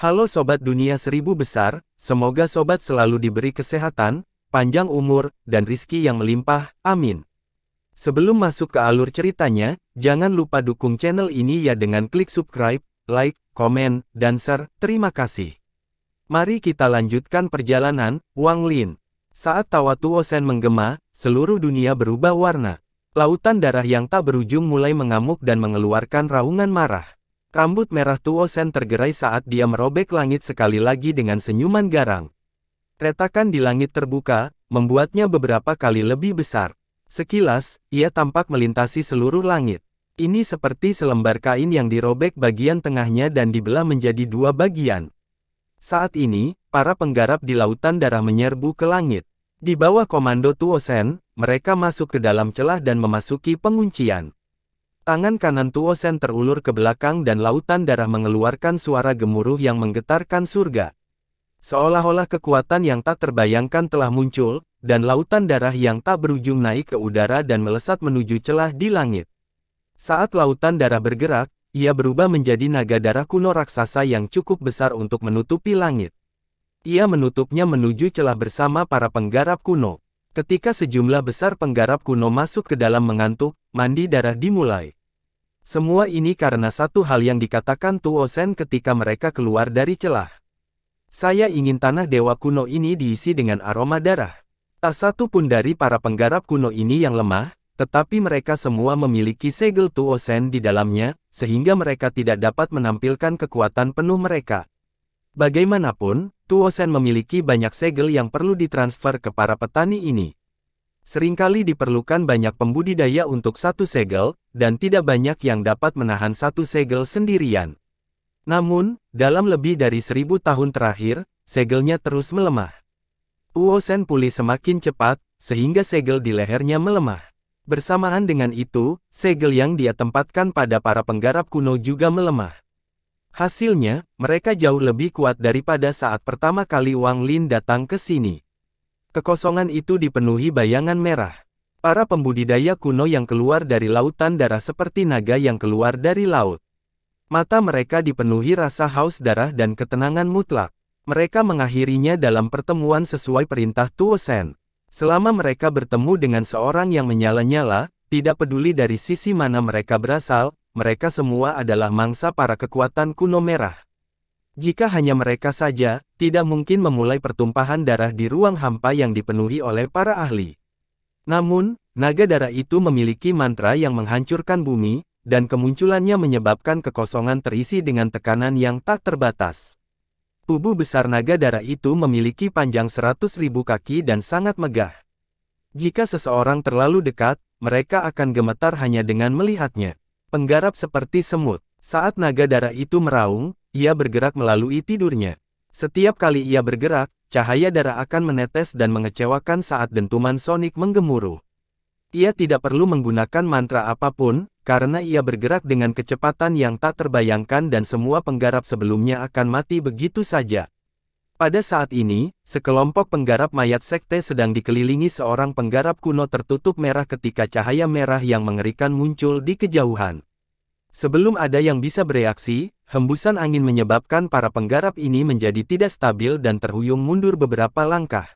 Halo Sobat Dunia Seribu Besar, semoga Sobat selalu diberi kesehatan, panjang umur, dan rizki yang melimpah, amin. Sebelum masuk ke alur ceritanya, jangan lupa dukung channel ini ya dengan klik subscribe, like, komen, dan share, terima kasih. Mari kita lanjutkan perjalanan, Wang Lin. Saat tawa Tuosen menggema, seluruh dunia berubah warna. Lautan darah yang tak berujung mulai mengamuk dan mengeluarkan raungan marah. Rambut merah Tuosen tergerai saat dia merobek langit sekali lagi dengan senyuman garang. Retakan di langit terbuka, membuatnya beberapa kali lebih besar. Sekilas, ia tampak melintasi seluruh langit. Ini seperti selembar kain yang dirobek bagian tengahnya dan dibelah menjadi dua bagian. Saat ini, para penggarap di lautan darah menyerbu ke langit. Di bawah komando Tuosen, mereka masuk ke dalam celah dan memasuki penguncian. Tangan kanan Tuosen terulur ke belakang dan lautan darah mengeluarkan suara gemuruh yang menggetarkan surga. Seolah-olah kekuatan yang tak terbayangkan telah muncul, dan lautan darah yang tak berujung naik ke udara dan melesat menuju celah di langit. Saat lautan darah bergerak, ia berubah menjadi naga darah kuno raksasa yang cukup besar untuk menutupi langit. Ia menutupnya menuju celah bersama para penggarap kuno. Ketika sejumlah besar penggarap kuno masuk ke dalam mengantuk, mandi darah dimulai. Semua ini karena satu hal yang dikatakan Tuosen ketika mereka keluar dari celah. Saya ingin tanah dewa kuno ini diisi dengan aroma darah. Tak satu pun dari para penggarap kuno ini yang lemah, tetapi mereka semua memiliki segel Tuosen di dalamnya, sehingga mereka tidak dapat menampilkan kekuatan penuh mereka. Bagaimanapun, Tuosen memiliki banyak segel yang perlu ditransfer ke para petani ini. Seringkali diperlukan banyak pembudidaya untuk satu segel, dan tidak banyak yang dapat menahan satu segel sendirian. Namun, dalam lebih dari 1000 tahun terakhir, segelnya terus melemah. Tuosen pulih semakin cepat, sehingga segel di lehernya melemah. Bersamaan dengan itu, segel yang dia tempatkan pada para penggarap kuno juga melemah. Hasilnya, mereka jauh lebih kuat daripada saat pertama kali Wang Lin datang ke sini. Kekosongan itu dipenuhi bayangan merah. Para pembudidaya kuno yang keluar dari lautan darah seperti naga yang keluar dari laut. Mata mereka dipenuhi rasa haus darah dan ketenangan mutlak. Mereka mengakhirinya dalam pertemuan sesuai perintah Tuosen. Selama mereka bertemu dengan seorang yang menyala-nyala, tidak peduli dari sisi mana mereka berasal, mereka semua adalah mangsa para kekuatan kuno merah. Jika hanya mereka saja, tidak mungkin memulai pertumpahan darah di ruang hampa yang dipenuhi oleh para ahli. Namun, naga darah itu memiliki mantra yang menghancurkan bumi, dan kemunculannya menyebabkan kekosongan terisi dengan tekanan yang tak terbatas. Tubuh besar naga darah itu memiliki panjang 100.000 kaki dan sangat megah. Jika seseorang terlalu dekat, mereka akan gemetar hanya dengan melihatnya. Penggarap seperti semut. Saat naga darah itu meraung, ia bergerak melalui tidurnya. Setiap kali ia bergerak, cahaya darah akan menetes dan mengecewakan saat dentuman sonik menggemuruh. Ia tidak perlu menggunakan mantra apapun, karena ia bergerak dengan kecepatan yang tak terbayangkan dan semua penggarap sebelumnya akan mati begitu saja. Pada saat ini, sekelompok penggarap mayat sekte sedang dikelilingi seorang penggarap kuno tertutup merah ketika cahaya merah yang mengerikan muncul di kejauhan. Sebelum ada yang bisa bereaksi, hembusan angin menyebabkan para penggarap ini menjadi tidak stabil dan terhuyung mundur beberapa langkah.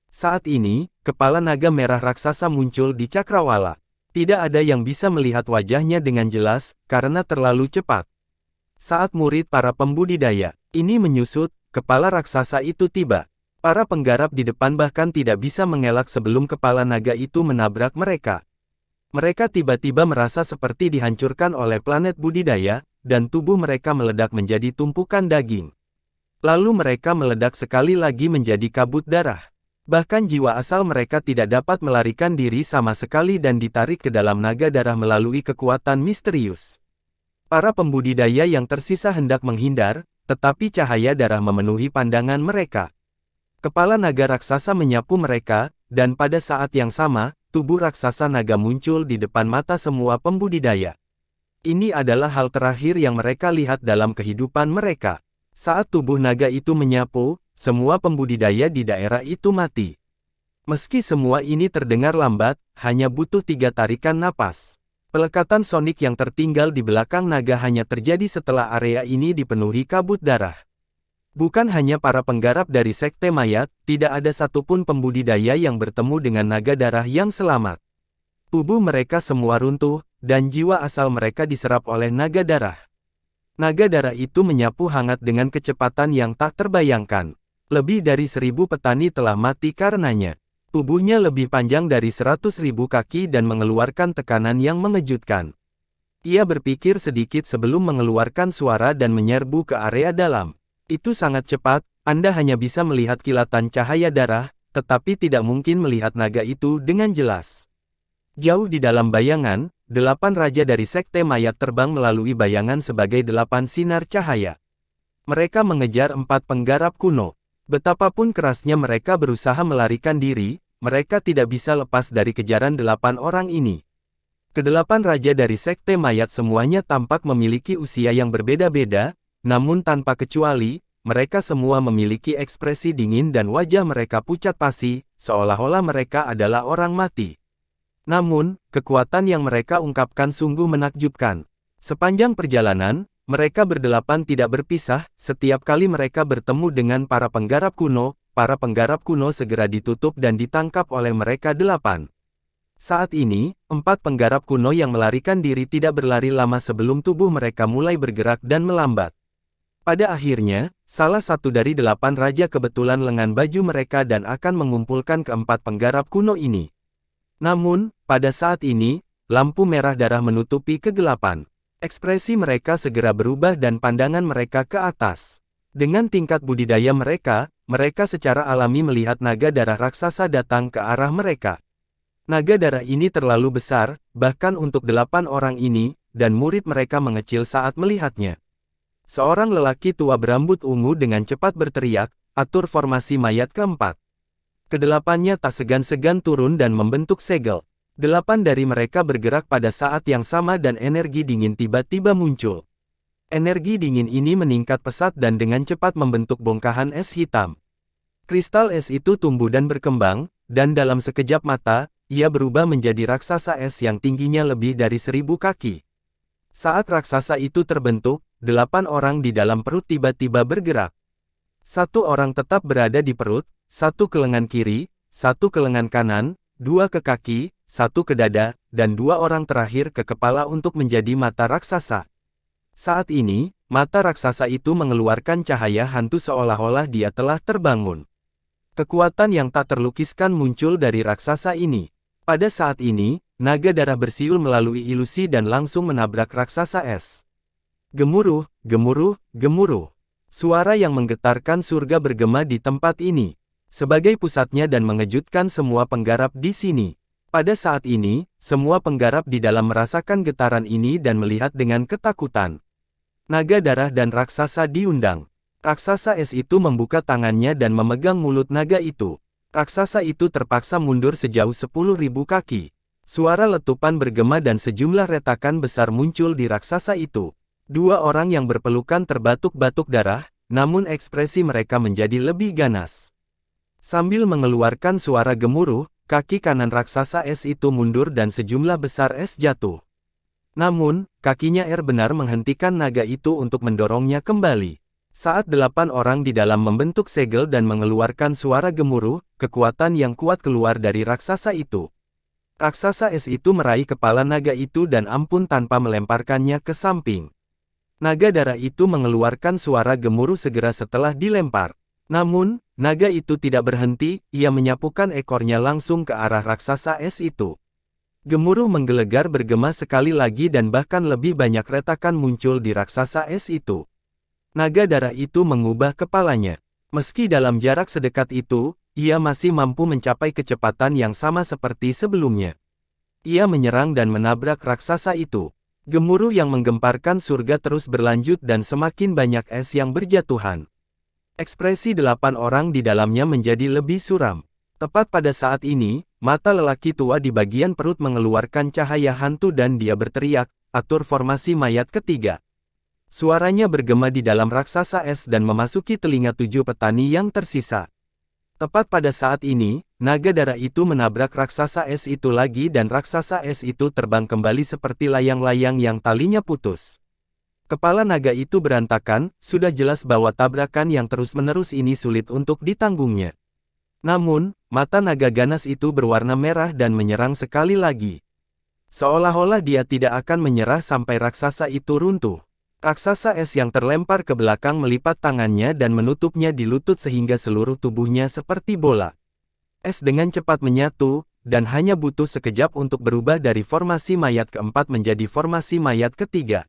Saat ini, kepala naga merah raksasa muncul di cakrawala. Tidak ada yang bisa melihat wajahnya dengan jelas, karena terlalu cepat. Saat murid para pembudidaya ini menyusut, kepala raksasa itu tiba. Para penggarap di depan bahkan tidak bisa mengelak sebelum kepala naga itu menabrak mereka. Mereka tiba-tiba merasa seperti dihancurkan oleh planet budidaya, dan tubuh mereka meledak menjadi tumpukan daging. Lalu mereka meledak sekali lagi menjadi kabut darah. Bahkan jiwa asal mereka tidak dapat melarikan diri sama sekali dan ditarik ke dalam naga darah melalui kekuatan misterius. Para pembudidaya yang tersisa hendak menghindar, tetapi cahaya darah memenuhi pandangan mereka. Kepala naga raksasa menyapu mereka, dan pada saat yang sama, tubuh raksasa naga muncul di depan mata semua pembudidaya. Ini adalah hal terakhir yang mereka lihat dalam kehidupan mereka. Saat tubuh naga itu menyapu, semua pembudidaya di daerah itu mati. Meski semua ini terdengar lambat, hanya butuh 3 tarikan napas. Pelekatan sonik yang tertinggal di belakang naga hanya terjadi setelah area ini dipenuhi kabut darah. Bukan hanya para penggarap dari Sekte Mayat, tidak ada satupun pembudidaya yang bertemu dengan naga darah yang selamat. Tubuh mereka semua runtuh, dan jiwa asal mereka diserap oleh naga darah. Naga darah itu menyapu hangat dengan kecepatan yang tak terbayangkan. Lebih dari 1000 petani telah mati karenanya. Tubuhnya lebih panjang dari 100.000 kaki dan mengeluarkan tekanan yang mengejutkan. Ia berpikir sedikit sebelum mengeluarkan suara dan menyerbu ke area dalam. Itu sangat cepat, Anda hanya bisa melihat kilatan cahaya darah, tetapi tidak mungkin melihat naga itu dengan jelas. Jauh di dalam bayangan, 8 raja dari Sekte Mayat terbang melalui bayangan sebagai 8 sinar cahaya. Mereka mengejar 4 penggarap kuno. Betapapun kerasnya mereka berusaha melarikan diri, mereka tidak bisa lepas dari kejaran 8 orang ini. Kedelapan raja dari Sekte Mayat semuanya tampak memiliki usia yang berbeda-beda, namun tanpa kecuali, mereka semua memiliki ekspresi dingin dan wajah mereka pucat pasi, seolah-olah mereka adalah orang mati. Namun, kekuatan yang mereka ungkapkan sungguh menakjubkan. Sepanjang perjalanan, mereka berdelapan tidak berpisah, setiap kali mereka bertemu dengan para penggarap kuno segera ditutup dan ditangkap oleh mereka 8. Saat ini, 4 penggarap kuno yang melarikan diri tidak berlari lama sebelum tubuh mereka mulai bergerak dan melambat. Pada akhirnya, salah satu dari 8 raja kebetulan lengan baju mereka dan akan mengumpulkan keempat penggarap kuno ini. Namun, pada saat ini, lampu merah darah menutupi kegelapan. Ekspresi mereka segera berubah dan pandangan mereka ke atas. Dengan tingkat budidaya mereka, mereka secara alami melihat naga darah raksasa datang ke arah mereka. Naga darah ini terlalu besar, bahkan untuk 8 orang ini, dan murid mereka mengecil saat melihatnya. Seorang lelaki tua berambut ungu dengan cepat berteriak, "Atur formasi mayat keempat." Kedelapannya tak segan-segan turun dan membentuk segel. 8 dari mereka bergerak pada saat yang sama dan energi dingin tiba-tiba muncul. Energi dingin ini meningkat pesat dan dengan cepat membentuk bongkahan es hitam. Kristal es itu tumbuh dan berkembang, dan dalam sekejap mata, ia berubah menjadi raksasa es yang tingginya lebih dari 1000 kaki. Saat raksasa itu terbentuk, 8 orang di dalam perut tiba-tiba bergerak. 1 orang tetap berada di perut, 1 ke lengan kiri, 1 ke lengan kanan, 2 ke kaki, 1 ke dada, dan 2 orang terakhir ke kepala untuk menjadi mata raksasa. Saat ini, mata raksasa itu mengeluarkan cahaya hantu seolah-olah dia telah terbangun. Kekuatan yang tak terlukiskan muncul dari raksasa ini. Pada saat ini, naga darah bersiul melalui ilusi dan langsung menabrak raksasa es. Gemuruh, gemuruh, gemuruh. Suara yang menggetarkan surga bergema di tempat ini. Sebagai pusatnya dan mengejutkan semua penggarap di sini. Pada saat ini, semua penggarap di dalam merasakan getaran ini dan melihat dengan ketakutan. Naga darah dan raksasa diundang. Raksasa es itu membuka tangannya dan memegang mulut naga itu. Raksasa itu terpaksa mundur sejauh 10.000 kaki. Suara letupan bergema dan sejumlah retakan besar muncul di raksasa itu. 2 orang yang berpelukan terbatuk-batuk darah, namun ekspresi mereka menjadi lebih ganas. Sambil mengeluarkan suara gemuruh, kaki kanan raksasa es itu mundur dan sejumlah besar es jatuh. Namun, kakinya benar menghentikan naga itu untuk mendorongnya kembali. Saat 8 orang di dalam membentuk segel dan mengeluarkan suara gemuruh, kekuatan yang kuat keluar dari raksasa itu. Raksasa es itu meraih kepala naga itu dan ampun tanpa melemparkannya ke samping. Naga darah itu mengeluarkan suara gemuruh segera setelah dilempar. Namun, naga itu tidak berhenti, ia menyapukan ekornya langsung ke arah raksasa es itu. Gemuruh menggelegar bergema sekali lagi dan bahkan lebih banyak retakan muncul di raksasa es itu. Naga darah itu mengubah kepalanya. Meski dalam jarak sedekat itu, ia masih mampu mencapai kecepatan yang sama seperti sebelumnya. Ia menyerang dan menabrak raksasa itu. Gemuruh yang menggemparkan surga terus berlanjut dan semakin banyak es yang berjatuhan. Ekspresi 8 orang di dalamnya menjadi lebih suram. Tepat pada saat ini, mata lelaki tua di bagian perut mengeluarkan cahaya hantu dan dia berteriak, "Atur formasi mayat ketiga." Suaranya bergema di dalam raksasa es dan memasuki telinga 7 petani yang tersisa. Tepat pada saat ini, naga darah itu menabrak raksasa es itu lagi dan raksasa es itu terbang kembali seperti layang-layang yang talinya putus. Kepala naga itu berantakan, sudah jelas bahwa tabrakan yang terus-menerus ini sulit untuk ditanggungnya. Namun, mata naga ganas itu berwarna merah dan menyerang sekali lagi. Seolah-olah dia tidak akan menyerah sampai raksasa itu runtuh. Raksasa es yang terlempar ke belakang melipat tangannya dan menutupnya di lutut sehingga seluruh tubuhnya seperti bola es dengan cepat menyatu, dan hanya butuh sekejap untuk berubah dari formasi mayat keempat menjadi formasi mayat ketiga.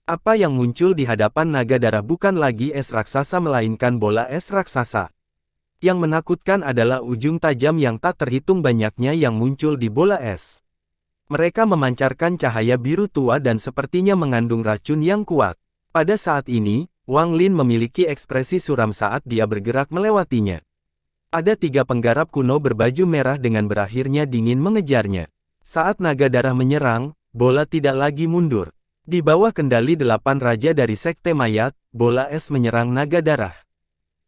Apa yang muncul di hadapan naga darah bukan lagi es raksasa melainkan bola es raksasa. Yang menakutkan adalah ujung tajam yang tak terhitung banyaknya yang muncul di bola es. Mereka memancarkan cahaya biru tua dan sepertinya mengandung racun yang kuat. Pada saat ini, Wang Lin memiliki ekspresi suram saat dia bergerak melewatinya. Ada 3 penggarap kuno berbaju merah dengan berakhirnya dingin mengejarnya. Saat naga darah menyerang, bola tidak lagi mundur. Di bawah kendali 8 raja dari Sekte Mayat, bola es menyerang naga darah.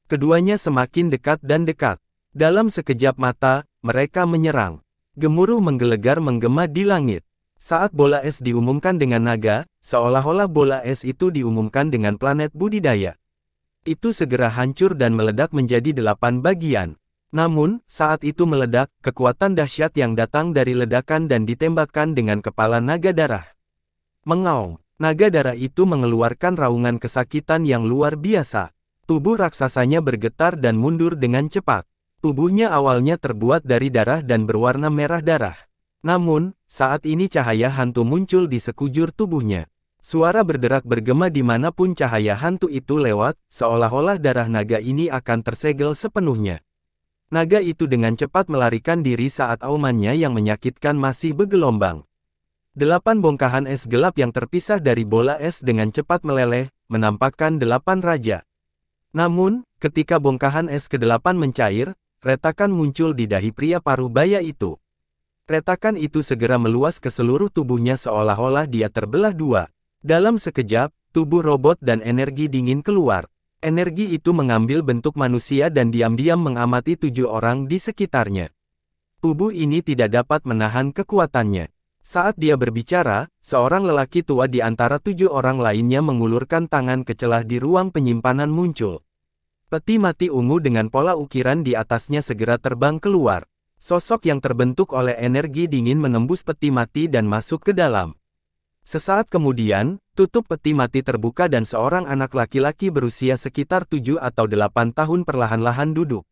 Keduanya semakin dekat dan dekat. Dalam sekejap mata, mereka menyerang. Gemuruh menggelegar menggema di langit. Saat bola es diumumkan dengan naga, seolah-olah bola es itu diumumkan dengan planet budidaya. Itu segera hancur dan meledak menjadi 8 bagian. Namun, saat itu meledak, kekuatan dahsyat yang datang dari ledakan dan ditembakkan dengan kepala naga darah. Mengaung, naga darah itu mengeluarkan raungan kesakitan yang luar biasa. Tubuh raksasanya bergetar dan mundur dengan cepat. Tubuhnya awalnya terbuat dari darah dan berwarna merah darah. Namun, saat ini cahaya hantu muncul di sekujur tubuhnya. Suara berderak bergema dimanapun cahaya hantu itu lewat, seolah-olah darah naga ini akan tersegel sepenuhnya. Naga itu dengan cepat melarikan diri saat aumannya yang menyakitkan masih bergelombang. 8 bongkahan es gelap yang terpisah dari bola es dengan cepat meleleh, menampakkan 8 raja. Namun, ketika bongkahan es ke-8 mencair, retakan muncul di dahi pria paruh baya itu. Retakan itu segera meluas ke seluruh tubuhnya seolah-olah dia terbelah 2. Dalam sekejap, tubuh robot dan energi dingin keluar. Energi itu mengambil bentuk manusia dan diam-diam mengamati 7 orang di sekitarnya. Tubuh ini tidak dapat menahan kekuatannya. Saat dia berbicara, seorang lelaki tua di antara 7 orang lainnya mengulurkan tangan ke celah di ruang penyimpanan muncul. Peti mati ungu dengan pola ukiran di atasnya segera terbang keluar. Sosok yang terbentuk oleh energi dingin menembus peti mati dan masuk ke dalam. Sesaat kemudian, tutup peti mati terbuka dan seorang anak laki-laki berusia sekitar 7 atau 8 tahun perlahan-lahan duduk.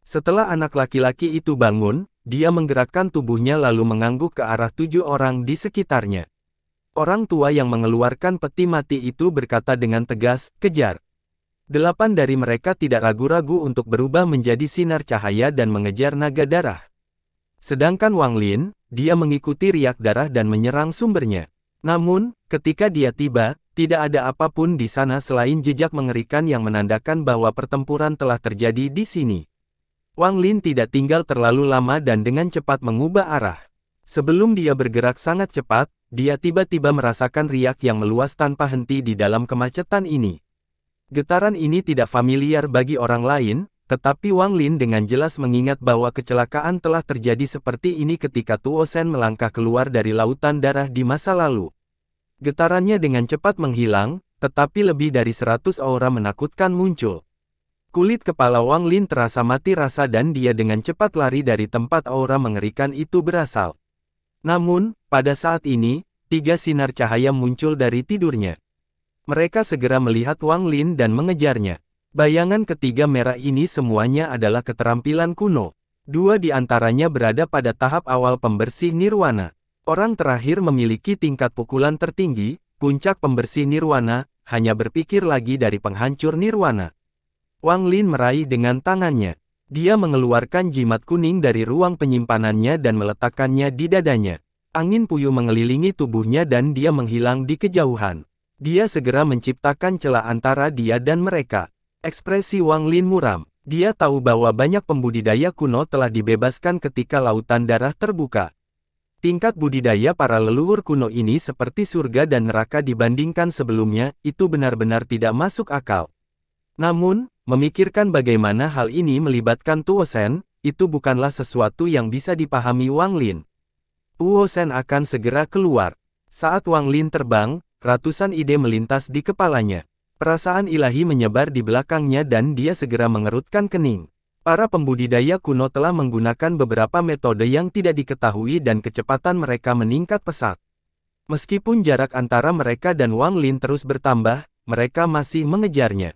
Setelah anak laki-laki itu bangun, dia menggerakkan tubuhnya lalu mengangguk ke arah 7 orang di sekitarnya. Orang tua yang mengeluarkan peti mati itu berkata dengan tegas, "Kejar." 8 dari mereka tidak ragu-ragu untuk berubah menjadi sinar cahaya dan mengejar naga darah. Sedangkan Wang Lin, dia mengikuti riak darah dan menyerang sumbernya. Namun, ketika dia tiba, tidak ada apapun di sana selain jejak mengerikan yang menandakan bahwa pertempuran telah terjadi di sini. Wang Lin tidak tinggal terlalu lama dan dengan cepat mengubah arah. Sebelum dia bergerak sangat cepat, dia tiba-tiba merasakan riak yang meluas tanpa henti di dalam kemacetan ini. Getaran ini tidak familiar bagi orang lain, tetapi Wang Lin dengan jelas mengingat bahwa kecelakaan telah terjadi seperti ini ketika Tuo Shen melangkah keluar dari lautan darah di masa lalu. Getarannya dengan cepat menghilang, tetapi lebih dari 100 aura menakutkan muncul. Kulit kepala Wang Lin terasa mati rasa dan dia dengan cepat lari dari tempat aura mengerikan itu berasal. Namun, pada saat ini, 3 sinar cahaya muncul dari tidurnya. Mereka segera melihat Wang Lin dan mengejarnya. Bayangan ketiga merah ini semuanya adalah keterampilan kuno. 2 di antaranya berada pada tahap awal pembersih nirwana. Orang terakhir memiliki tingkat pukulan tertinggi, puncak pembersih nirwana, hanya berpikir lagi dari penghancur nirwana. Wang Lin meraih dengan tangannya. Dia mengeluarkan jimat kuning dari ruang penyimpanannya dan meletakkannya di dadanya. Angin puyuh mengelilingi tubuhnya dan dia menghilang di kejauhan. Dia segera menciptakan celah antara dia dan mereka. Ekspresi Wang Lin muram. Dia tahu bahwa banyak pembudidaya kuno telah dibebaskan ketika lautan darah terbuka. Tingkat budidaya para leluhur kuno ini seperti surga dan neraka dibandingkan sebelumnya, itu benar-benar tidak masuk akal. Namun, memikirkan bagaimana hal ini melibatkan Tuo Shen, itu bukanlah sesuatu yang bisa dipahami Wang Lin. Tuo Shen akan segera keluar. Saat Wang Lin terbang, ratusan ide melintas di kepalanya. Perasaan ilahi menyebar di belakangnya dan dia segera mengerutkan kening. Para pembudidaya kuno telah menggunakan beberapa metode yang tidak diketahui dan kecepatan mereka meningkat pesat. Meskipun jarak antara mereka dan Wang Lin terus bertambah, mereka masih mengejarnya.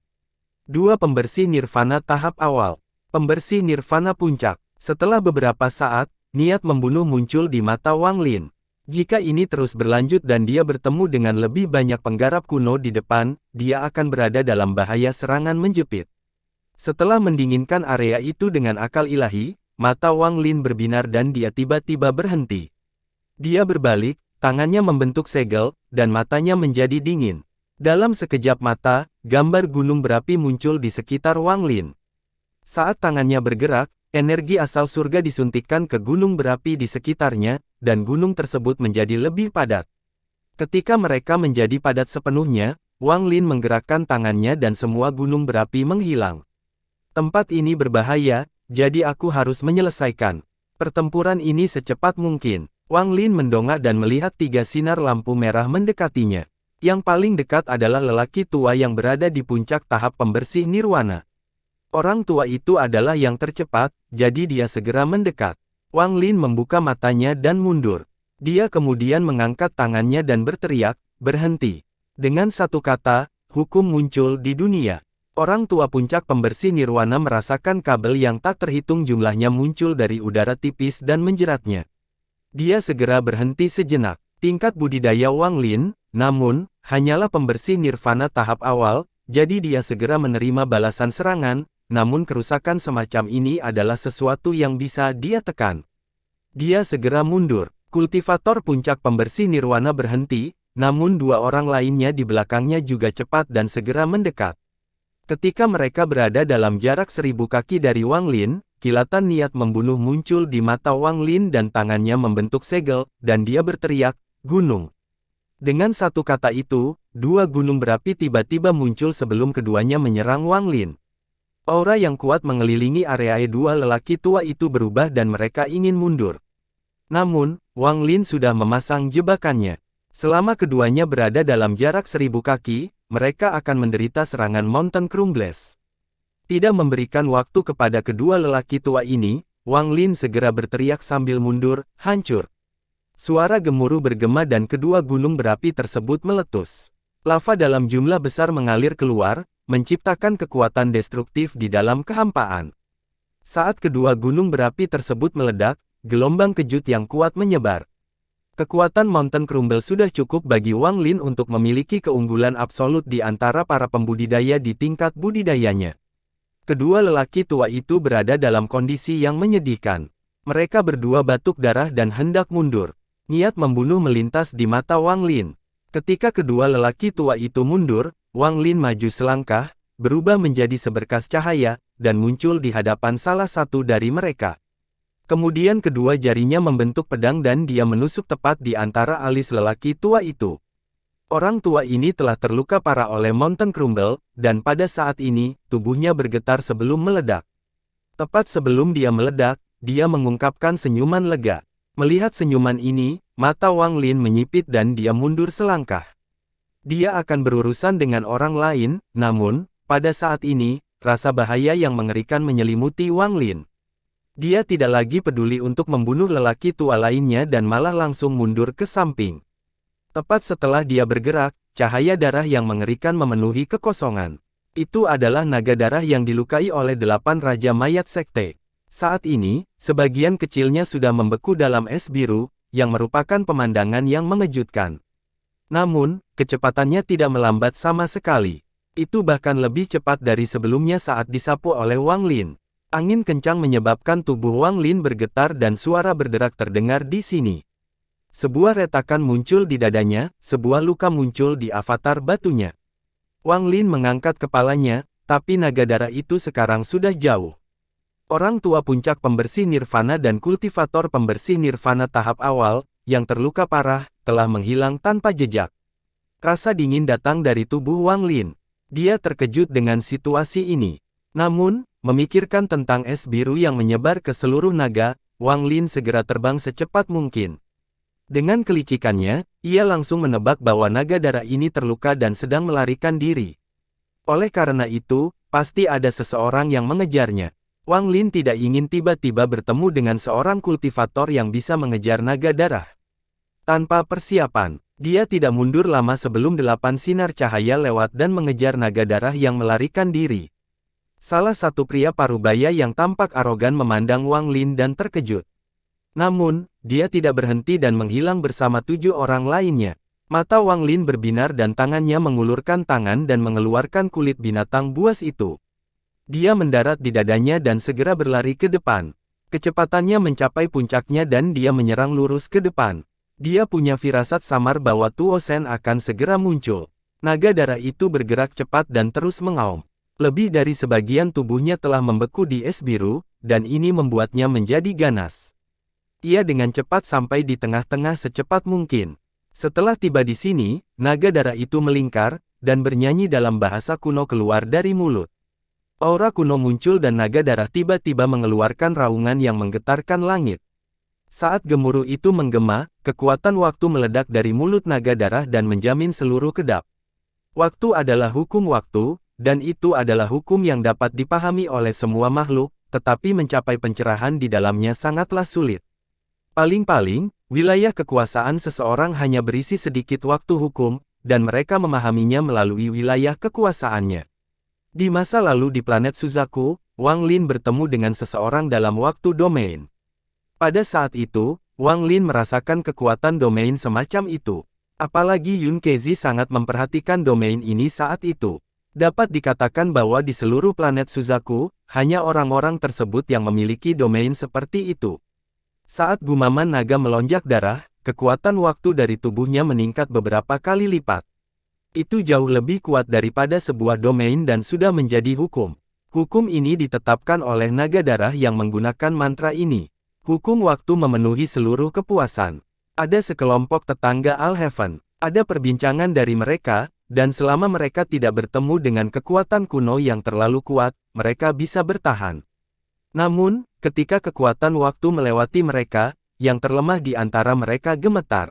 2 pembersih nirvana tahap awal. Pembersih nirvana puncak. Setelah beberapa saat, niat membunuh muncul di mata Wang Lin. Jika ini terus berlanjut dan dia bertemu dengan lebih banyak penggarap kuno di depan, dia akan berada dalam bahaya serangan menjepit. Setelah mendinginkan area itu dengan akal ilahi, mata Wang Lin berbinar dan dia tiba-tiba berhenti. Dia berbalik, tangannya membentuk segel, dan matanya menjadi dingin. Dalam sekejap mata, gambar gunung berapi muncul di sekitar Wang Lin. Saat tangannya bergerak, energi asal surga disuntikkan ke gunung berapi di sekitarnya, dan gunung tersebut menjadi lebih padat. Ketika mereka menjadi padat sepenuhnya, Wang Lin menggerakkan tangannya dan semua gunung berapi menghilang. Tempat ini berbahaya, jadi aku harus menyelesaikan pertempuran ini secepat mungkin. Wang Lin mendongak dan melihat 3 sinar lampu merah mendekatinya. Yang paling dekat adalah lelaki tua yang berada di puncak tahap pembersih nirwana. Orang tua itu adalah yang tercepat, jadi dia segera mendekat. Wang Lin membuka matanya dan mundur. Dia kemudian mengangkat tangannya dan berteriak, "Berhenti." Dengan satu kata, hukum muncul di dunia. Orang tua puncak pembersih nirwana merasakan kabel yang tak terhitung jumlahnya muncul dari udara tipis dan menjeratnya. Dia segera berhenti sejenak. Tingkat budidaya Wang Lin, namun, hanyalah pembersih nirvana tahap awal, jadi dia segera menerima balasan serangan. Namun kerusakan semacam ini adalah sesuatu yang bisa dia tekan. Dia segera mundur. Kultivator puncak pembersih nirwana berhenti, namun 2 orang lainnya di belakangnya juga cepat dan segera mendekat. Ketika mereka berada dalam jarak 1000 kaki dari Wang Lin, kilatan niat membunuh muncul di mata Wang Lin dan tangannya membentuk segel, dan dia berteriak, "Gunung." Dengan satu kata itu, 2 gunung berapi tiba-tiba muncul sebelum keduanya menyerang Wang Lin. Aura yang kuat mengelilingi area 2 lelaki tua itu berubah dan mereka ingin mundur. Namun, Wang Lin sudah memasang jebakannya. Selama keduanya berada dalam jarak 1000 kaki, mereka akan menderita serangan Mountain Crumbles. Tidak memberikan waktu kepada kedua lelaki tua ini, Wang Lin segera berteriak sambil mundur, "Hancur!" Suara gemuruh bergema dan kedua gunung berapi tersebut meletus. Lava dalam jumlah besar mengalir keluar, menciptakan kekuatan destruktif di dalam kehampaan. Saat kedua gunung berapi tersebut meledak, gelombang kejut yang kuat menyebar. Kekuatan Mountain Crumble sudah cukup bagi Wang Lin untuk memiliki keunggulan absolut di antara para pembudidaya di tingkat budidayanya. Kedua lelaki tua itu berada dalam kondisi yang menyedihkan. Mereka berdua batuk darah dan hendak mundur. Niat membunuh melintas di mata Wang Lin. Ketika kedua lelaki tua itu mundur, Wang Lin maju selangkah, berubah menjadi seberkas cahaya, dan muncul di hadapan salah satu dari mereka. Kemudian kedua jarinya membentuk pedang dan dia menusuk tepat di antara alis lelaki tua itu. Orang tua ini telah terluka parah oleh Mountain Crumble, dan pada saat ini, tubuhnya bergetar sebelum meledak. Tepat sebelum dia meledak, dia mengungkapkan senyuman lega. Melihat senyuman ini, mata Wang Lin menyipit dan dia mundur selangkah. Dia akan berurusan dengan orang lain, namun, pada saat ini, rasa bahaya yang mengerikan menyelimuti Wang Lin. Dia tidak lagi peduli untuk membunuh lelaki tua lainnya dan malah langsung mundur ke samping. Tepat setelah dia bergerak, cahaya darah yang mengerikan memenuhi kekosongan. Itu adalah naga darah yang dilukai oleh 8 Raja Mayat Sekte. Saat ini, sebagian kecilnya sudah membeku dalam es biru, yang merupakan pemandangan yang mengejutkan. Namun, kecepatannya tidak melambat sama sekali. Itu bahkan lebih cepat dari sebelumnya saat disapu oleh Wang Lin. Angin kencang menyebabkan tubuh Wang Lin bergetar dan suara berderak terdengar di sini. Sebuah retakan muncul di dadanya, sebuah luka muncul di avatar batunya. Wang Lin mengangkat kepalanya, tapi naga darah itu sekarang sudah jauh. Orang tua puncak pembersih nirvana dan kultivator pembersih nirvana tahap awal, yang terluka parah, telah menghilang tanpa jejak. Rasa dingin datang dari tubuh Wang Lin. Dia terkejut dengan situasi ini. Namun, memikirkan tentang es biru yang menyebar ke seluruh naga, Wang Lin segera terbang secepat mungkin. Dengan kelicikannya, ia langsung menebak bahwa naga darah ini terluka dan sedang melarikan diri. Oleh karena itu, pasti ada seseorang yang mengejarnya. Wang Lin tidak ingin tiba-tiba bertemu dengan seorang kultivator yang bisa mengejar naga darah. Tanpa persiapan, dia tidak mundur lama sebelum 8 sinar cahaya lewat dan mengejar naga darah yang melarikan diri. Salah satu pria parubaya yang tampak arogan memandang Wang Lin dan terkejut. Namun, dia tidak berhenti dan menghilang bersama 7 orang lainnya. Mata Wang Lin berbinar dan tangannya mengulurkan tangan dan mengeluarkan kulit binatang buas itu. Dia mendarat di dadanya dan segera berlari ke depan. Kecepatannya mencapai puncaknya dan dia menyerang lurus ke depan. Dia punya firasat samar bahwa Tuo Shen akan segera muncul. Naga darah itu bergerak cepat dan terus mengaum. Lebih dari sebagian tubuhnya telah membeku di es biru, dan ini membuatnya menjadi ganas. Ia dengan cepat sampai di tengah-tengah secepat mungkin. Setelah tiba di sini, naga darah itu melingkar, dan bernyanyi dalam bahasa kuno keluar dari mulut. Aura kuno muncul dan naga darah tiba-tiba mengeluarkan raungan yang menggetarkan langit. Saat gemuruh itu menggema, kekuatan waktu meledak dari mulut naga darah dan menjamin seluruh kedap. Waktu adalah hukum waktu, dan itu adalah hukum yang dapat dipahami oleh semua makhluk, tetapi mencapai pencerahan di dalamnya sangatlah sulit. Paling-paling, wilayah kekuasaan seseorang hanya berisi sedikit waktu hukum, dan mereka memahaminya melalui wilayah kekuasaannya. Di masa lalu di planet Suzaku, Wang Lin bertemu dengan seseorang dalam waktu domain. Pada saat itu, Wang Lin merasakan kekuatan domain semacam itu. Apalagi Yun Kezi sangat memperhatikan domain ini saat itu. Dapat dikatakan bahwa di seluruh planet Suzaku, hanya orang-orang tersebut yang memiliki domain seperti itu. Saat gumaman naga melonjak darah, kekuatan waktu dari tubuhnya meningkat beberapa kali lipat. Itu jauh lebih kuat daripada sebuah domain dan sudah menjadi hukum. Hukum ini ditetapkan oleh naga darah yang menggunakan mantra ini. Hukum waktu memenuhi seluruh kepuasan. Ada sekelompok tetangga Al-Heaven. Ada perbincangan dari mereka, dan selama mereka tidak bertemu dengan kekuatan kuno yang terlalu kuat, mereka bisa bertahan. Namun, ketika kekuatan waktu melewati mereka, yang terlemah di antara mereka gemetar.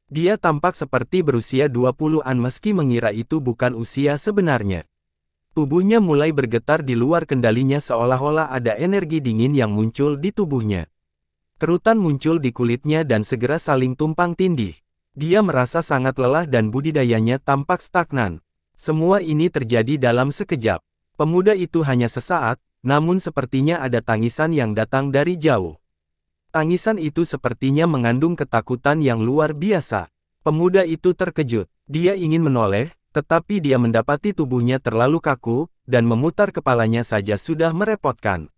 Dia tampak seperti berusia 20-an meski mengira itu bukan usia sebenarnya. Tubuhnya mulai bergetar di luar kendalinya seolah-olah ada energi dingin yang muncul di tubuhnya. Kerutan muncul di kulitnya dan segera saling tumpang tindih. Dia merasa sangat lelah dan budidayanya tampak stagnan. Semua ini terjadi dalam sekejap. Pemuda itu hanya sesaat, namun sepertinya ada tangisan yang datang dari jauh. Tangisan itu sepertinya mengandung ketakutan yang luar biasa. Pemuda itu terkejut. Dia ingin menoleh, tetapi dia mendapati tubuhnya terlalu kaku, dan memutar kepalanya saja sudah merepotkan.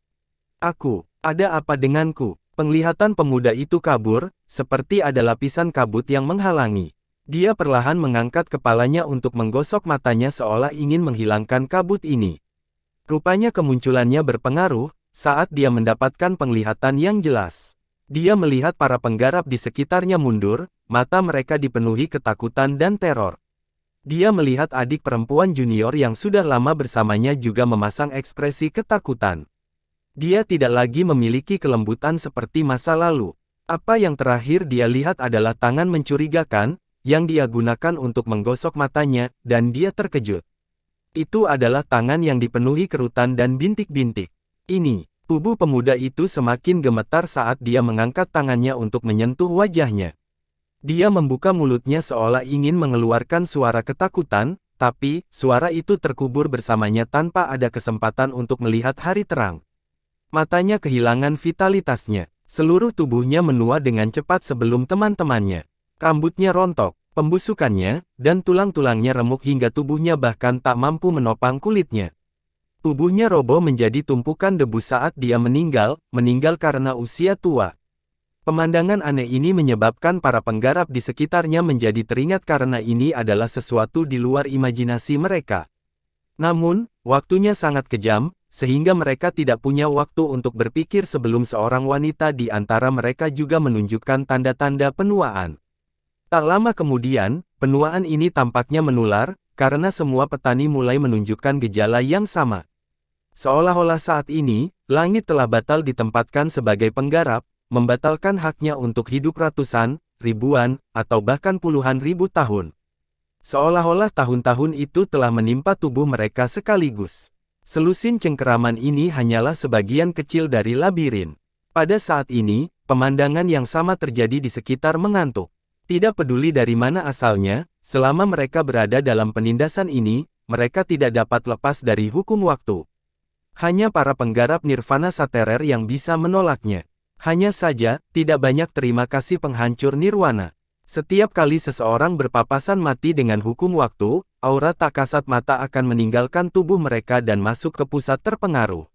Ada apa denganku? Penglihatan pemuda itu kabur, seperti ada lapisan kabut yang menghalangi. Dia perlahan mengangkat kepalanya untuk menggosok matanya seolah ingin menghilangkan kabut ini. Rupanya kemunculannya berpengaruh, saat dia mendapatkan penglihatan yang jelas. Dia melihat para penggarap di sekitarnya mundur, mata mereka dipenuhi ketakutan dan teror. Dia melihat adik perempuan junior yang sudah lama bersamanya juga memasang ekspresi ketakutan. Dia tidak lagi memiliki kelembutan seperti masa lalu. Apa yang terakhir dia lihat adalah tangan mencurigakan, yang dia gunakan untuk menggosok matanya, dan dia terkejut. Itu adalah tangan yang dipenuhi kerutan dan bintik-bintik. Tubuh pemuda itu semakin gemetar saat dia mengangkat tangannya untuk menyentuh wajahnya. Dia membuka mulutnya seolah ingin mengeluarkan suara ketakutan, tapi suara itu terkubur bersamanya tanpa ada kesempatan untuk melihat hari terang. Matanya kehilangan vitalitasnya. Seluruh tubuhnya menua dengan cepat sebelum teman-temannya. Rambutnya rontok, pembusukannya, dan tulang-tulangnya remuk hingga tubuhnya bahkan tak mampu menopang kulitnya. Tubuhnya roboh menjadi tumpukan debu saat dia meninggal karena usia tua. Pemandangan aneh ini menyebabkan para penggarap di sekitarnya menjadi teringat karena ini adalah sesuatu di luar imajinasi mereka. Namun, waktunya sangat kejam, sehingga mereka tidak punya waktu untuk berpikir sebelum seorang wanita di antara mereka juga menunjukkan tanda-tanda penuaan. Tak lama kemudian, penuaan ini tampaknya menular, karena semua petani mulai menunjukkan gejala yang sama. Seolah-olah saat ini, langit telah batal ditempatkan sebagai penggarap, membatalkan haknya untuk hidup ratusan, ribuan, atau bahkan puluhan ribu tahun. Seolah-olah tahun-tahun itu telah menimpa tubuh mereka sekaligus. Selusin cengkeraman ini hanyalah sebagian kecil dari labirin. Pada saat ini, pemandangan yang sama terjadi di sekitar mengantuk. Tidak peduli dari mana asalnya, selama mereka berada dalam penindasan ini, mereka tidak dapat lepas dari hukum waktu. Hanya para penggarap nirvana saterer yang bisa menolaknya. Hanya saja, tidak banyak terima kasih penghancur nirwana. Setiap kali seseorang berpapasan mati dengan hukum waktu, aura tak kasat mata akan meninggalkan tubuh mereka dan masuk ke pusat terpengaruh.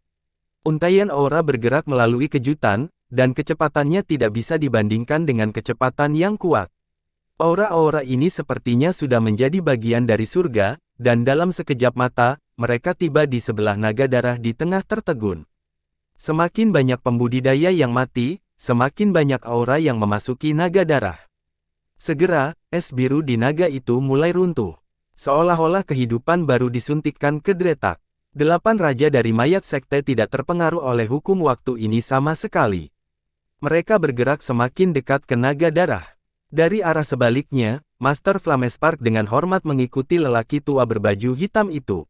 Untaian aura bergerak melalui kejutan, dan kecepatannya tidak bisa dibandingkan dengan kecepatan yang kuat. Aura-aura ini sepertinya sudah menjadi bagian dari surga, dan dalam sekejap mata, mereka tiba di sebelah naga darah di tengah tertegun. Semakin banyak pembudidaya yang mati, semakin banyak aura yang memasuki naga darah. Segera, es biru di naga itu mulai runtuh. Seolah-olah kehidupan baru disuntikkan ke dretak. 8 raja dari mayat sekte tidak terpengaruh oleh hukum waktu ini sama sekali. Mereka bergerak semakin dekat ke naga darah. Dari arah sebaliknya, Master Flamespark dengan hormat mengikuti lelaki tua berbaju hitam itu.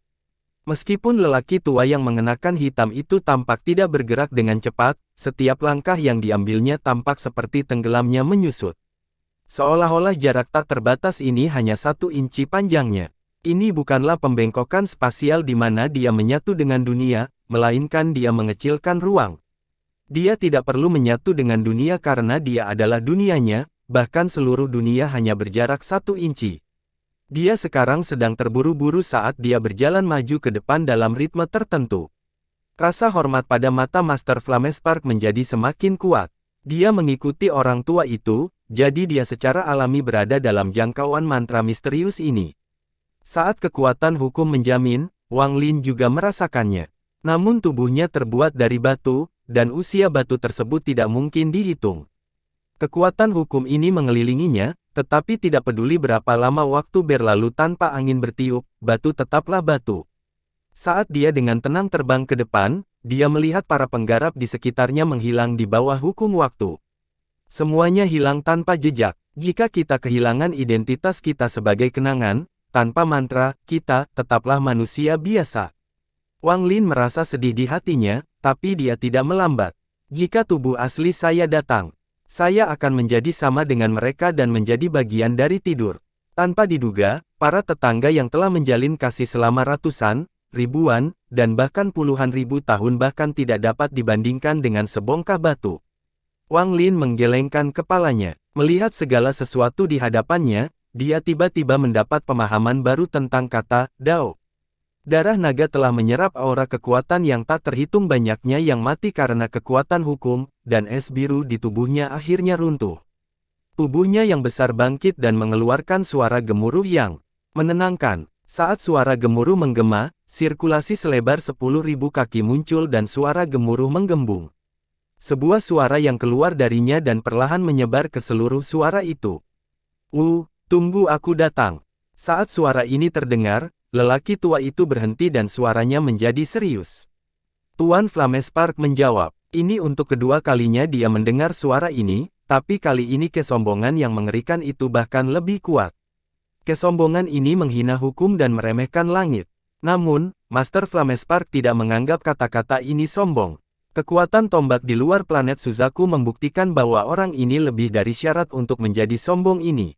Meskipun lelaki tua yang mengenakan hitam itu tampak tidak bergerak dengan cepat, setiap langkah yang diambilnya tampak seperti tenggelamnya menyusut. Seolah-olah jarak tak terbatas ini hanya 1 inci panjangnya. Ini bukanlah pembengkokan spasial di mana dia menyatu dengan dunia, melainkan dia mengecilkan ruang. Dia tidak perlu menyatu dengan dunia karena dia adalah dunianya, bahkan seluruh dunia hanya berjarak 1 inci. Dia sekarang sedang terburu-buru saat dia berjalan maju ke depan dalam ritme tertentu. Rasa hormat pada mata Master Flamespark menjadi semakin kuat. Dia mengikuti orang tua itu, jadi dia secara alami berada dalam jangkauan mantra misterius ini. Saat kekuatan hukum menjamin, Wang Lin juga merasakannya. Namun tubuhnya terbuat dari batu, dan usia batu tersebut tidak mungkin dihitung. Kekuatan hukum ini mengelilinginya, tetapi tidak peduli berapa lama waktu berlalu tanpa angin bertiup, batu tetaplah batu. Saat dia dengan tenang terbang ke depan, dia melihat para penggarap di sekitarnya menghilang di bawah hukum waktu. Semuanya hilang tanpa jejak. Jika kita kehilangan identitas kita sebagai kenangan, tanpa mantra, kita tetaplah manusia biasa. Wang Lin merasa sedih di hatinya, tapi dia tidak melambat. Jika tubuh asli saya datang, saya akan menjadi sama dengan mereka dan menjadi bagian dari tidur. Tanpa diduga, para tetangga yang telah menjalin kasih selama ratusan, ribuan, dan bahkan puluhan ribu tahun bahkan tidak dapat dibandingkan dengan sebongkah batu. Wang Lin menggelengkan kepalanya. Melihat segala sesuatu di hadapannya, dia tiba-tiba mendapat pemahaman baru tentang kata Dao. Darah naga telah menyerap aura kekuatan yang tak terhitung banyaknya yang mati karena kekuatan hukum, dan es biru di tubuhnya akhirnya runtuh. Tubuhnya yang besar bangkit dan mengeluarkan suara gemuruh yang menenangkan. Saat suara gemuruh menggema, sirkulasi selebar 10.000 kaki muncul dan suara gemuruh menggembung. Sebuah suara yang keluar darinya dan perlahan menyebar ke seluruh suara itu. Tunggu aku datang. Saat suara ini terdengar, lelaki tua itu berhenti dan suaranya menjadi serius. Tuan Flamespark menjawab. Ini untuk kedua kalinya dia mendengar suara ini, tapi kali ini kesombongan yang mengerikan itu bahkan lebih kuat. Kesombongan ini menghina hukum dan meremehkan langit. Namun, Master Flamespark tidak menganggap kata-kata ini sombong. Kekuatan tombak di luar planet Suzaku membuktikan bahwa orang ini lebih dari syarat untuk menjadi sombong ini.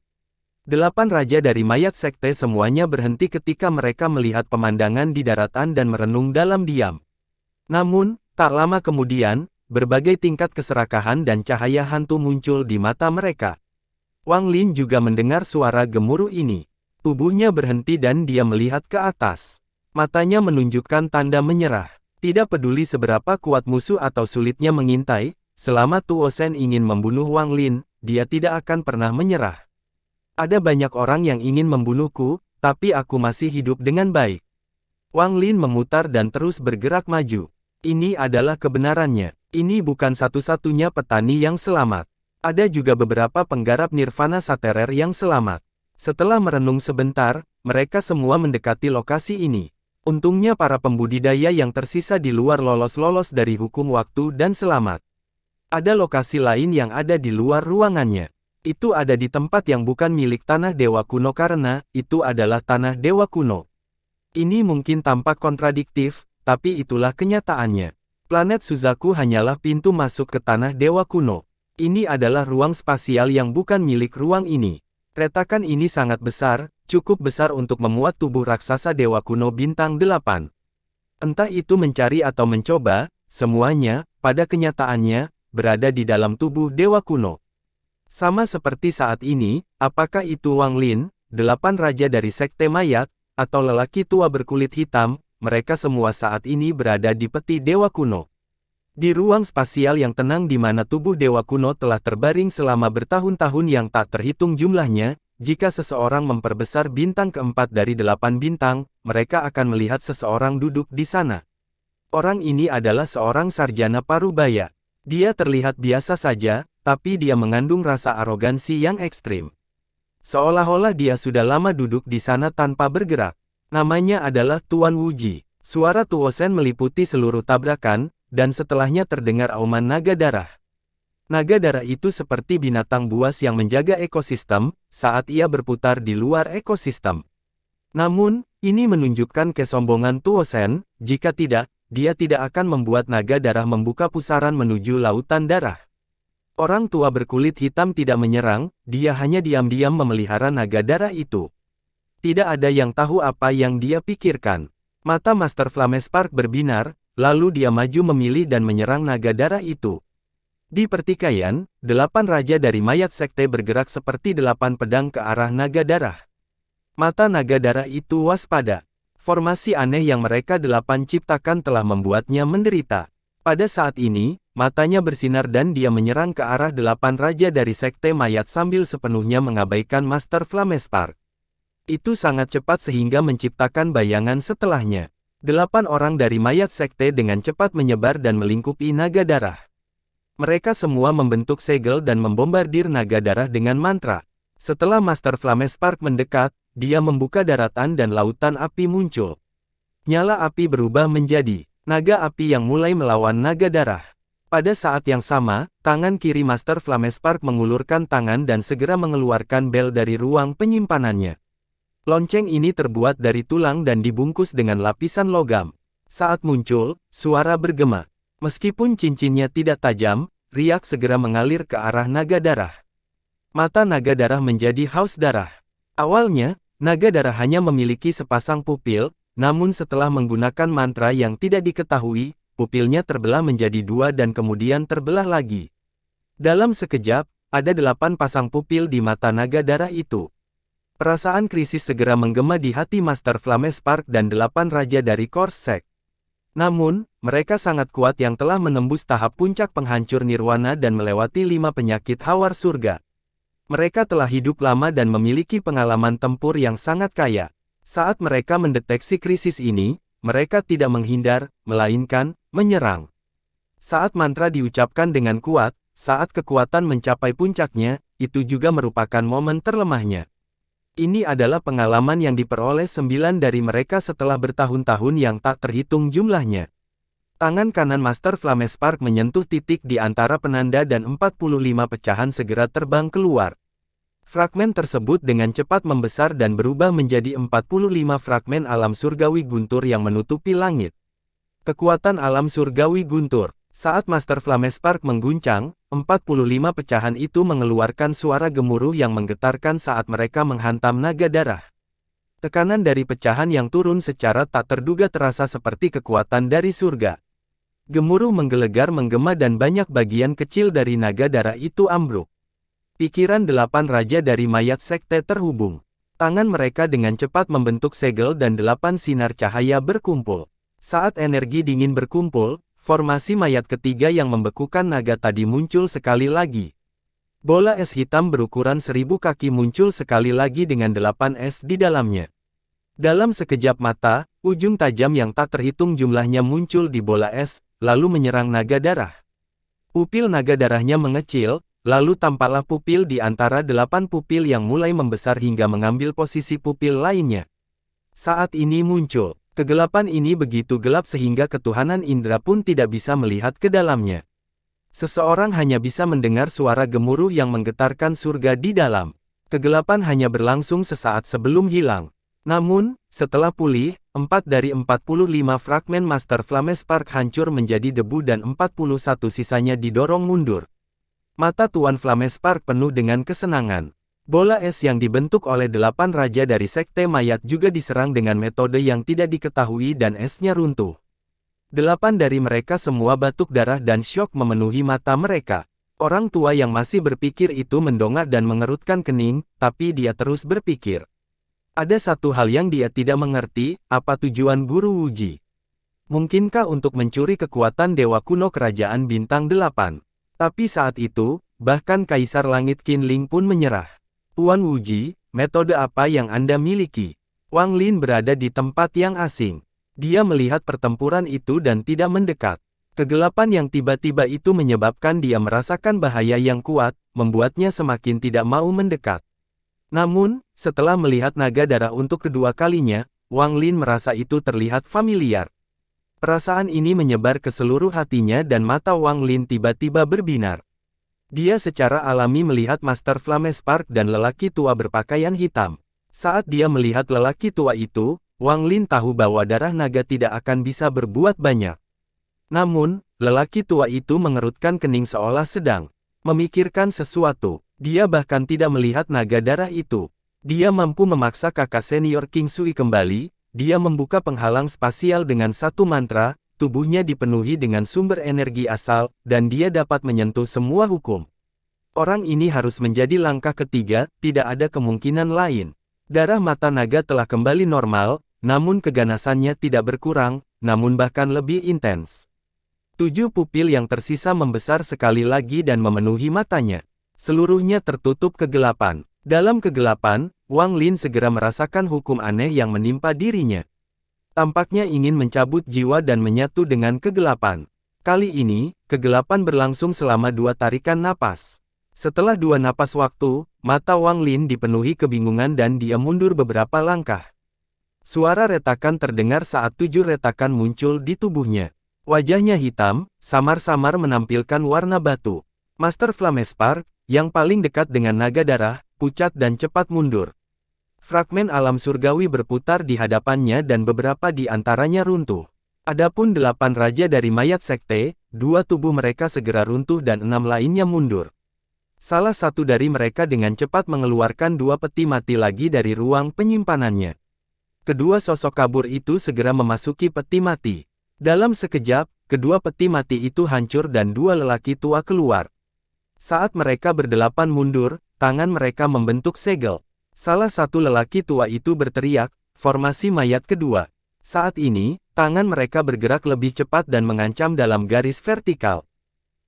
8 raja dari mayat sekte semuanya berhenti ketika mereka melihat pemandangan di daratan dan merenung dalam diam. Namun, tak lama kemudian, berbagai tingkat keserakahan dan cahaya hantu muncul di mata mereka. Wang Lin juga mendengar suara gemuruh ini. Tubuhnya berhenti dan dia melihat ke atas. Matanya menunjukkan tanda menyerah. Tidak peduli seberapa kuat musuh atau sulitnya mengintai, selama Tuo Shen ingin membunuh Wang Lin, dia tidak akan pernah menyerah. Ada banyak orang yang ingin membunuhku, tapi aku masih hidup dengan baik. Wang Lin memutar dan terus bergerak maju. Ini adalah kebenarannya. Ini bukan satu-satunya petani yang selamat. Ada juga beberapa penggarap nirvana saterer yang selamat. Setelah merenung sebentar, mereka semua mendekati lokasi ini. Untungnya para pembudidaya yang tersisa di luar lolos-lolos dari hukum waktu dan selamat. Ada lokasi lain yang ada di luar ruangannya. Itu ada di tempat yang bukan milik tanah dewa kuno karena itu adalah tanah dewa kuno. Ini mungkin tampak kontradiktif, tapi itulah kenyataannya. Planet Suzaku hanyalah pintu masuk ke tanah dewa kuno. Ini adalah ruang spasial yang bukan milik ruang ini. Retakan ini sangat besar, cukup besar untuk memuat tubuh raksasa dewa kuno bintang 8. Entah itu mencari atau mencoba, semuanya, pada kenyataannya, berada di dalam tubuh dewa kuno. Sama seperti saat ini, apakah itu Wang Lin, 8 raja dari Sekte Mayat, atau lelaki tua berkulit hitam, mereka semua saat ini berada di peti dewa kuno. Di ruang spasial yang tenang di mana tubuh dewa kuno telah terbaring selama bertahun-tahun yang tak terhitung jumlahnya, jika seseorang memperbesar bintang keempat dari 8 bintang, mereka akan melihat seseorang duduk di sana. Orang ini adalah seorang sarjana parubaya. Dia terlihat biasa saja, tapi dia mengandung rasa arogansi yang ekstrim. Seolah-olah dia sudah lama duduk di sana tanpa bergerak. Namanya adalah Tuan Wuji. Suara Tuosen meliputi seluruh tabrakan, dan setelahnya terdengar auman naga darah. Naga darah itu seperti binatang buas yang menjaga ekosistem, saat ia berputar di luar ekosistem. Namun, ini menunjukkan kesombongan Tuosen, jika tidak, dia tidak akan membuat naga darah membuka pusaran menuju lautan darah. Orang tua berkulit hitam tidak menyerang, dia hanya diam-diam memelihara naga darah itu. Tidak ada yang tahu apa yang dia pikirkan. Mata Master Flamespark berbinar, lalu dia maju memilih dan menyerang naga darah itu. Di pertikaian, 8 raja dari mayat sekte bergerak seperti 8 pedang ke arah naga darah. Mata naga darah itu waspada. Formasi aneh yang mereka 8 ciptakan telah membuatnya menderita. Pada saat ini, matanya bersinar dan dia menyerang ke arah 8 raja dari Sekte Mayat sambil sepenuhnya mengabaikan Master Flamespark. Itu sangat cepat sehingga menciptakan bayangan setelahnya. 8 orang dari mayat sekte dengan cepat menyebar dan melingkupi naga darah. Mereka semua membentuk segel dan membombardir naga darah dengan mantra. Setelah Master Flamespark mendekat, dia membuka daratan dan lautan api muncul. Nyala api berubah menjadi naga api yang mulai melawan naga darah. Pada saat yang sama, tangan kiri Master Flamespark mengulurkan tangan dan segera mengeluarkan bel dari ruang penyimpanannya. Lonceng ini terbuat dari tulang dan dibungkus dengan lapisan logam. Saat muncul, suara bergema. Meskipun cincinnya tidak tajam, riak segera mengalir ke arah naga darah. Mata naga darah menjadi haus darah. Awalnya, naga darah hanya memiliki sepasang pupil, namun setelah menggunakan mantra yang tidak diketahui, pupilnya terbelah menjadi 2 dan kemudian terbelah lagi. Dalam sekejap, ada 8 pasang pupil di mata naga darah itu. Perasaan krisis segera menggema di hati Master Flamespark dan 8 raja dari Korsek. Namun, mereka sangat kuat yang telah menembus tahap puncak penghancur nirwana dan melewati 5 penyakit hawar surga. Mereka telah hidup lama dan memiliki pengalaman tempur yang sangat kaya. Saat mereka mendeteksi krisis ini, mereka tidak menghindar, melainkan menyerang. Saat mantra diucapkan dengan kuat, saat kekuatan mencapai puncaknya, itu juga merupakan momen terlemahnya. Ini adalah pengalaman yang diperoleh 9 dari mereka setelah bertahun-tahun yang tak terhitung jumlahnya. Tangan kanan Master Flamespark menyentuh titik di antara penanda dan 45 pecahan segera terbang keluar. Fragmen tersebut dengan cepat membesar dan berubah menjadi 45 fragmen alam surgawi guntur yang menutupi langit. Kekuatan alam surgawi guntur. Saat Master Flamespark mengguncang, 45 pecahan itu mengeluarkan suara gemuruh yang menggetarkan saat mereka menghantam naga darah. Tekanan dari pecahan yang turun secara tak terduga terasa seperti kekuatan dari surga. Gemuruh menggelegar menggema dan banyak bagian kecil dari naga darah itu ambruk. Pikiran 8 raja dari mayat sekte terhubung. Tangan mereka dengan cepat membentuk segel dan 8 sinar cahaya berkumpul. Saat energi dingin berkumpul, formasi mayat ketiga yang membekukan naga tadi muncul sekali lagi. Bola es hitam berukuran 1000 kaki muncul sekali lagi dengan 8 es di dalamnya. Dalam sekejap mata, ujung tajam yang tak terhitung jumlahnya muncul di bola es, lalu menyerang naga darah. Pupil naga darahnya mengecil, lalu tampaklah pupil di antara 8 pupil yang mulai membesar hingga mengambil posisi pupil lainnya. Saat ini muncul. Kegelapan ini begitu gelap sehingga ketuhanan indera pun tidak bisa melihat ke dalamnya. Seseorang hanya bisa mendengar suara gemuruh yang menggetarkan surga di dalam. Kegelapan hanya berlangsung sesaat sebelum hilang. Namun, setelah pulih, 4 dari 45 fragmen Master Flamespark hancur menjadi debu dan 41 sisanya didorong mundur. Mata Tuan Flamespark penuh dengan kesenangan. Bola es yang dibentuk oleh 8 raja dari Sekte Mayat juga diserang dengan metode yang tidak diketahui dan esnya runtuh. 8 dari mereka semua batuk darah dan syok memenuhi mata mereka. Orang tua yang masih berpikir itu mendongak dan mengerutkan kening, tapi dia terus berpikir. Ada satu hal yang dia tidak mengerti, apa tujuan Guru Wuji? Mungkinkah untuk mencuri kekuatan Dewa Kuno Kerajaan Bintang 8? Tapi saat itu, bahkan Kaisar Langit Qinling pun menyerah. Tuan Wuji, metode apa yang Anda miliki? Wang Lin berada di tempat yang asing. Dia melihat pertempuran itu dan tidak mendekat. Kegelapan yang tiba-tiba itu menyebabkan dia merasakan bahaya yang kuat, membuatnya semakin tidak mau mendekat. Namun, setelah melihat naga darah untuk kedua kalinya, Wang Lin merasa itu terlihat familiar. Perasaan ini menyebar ke seluruh hatinya dan mata Wang Lin tiba-tiba berbinar. Dia secara alami melihat Master Flamespark dan lelaki tua berpakaian hitam. Saat dia melihat lelaki tua itu, Wang Lin tahu bahwa darah naga tidak akan bisa berbuat banyak. Namun, lelaki tua itu mengerutkan kening seolah sedang memikirkan sesuatu. Dia bahkan tidak melihat naga darah itu. Dia mampu memaksa kakak senior King Sui kembali. Dia membuka penghalang spasial dengan satu mantra, tubuhnya dipenuhi dengan sumber energi asal, dan dia dapat menyentuh semua hukum. Orang ini harus menjadi langkah ketiga, tidak ada kemungkinan lain. Darah mata naga telah kembali normal, namun keganasannya tidak berkurang, namun bahkan lebih intens. 7 pupil yang tersisa membesar sekali lagi dan memenuhi matanya. Seluruhnya tertutup kegelapan. Dalam kegelapan, Wang Lin segera merasakan hukum aneh yang menimpa dirinya. Tampaknya ingin mencabut jiwa dan menyatu dengan kegelapan. Kali ini, kegelapan berlangsung selama 2 tarikan napas. Setelah 2 napas waktu, mata Wang Lin dipenuhi kebingungan dan dia mundur beberapa langkah. Suara retakan terdengar saat 7 retakan muncul di tubuhnya. Wajahnya hitam, samar-samar menampilkan warna batu. Master Flamespark, yang paling dekat dengan naga darah, pucat dan cepat mundur. Fragmen alam surgawi berputar di hadapannya dan beberapa di antaranya runtuh. Adapun 8 raja dari mayat sekte, 2 tubuh mereka segera runtuh dan 6 lainnya mundur. Salah satu dari mereka dengan cepat mengeluarkan 2 peti mati lagi dari ruang penyimpanannya. Kedua sosok kabur itu segera memasuki peti mati. Dalam sekejap, kedua peti mati itu hancur dan 2 lelaki tua keluar. Saat mereka berdelapan mundur, tangan mereka membentuk segel. Salah satu lelaki tua itu berteriak, formasi mayat kedua. Saat ini, tangan mereka bergerak lebih cepat dan mengancam dalam garis vertikal.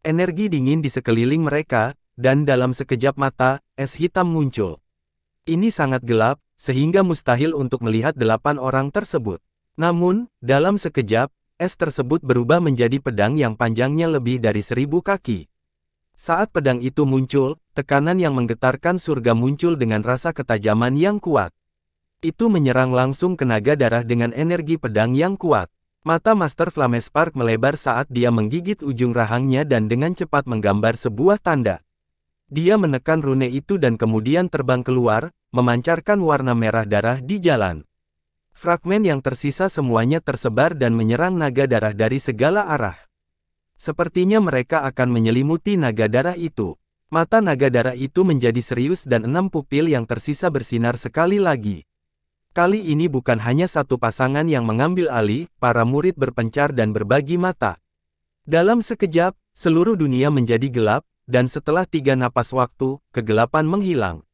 Energi dingin di sekeliling mereka, dan dalam sekejap mata, es hitam muncul. Ini sangat gelap, sehingga mustahil untuk melihat 8 orang tersebut. Namun, dalam sekejap, es tersebut berubah menjadi pedang yang panjangnya lebih dari 1000 kaki. Saat pedang itu muncul, tekanan yang menggetarkan surga muncul dengan rasa ketajaman yang kuat. Itu menyerang langsung ke naga darah dengan energi pedang yang kuat. Mata Master Flamespark melebar saat dia menggigit ujung rahangnya dan dengan cepat menggambar sebuah tanda. Dia menekan rune itu dan kemudian terbang keluar, memancarkan warna merah darah di jalan. Fragmen yang tersisa semuanya tersebar dan menyerang naga darah dari segala arah. Sepertinya mereka akan menyelimuti naga darah itu. Mata naga darah itu menjadi serius dan 6 pupil yang tersisa bersinar sekali lagi. Kali ini bukan hanya satu pasangan yang mengambil alih, para murid berpencar dan berbagi mata. Dalam sekejap, seluruh dunia menjadi gelap, dan setelah 3 napas waktu, kegelapan menghilang.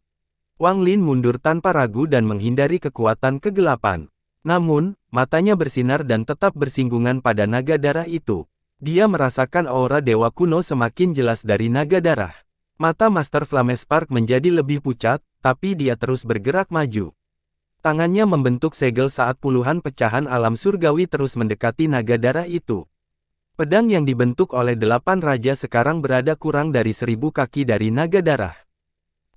Wang Lin mundur tanpa ragu dan menghindari kekuatan kegelapan. Namun, matanya bersinar dan tetap bersinggungan pada naga darah itu. Dia merasakan aura dewa kuno semakin jelas dari naga darah. Mata Master Flamespark menjadi lebih pucat, tapi dia terus bergerak maju. Tangannya membentuk segel saat puluhan pecahan alam surgawi terus mendekati naga darah itu. Pedang yang dibentuk oleh 8 raja sekarang berada kurang dari 1000 kaki dari naga darah.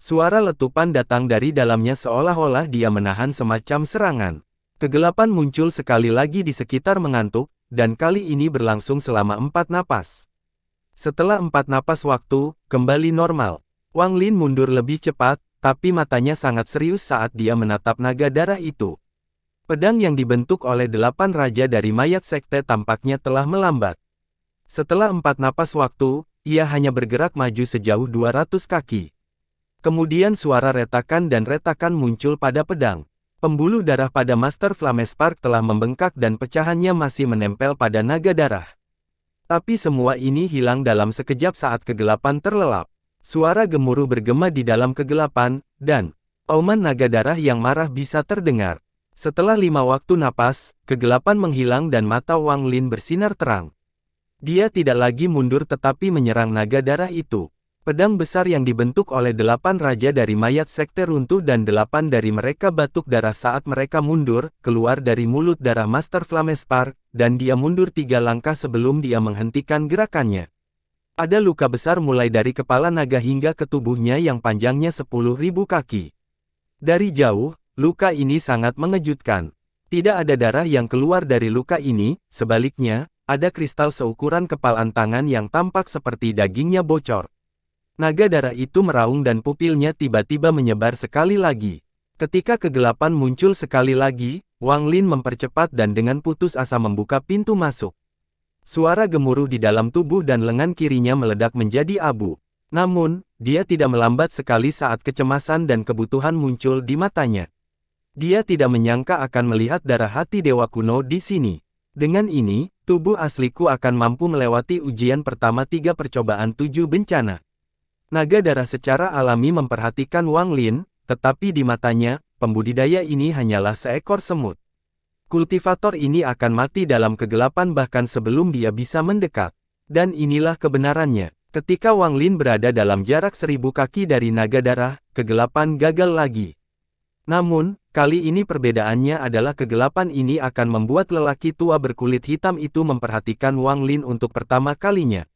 Suara letupan datang dari dalamnya seolah-olah dia menahan semacam serangan. Kegelapan muncul sekali lagi di sekitar mengantuk, dan kali ini berlangsung selama 4 napas. Setelah 4 napas waktu, kembali normal. Wang Lin mundur lebih cepat, tapi matanya sangat serius saat dia menatap naga darah itu. Pedang yang dibentuk oleh 8 raja dari mayat sekte tampaknya telah melambat. Setelah 4 napas waktu, ia hanya bergerak maju sejauh 200 kaki. Kemudian suara retakan dan retakan muncul pada pedang. Pembuluh darah pada Master Flamespark telah membengkak dan pecahannya masih menempel pada naga darah. Tapi semua ini hilang dalam sekejap saat kegelapan terlelap. Suara gemuruh bergema di dalam kegelapan, dan auman naga darah yang marah bisa terdengar. Setelah 5 waktu napas, kegelapan menghilang dan mata Wang Lin bersinar terang. Dia tidak lagi mundur tetapi menyerang naga darah itu. Pedang besar yang dibentuk oleh 8 raja dari mayat sekte runtuh dan 8 dari mereka batuk darah saat mereka mundur, keluar dari mulut darah Master Flamespark, dan dia mundur 3 langkah sebelum dia menghentikan gerakannya. Ada luka besar mulai dari kepala naga hingga ke tubuhnya yang panjangnya 10.000 kaki. Dari jauh, luka ini sangat mengejutkan. Tidak ada darah yang keluar dari luka ini, sebaliknya, ada kristal seukuran kepalan tangan yang tampak seperti dagingnya bocor. Naga darah itu meraung dan pupilnya tiba-tiba menyebar sekali lagi. Ketika kegelapan muncul sekali lagi, Wang Lin mempercepat dan dengan putus asa membuka pintu masuk. Suara gemuruh di dalam tubuh dan lengan kirinya meledak menjadi abu. Namun, dia tidak melambat sekali saat kecemasan dan kebutuhan muncul di matanya. Dia tidak menyangka akan melihat darah hati dewa kuno di sini. Dengan ini, tubuh asliku akan mampu melewati ujian pertama 3 percobaan 7 bencana. Naga darah secara alami memperhatikan Wang Lin, tetapi di matanya, pembudidaya ini hanyalah seekor semut. Kultivator ini akan mati dalam kegelapan bahkan sebelum dia bisa mendekat. Dan inilah kebenarannya. Ketika Wang Lin berada dalam jarak 1000 kaki dari naga darah, kegelapan gagal lagi. Namun, kali ini perbedaannya adalah kegelapan ini akan membuat lelaki tua berkulit hitam itu memperhatikan Wang Lin untuk pertama kalinya.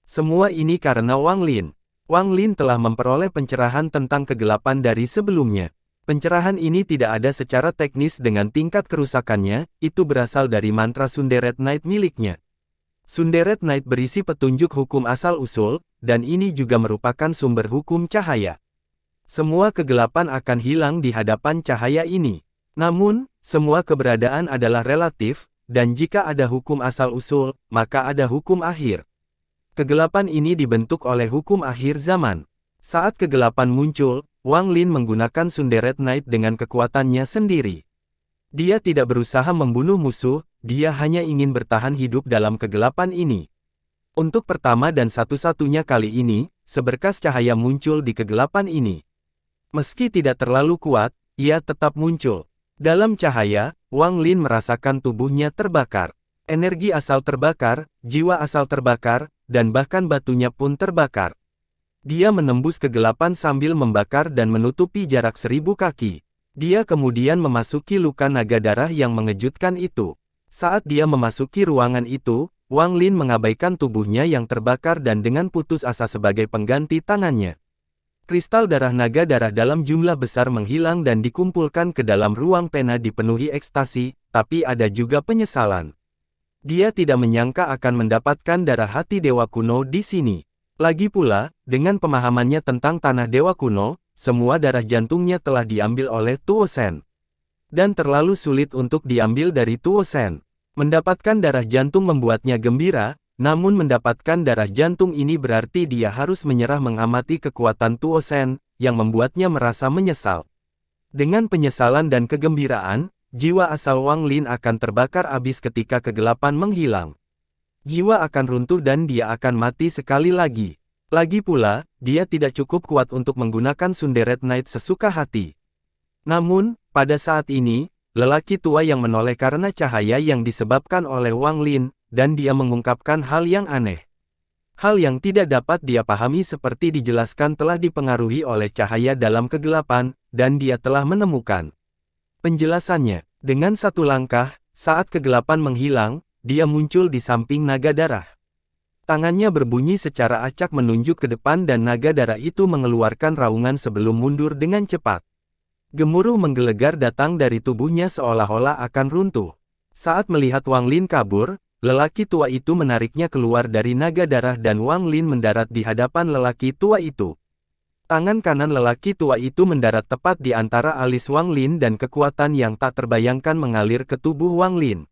Semua ini karena Wang Lin. Wang Lin telah memperoleh pencerahan tentang kegelapan dari sebelumnya. Pencerahan ini tidak ada secara teknis dengan tingkat kerusakannya, itu berasal dari mantra Sunderet Night miliknya. Sunderet Night berisi petunjuk hukum asal-usul, dan ini juga merupakan sumber hukum cahaya. Semua kegelapan akan hilang di hadapan cahaya ini. Namun, semua keberadaan adalah relatif, dan jika ada hukum asal-usul, maka ada hukum akhir. Kegelapan ini dibentuk oleh hukum akhir zaman. Saat kegelapan muncul, Wang Lin menggunakan Sunderet Night dengan kekuatannya sendiri. Dia tidak berusaha membunuh musuh, dia hanya ingin bertahan hidup dalam kegelapan ini. Untuk pertama dan satu-satunya kali ini, seberkas cahaya muncul di kegelapan ini. Meski tidak terlalu kuat, ia tetap muncul. Dalam cahaya, Wang Lin merasakan tubuhnya terbakar. Energi asal terbakar, jiwa asal terbakar, dan bahkan batunya pun terbakar. Dia menembus kegelapan sambil membakar dan menutupi jarak 1000 kaki. Dia kemudian memasuki luka naga darah yang mengejutkan itu. Saat dia memasuki ruangan itu, Wang Lin mengabaikan tubuhnya yang terbakar dan dengan putus asa sebagai pengganti tangannya. Kristal darah naga darah dalam jumlah besar menghilang dan dikumpulkan ke dalam ruang pena dipenuhi ekstasi, tapi ada juga penyesalan. Dia tidak menyangka akan mendapatkan darah hati dewa kuno di sini. Lagi pula, dengan pemahamannya tentang tanah dewa kuno, semua darah jantungnya telah diambil oleh Tuo Shen. Dan terlalu sulit untuk diambil dari Tuo Shen. Mendapatkan darah jantung membuatnya gembira, namun mendapatkan darah jantung ini berarti dia harus menyerah mengamati kekuatan Tuo Shen, yang membuatnya merasa menyesal. Dengan penyesalan dan kegembiraan, jiwa asal Wang Lin akan terbakar habis ketika kegelapan menghilang. Jiwa akan runtuh dan dia akan mati sekali lagi. Lagi pula, dia tidak cukup kuat untuk menggunakan Sunderet Night sesuka hati. Namun, pada saat ini, lelaki tua yang menoleh karena cahaya yang disebabkan oleh Wang Lin, dan dia mengungkapkan hal yang aneh. Hal yang tidak dapat dia pahami seperti dijelaskan telah dipengaruhi oleh cahaya dalam kegelapan, dan dia telah menemukan penjelasannya. Dengan satu langkah, saat kegelapan menghilang, dia muncul di samping naga darah. Tangannya berbunyi secara acak menunjuk ke depan dan naga darah itu mengeluarkan raungan sebelum mundur dengan cepat. Gemuruh menggelegar datang dari tubuhnya seolah-olah akan runtuh. Saat melihat Wang Lin kabur, lelaki tua itu menariknya keluar dari naga darah dan Wang Lin mendarat di hadapan lelaki tua itu. Tangan kanan lelaki tua itu mendarat tepat di antara alis Wang Lin dan kekuatan yang tak terbayangkan mengalir ke tubuh Wang Lin.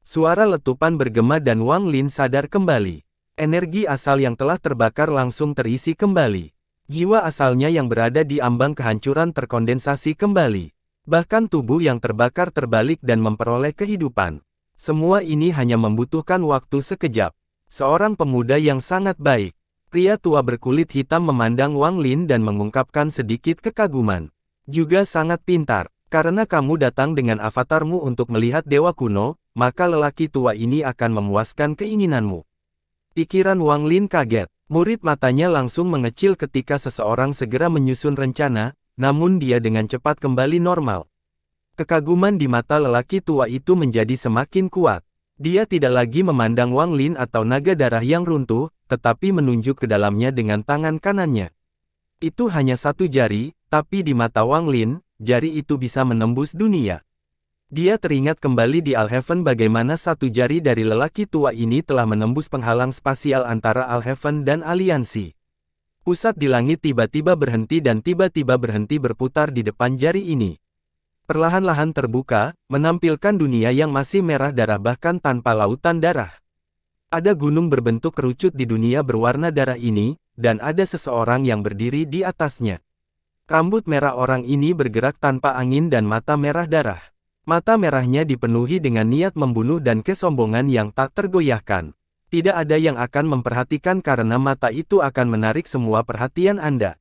Suara letupan bergema dan Wang Lin sadar kembali. Energi asal yang telah terbakar langsung terisi kembali. Jiwa asalnya yang berada di ambang kehancuran terkondensasi kembali. Bahkan tubuh yang terbakar terbalik dan memperoleh kehidupan. Semua ini hanya membutuhkan waktu sekejap. Seorang pemuda yang sangat baik. Pria tua berkulit hitam memandang Wang Lin dan mengungkapkan sedikit kekaguman. Juga sangat pintar, karena kamu datang dengan avatarmu untuk melihat dewa kuno, maka lelaki tua ini akan memuaskan keinginanmu. Pikiran Wang Lin kaget. Murid matanya langsung mengecil ketika seseorang segera menyusun rencana, namun dia dengan cepat kembali normal. Kekaguman di mata lelaki tua itu menjadi semakin kuat. Dia tidak lagi memandang Wang Lin atau naga darah yang runtuh, tetapi menunjuk ke dalamnya dengan tangan kanannya. Itu hanya satu jari, tapi di mata Wang Lin, jari itu bisa menembus dunia. Dia teringat kembali di Alheaven bagaimana satu jari dari lelaki tua ini telah menembus penghalang spasial antara Alheaven dan Aliansi. Pusat di langit tiba-tiba berhenti dan tiba-tiba berhenti berputar di depan jari ini. Perlahan-lahan terbuka, menampilkan dunia yang masih merah darah bahkan tanpa lautan darah. Ada gunung berbentuk kerucut di dunia berwarna darah ini, dan ada seseorang yang berdiri di atasnya. Rambut merah orang ini bergerak tanpa angin dan mata merah darah. Mata merahnya dipenuhi dengan niat membunuh dan kesombongan yang tak tergoyahkan. Tidak ada yang akan memperhatikan karena mata itu akan menarik semua perhatian Anda.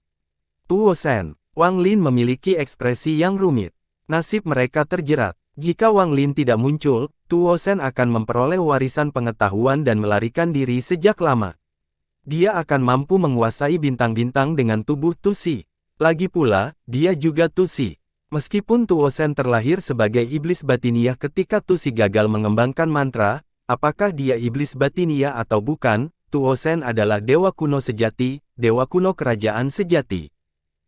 Tuo Shen, Wang Lin memiliki ekspresi yang rumit. Nasib mereka terjerat. Jika Wang Lin tidak muncul, Tuo Shen akan memperoleh warisan pengetahuan dan melarikan diri sejak lama. Dia akan mampu menguasai bintang-bintang dengan tubuh Tusi. Lagi pula, dia juga Tusi. Meskipun Tuo Shen terlahir sebagai iblis batiniah ketika Tusi gagal mengembangkan mantra, apakah dia iblis batiniah atau bukan, Tuo Shen adalah dewa kuno sejati, dewa kuno kerajaan sejati.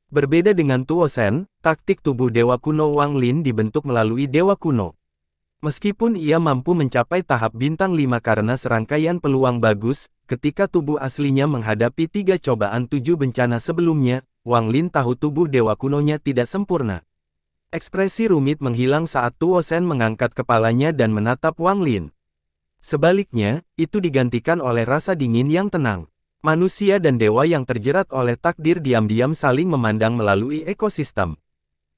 Berbeda dengan Tuo Shen, taktik tubuh dewa kuno Wang Lin dibentuk melalui dewa kuno. Meskipun ia mampu mencapai tahap bintang 5 karena serangkaian peluang bagus, ketika tubuh aslinya menghadapi 3 cobaan 7 bencana sebelumnya, Wang Lin tahu tubuh dewa kunonya tidak sempurna. Ekspresi rumit menghilang saat Tuo Shen mengangkat kepalanya dan menatap Wang Lin. Sebaliknya, itu digantikan oleh rasa dingin yang tenang. Manusia dan dewa yang terjerat oleh takdir diam-diam saling memandang melalui ekosistem.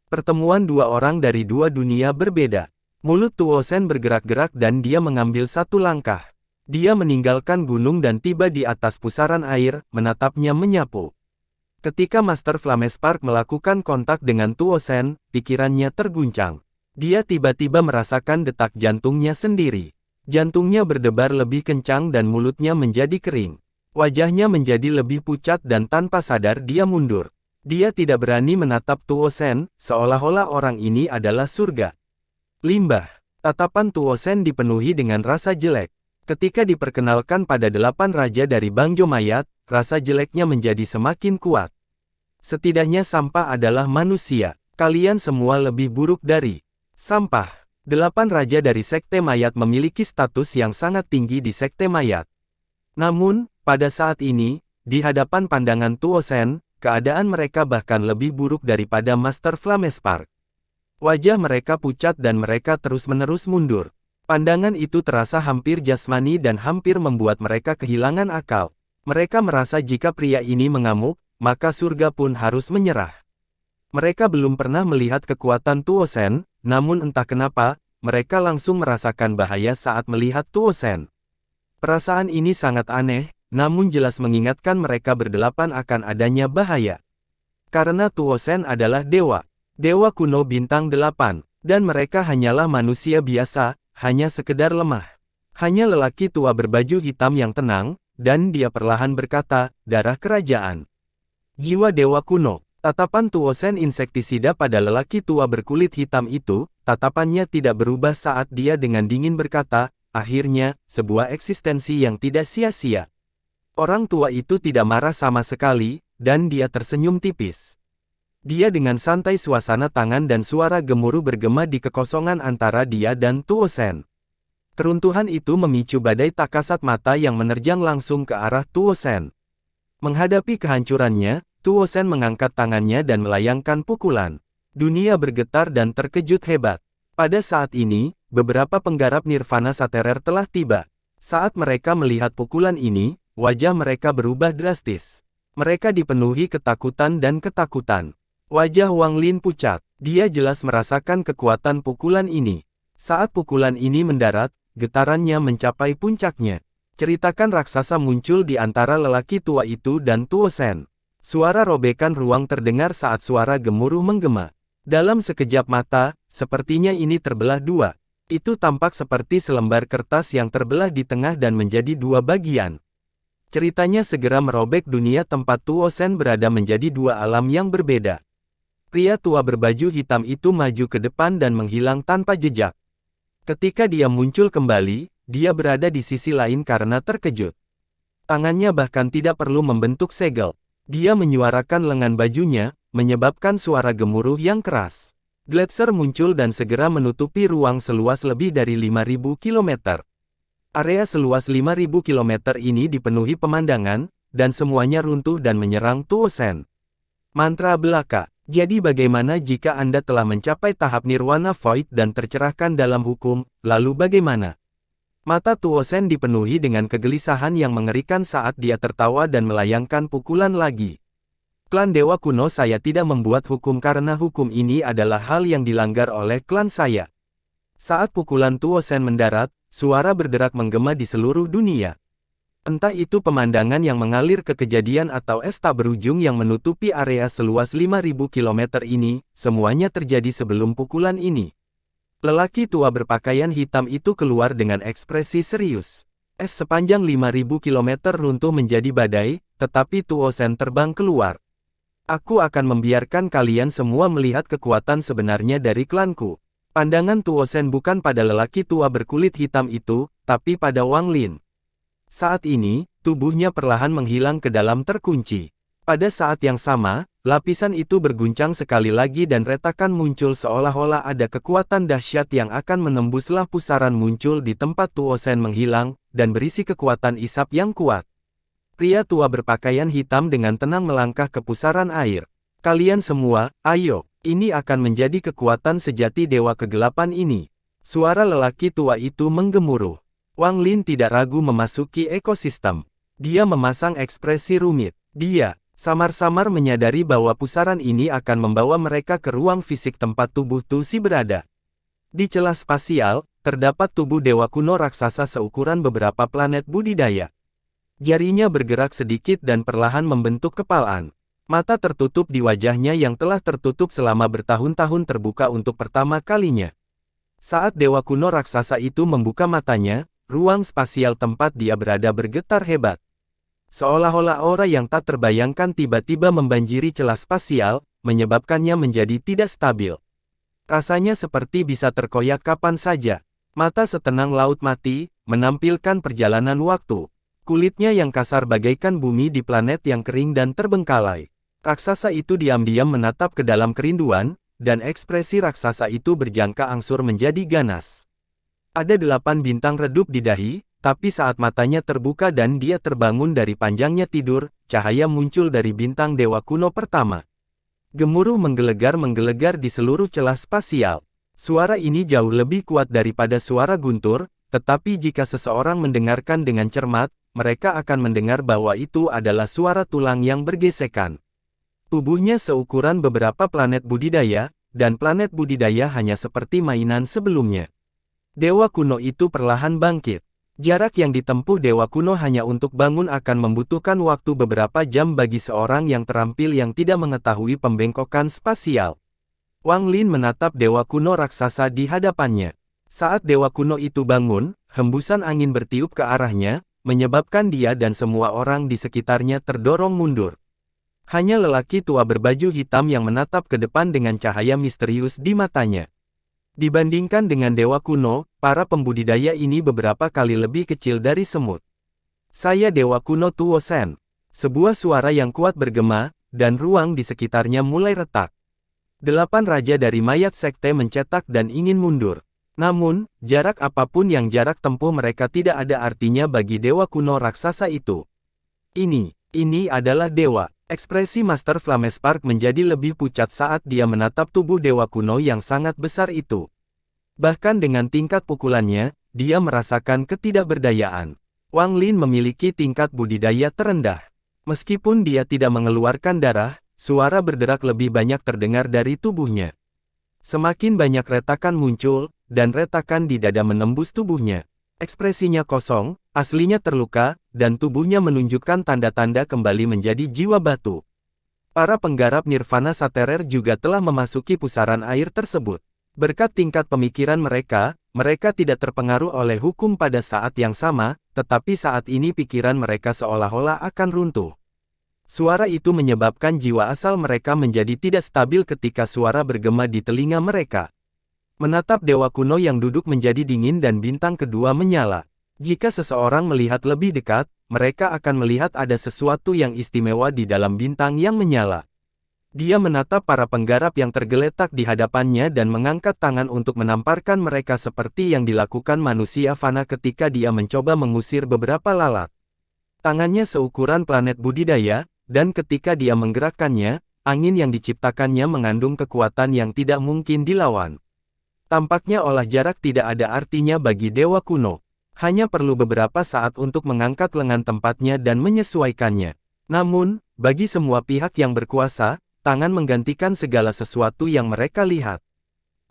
Pertemuan dua orang dari dua dunia berbeda. Mulut Tuo Shen bergerak-gerak dan dia mengambil satu langkah. Dia meninggalkan gunung dan tiba di atas pusaran air, menatapnya menyapu. Ketika Master Flamespark melakukan kontak dengan Tuo Shen, pikirannya terguncang. Dia tiba-tiba merasakan detak jantungnya sendiri. Jantungnya berdebar lebih kencang dan mulutnya menjadi kering. Wajahnya menjadi lebih pucat dan tanpa sadar dia mundur. Dia tidak berani menatap Tuo Shen, seolah-olah orang ini adalah surga. Limbah. Tatapan Tuo Shen dipenuhi dengan rasa jelek. Ketika diperkenalkan pada 8 raja dari Bangjo Mayat, rasa jeleknya menjadi semakin kuat. Setidaknya sampah adalah manusia. Kalian semua lebih buruk dari sampah. 8 raja dari Sekte Mayat memiliki status yang sangat tinggi di Sekte Mayat. Namun, pada saat ini, di hadapan pandangan Tuo Shen, keadaan mereka bahkan lebih buruk daripada Master Flamespark. Wajah mereka pucat dan mereka terus-menerus mundur. Pandangan itu terasa hampir jasmani dan hampir membuat mereka kehilangan akal. Mereka merasa jika pria ini mengamuk, maka surga pun harus menyerah. Mereka belum pernah melihat kekuatan Tuo Shen, namun entah kenapa, mereka langsung merasakan bahaya saat melihat Tuo Shen. Perasaan ini sangat aneh, namun jelas mengingatkan mereka berdelapan akan adanya bahaya. Karena Tuo Shen adalah dewa kuno bintang 8, dan mereka hanyalah manusia biasa, hanya sekedar lemah. Hanya lelaki tua berbaju hitam yang tenang, dan dia perlahan berkata, darah kerajaan. Jiwa dewa kuno. Tatapan Tuo Shen insektisida pada lelaki tua berkulit hitam itu, tatapannya tidak berubah saat dia dengan dingin berkata, akhirnya, sebuah eksistensi yang tidak sia-sia. Orang tua itu tidak marah sama sekali, dan dia tersenyum tipis. Dia dengan santai suasana tangan dan suara gemuruh bergema di kekosongan antara dia dan Tuo Shen. Keruntuhan itu memicu badai tak kasat mata yang menerjang langsung ke arah Tuo Shen. Menghadapi kehancurannya, Tuo Shen mengangkat tangannya dan melayangkan pukulan. Dunia bergetar dan terkejut hebat. Pada saat ini, beberapa penggarap Nirvana Saterer telah tiba. Saat mereka melihat pukulan ini, wajah mereka berubah drastis. Mereka dipenuhi ketakutan dan ketakutan. Wajah Wang Lin pucat. Dia jelas merasakan kekuatan pukulan ini. Saat pukulan ini mendarat, getarannya mencapai puncaknya. Ceritakan raksasa muncul di antara lelaki tua itu dan Tuo Shen. Suara robekan ruang terdengar saat suara gemuruh menggema. Dalam sekejap mata, sepertinya ini terbelah dua. Itu tampak seperti selembar kertas yang terbelah di tengah dan menjadi dua bagian. Ceritanya segera merobek dunia tempat Tuo Shen berada menjadi dua alam yang berbeda. Pria tua berbaju hitam itu maju ke depan dan menghilang tanpa jejak. Ketika dia muncul kembali, dia berada di sisi lain karena terkejut. Tangannya bahkan tidak perlu membentuk segel. Dia menyuarakan lengan bajunya, menyebabkan suara gemuruh yang keras. Gletser muncul dan segera menutupi ruang seluas lebih dari 5.000 km. Area seluas 5.000 km ini dipenuhi pemandangan, dan semuanya runtuh dan menyerang Tuo Shen. Mantra belaka. Jadi bagaimana jika Anda telah mencapai tahap Nirwana Void dan tercerahkan dalam hukum, lalu bagaimana? Mata Tuo Shen dipenuhi dengan kegelisahan yang mengerikan saat dia tertawa dan melayangkan pukulan lagi. Klan Dewa Kuno saya tidak membuat hukum karena hukum ini adalah hal yang dilanggar oleh klan saya. Saat pukulan Tuo Shen mendarat, suara berderak menggema di seluruh dunia. Entah itu pemandangan yang mengalir ke kejadian atau es tak berujung yang menutupi area seluas 5.000 km ini, semuanya terjadi sebelum pukulan ini. Lelaki tua berpakaian hitam itu keluar dengan ekspresi serius. Es sepanjang 5.000 km runtuh menjadi badai, tetapi Tuo Shen terbang keluar. Aku akan membiarkan kalian semua melihat kekuatan sebenarnya dari klanku. Pandangan Tuo Shen bukan pada lelaki tua berkulit hitam itu, tapi pada Wang Lin. Saat ini, tubuhnya perlahan menghilang ke dalam terkunci. Pada saat yang sama, lapisan itu berguncang sekali lagi dan retakan muncul seolah-olah ada kekuatan dahsyat yang akan menembuslah pusaran muncul di tempat Tuo Shen menghilang, dan berisi kekuatan isap yang kuat. Pria tua berpakaian hitam dengan tenang melangkah ke pusaran air. Kalian semua, ayo, ini akan menjadi kekuatan sejati Dewa Kegelapan ini. Suara lelaki tua itu menggemuruh. Wang Lin tidak ragu memasuki ekosistem. Dia memasang ekspresi rumit. Dia samar-samar menyadari bahwa pusaran ini akan membawa mereka ke ruang fisik tempat tubuh Tusi berada. Di celah spasial, terdapat tubuh dewa kuno raksasa seukuran beberapa planet budidaya. Jarinya bergerak sedikit dan perlahan membentuk kepalaan. Mata tertutup di wajahnya yang telah tertutup selama bertahun-tahun terbuka untuk pertama kalinya. Saat dewa kuno raksasa itu membuka matanya, ruang spasial tempat dia berada bergetar hebat. Seolah-olah aura yang tak terbayangkan tiba-tiba membanjiri celah spasial, menyebabkannya menjadi tidak stabil. Rasanya seperti bisa terkoyak kapan saja. Mata setenang laut mati, menampilkan perjalanan waktu. Kulitnya yang kasar bagaikan bumi di planet yang kering dan terbengkalai. Raksasa itu diam-diam menatap ke dalam kerinduan, dan ekspresi raksasa itu berjangka angsur menjadi ganas. Ada 8 bintang redup di dahi, tapi saat matanya terbuka dan dia terbangun dari panjangnya tidur, cahaya muncul dari bintang dewa kuno pertama. Gemuruh menggelegar di seluruh celah spasial. Suara ini jauh lebih kuat daripada suara guntur, tetapi jika seseorang mendengarkan dengan cermat, mereka akan mendengar bahwa itu adalah suara tulang yang bergesekan. Tubuhnya seukuran beberapa planet budidaya, dan planet budidaya hanya seperti mainan sebelumnya. Dewa kuno itu perlahan bangkit. Jarak yang ditempuh dewa kuno hanya untuk bangun akan membutuhkan waktu beberapa jam bagi seorang yang terampil yang tidak mengetahui pembengkokan spasial. Wang Lin menatap dewa kuno raksasa di hadapannya. Saat dewa kuno itu bangun, hembusan angin bertiup ke arahnya, menyebabkan dia dan semua orang di sekitarnya terdorong mundur. Hanya lelaki tua berbaju hitam yang menatap ke depan dengan cahaya misterius di matanya. Dibandingkan dengan dewa kuno, para pembudidaya ini beberapa kali lebih kecil dari semut. Saya dewa kuno Tuo Shen. Sebuah suara yang kuat bergema, dan ruang di sekitarnya mulai retak. 8 raja dari mayat sekte mencetak dan ingin mundur. Namun, jarak apapun yang jarak tempuh mereka tidak ada artinya bagi dewa kuno raksasa itu. Ini adalah dewa. Ekspresi Master Flamespark menjadi lebih pucat saat dia menatap tubuh dewa kuno yang sangat besar itu. Bahkan dengan tingkat pukulannya, dia merasakan ketidakberdayaan. Wang Lin memiliki tingkat budidaya terendah. Meskipun dia tidak mengeluarkan darah, suara berderak lebih banyak terdengar dari tubuhnya. Semakin banyak retakan muncul, dan retakan di dada menembus tubuhnya. Ekspresinya kosong, aslinya terluka, dan tubuhnya menunjukkan tanda-tanda kembali menjadi jiwa batu. Para penggarap Nirvana Saterer juga telah memasuki pusaran air tersebut. Berkat tingkat pemikiran mereka tidak terpengaruh oleh hukum pada saat yang sama, tetapi saat ini pikiran mereka seolah-olah akan runtuh. Suara itu menyebabkan jiwa asal mereka menjadi tidak stabil ketika suara bergema di telinga mereka. Menatap dewa kuno yang duduk menjadi dingin dan bintang kedua menyala. Jika seseorang melihat lebih dekat, mereka akan melihat ada sesuatu yang istimewa di dalam bintang yang menyala. Dia menatap para penggarap yang tergeletak di hadapannya dan mengangkat tangan untuk menamparkan mereka seperti yang dilakukan manusia fana ketika dia mencoba mengusir beberapa lalat. Tangannya seukuran planet budidaya, dan ketika dia menggerakkannya, angin yang diciptakannya mengandung kekuatan yang tidak mungkin dilawan. Tampaknya olah jarak tidak ada artinya bagi dewa kuno. Hanya perlu beberapa saat untuk mengangkat lengan tempatnya dan menyesuaikannya. Namun, bagi semua pihak yang berkuasa, tangan menggantikan segala sesuatu yang mereka lihat.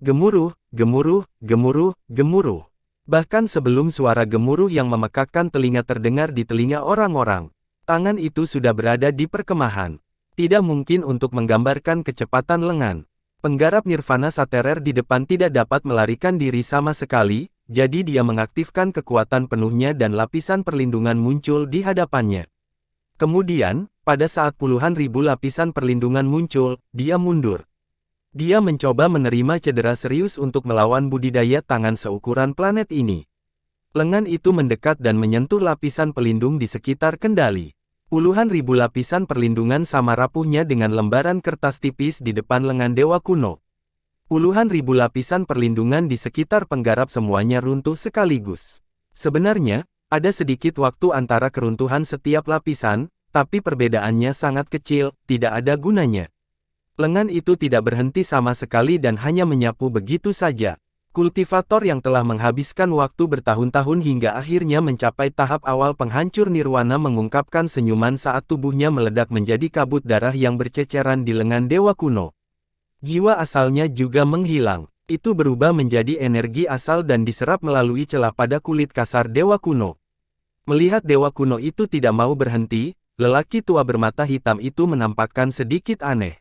Gemuruh, gemuruh, gemuruh, gemuruh. Bahkan sebelum suara gemuruh yang memekakkan telinga terdengar di telinga orang-orang, tangan itu sudah berada di perkemahan. Tidak mungkin untuk menggambarkan kecepatan lengan. Penggarap Nirvana Saterer di depan tidak dapat melarikan diri sama sekali, jadi dia mengaktifkan kekuatan penuhnya dan lapisan perlindungan muncul di hadapannya. Kemudian, pada saat puluhan ribu lapisan perlindungan muncul, dia mundur. Dia mencoba menerima cedera serius untuk melawan budidaya tangan seukuran planet ini. Lengan itu mendekat dan menyentuh lapisan pelindung di sekitar kendali. Puluhan ribu lapisan perlindungan sama rapuhnya dengan lembaran kertas tipis di depan lengan dewa kuno. Puluhan ribu lapisan perlindungan di sekitar penggarap semuanya runtuh sekaligus. Sebenarnya, ada sedikit waktu antara keruntuhan setiap lapisan, tapi perbedaannya sangat kecil, tidak ada gunanya. Lengan itu tidak berhenti sama sekali dan hanya menyapu begitu saja. Kultivator yang telah menghabiskan waktu bertahun-tahun hingga akhirnya mencapai tahap awal penghancur nirwana mengungkapkan senyuman saat tubuhnya meledak menjadi kabut darah yang berceceran di lengan dewa kuno. Jiwa asalnya juga menghilang. Itu berubah menjadi energi asal dan diserap melalui celah pada kulit kasar dewa kuno. Melihat dewa kuno itu tidak mau berhenti, lelaki tua bermata hitam itu menampakkan sedikit aneh.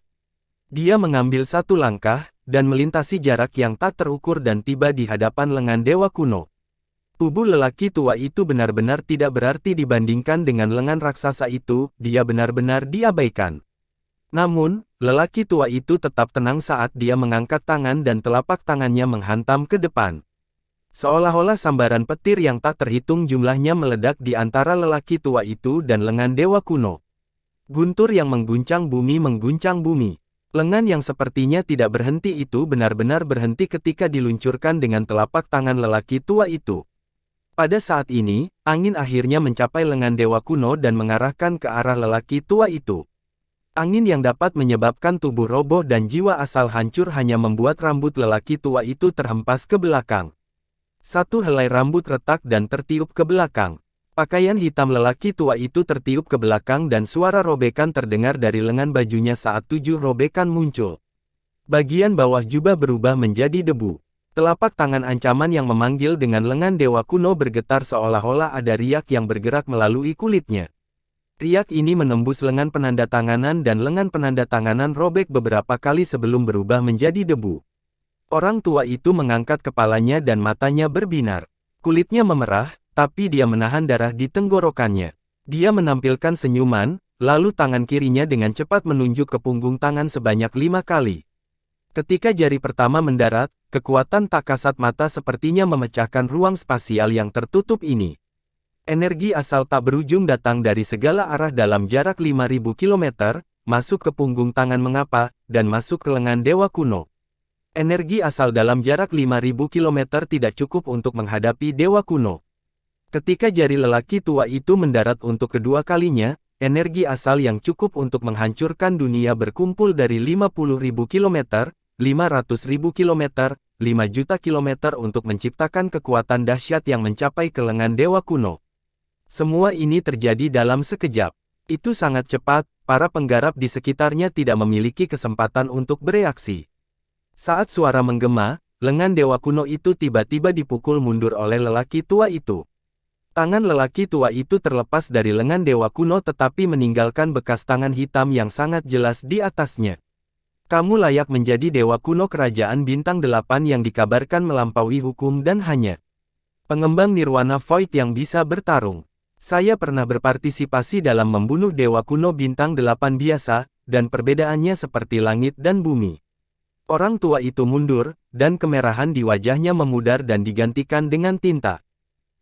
Dia mengambil satu langkah, dan melintasi jarak yang tak terukur dan tiba di hadapan lengan dewa kuno. Tubuh lelaki tua itu benar-benar tidak berarti dibandingkan dengan lengan raksasa itu, dia benar-benar diabaikan. Namun, lelaki tua itu tetap tenang saat dia mengangkat tangan dan telapak tangannya menghantam ke depan. Seolah-olah sambaran petir yang tak terhitung jumlahnya meledak di antara lelaki tua itu dan lengan dewa kuno. Guntur yang mengguncang bumi. Lengan yang sepertinya tidak berhenti itu benar-benar berhenti ketika diluncurkan dengan telapak tangan lelaki tua itu. Pada saat ini, angin akhirnya mencapai lengan dewa kuno dan mengarahkan ke arah lelaki tua itu. Angin yang dapat menyebabkan tubuh roboh dan jiwa asal hancur hanya membuat rambut lelaki tua itu terhempas ke belakang. Satu helai rambut retak dan tertiup ke belakang. Pakaian hitam lelaki tua itu tertiup ke belakang dan suara robekan terdengar dari lengan bajunya saat 7 robekan muncul. Bagian bawah jubah berubah menjadi debu. Telapak tangan ancaman yang memanggil dengan lengan dewa kuno bergetar seolah-olah ada riak yang bergerak melalui kulitnya. Riak ini menembus lengan penandatanganan dan lengan penandatanganan robek beberapa kali sebelum berubah menjadi debu. Orang tua itu mengangkat kepalanya dan matanya berbinar. Kulitnya memerah, tapi dia menahan darah di tenggorokannya. Dia menampilkan senyuman, lalu tangan kirinya dengan cepat menunjuk ke punggung tangan sebanyak 5 kali. Ketika jari pertama mendarat, kekuatan tak kasat mata sepertinya memecahkan ruang spasial yang tertutup ini. Energi asal tak berujung datang dari segala arah dalam jarak 5.000 km, masuk ke punggung tangan mengapa, dan masuk ke lengan dewa kuno. Energi asal dalam jarak 5.000 kilometer tidak cukup untuk menghadapi dewa kuno. Ketika jari lelaki tua itu mendarat untuk kedua kalinya, energi asal yang cukup untuk menghancurkan dunia berkumpul dari 50.000 kilometer, 500.000 kilometer, 5 juta kilometer untuk menciptakan kekuatan dahsyat yang mencapai ke lengan dewa kuno. Semua ini terjadi dalam sekejap. Itu sangat cepat, para penggarap di sekitarnya tidak memiliki kesempatan untuk bereaksi. Saat suara menggema, lengan dewa kuno itu tiba-tiba dipukul mundur oleh lelaki tua itu. Tangan lelaki tua itu terlepas dari lengan dewa kuno tetapi meninggalkan bekas tangan hitam yang sangat jelas di atasnya. Kamu layak menjadi dewa kuno kerajaan bintang 8 yang dikabarkan melampaui hukum dan hanya pengembang Nirwana Void yang bisa bertarung. Saya pernah berpartisipasi dalam membunuh dewa kuno bintang 8 biasa, dan perbedaannya seperti langit dan bumi. Orang tua itu mundur, dan kemerahan di wajahnya memudar dan digantikan dengan tinta.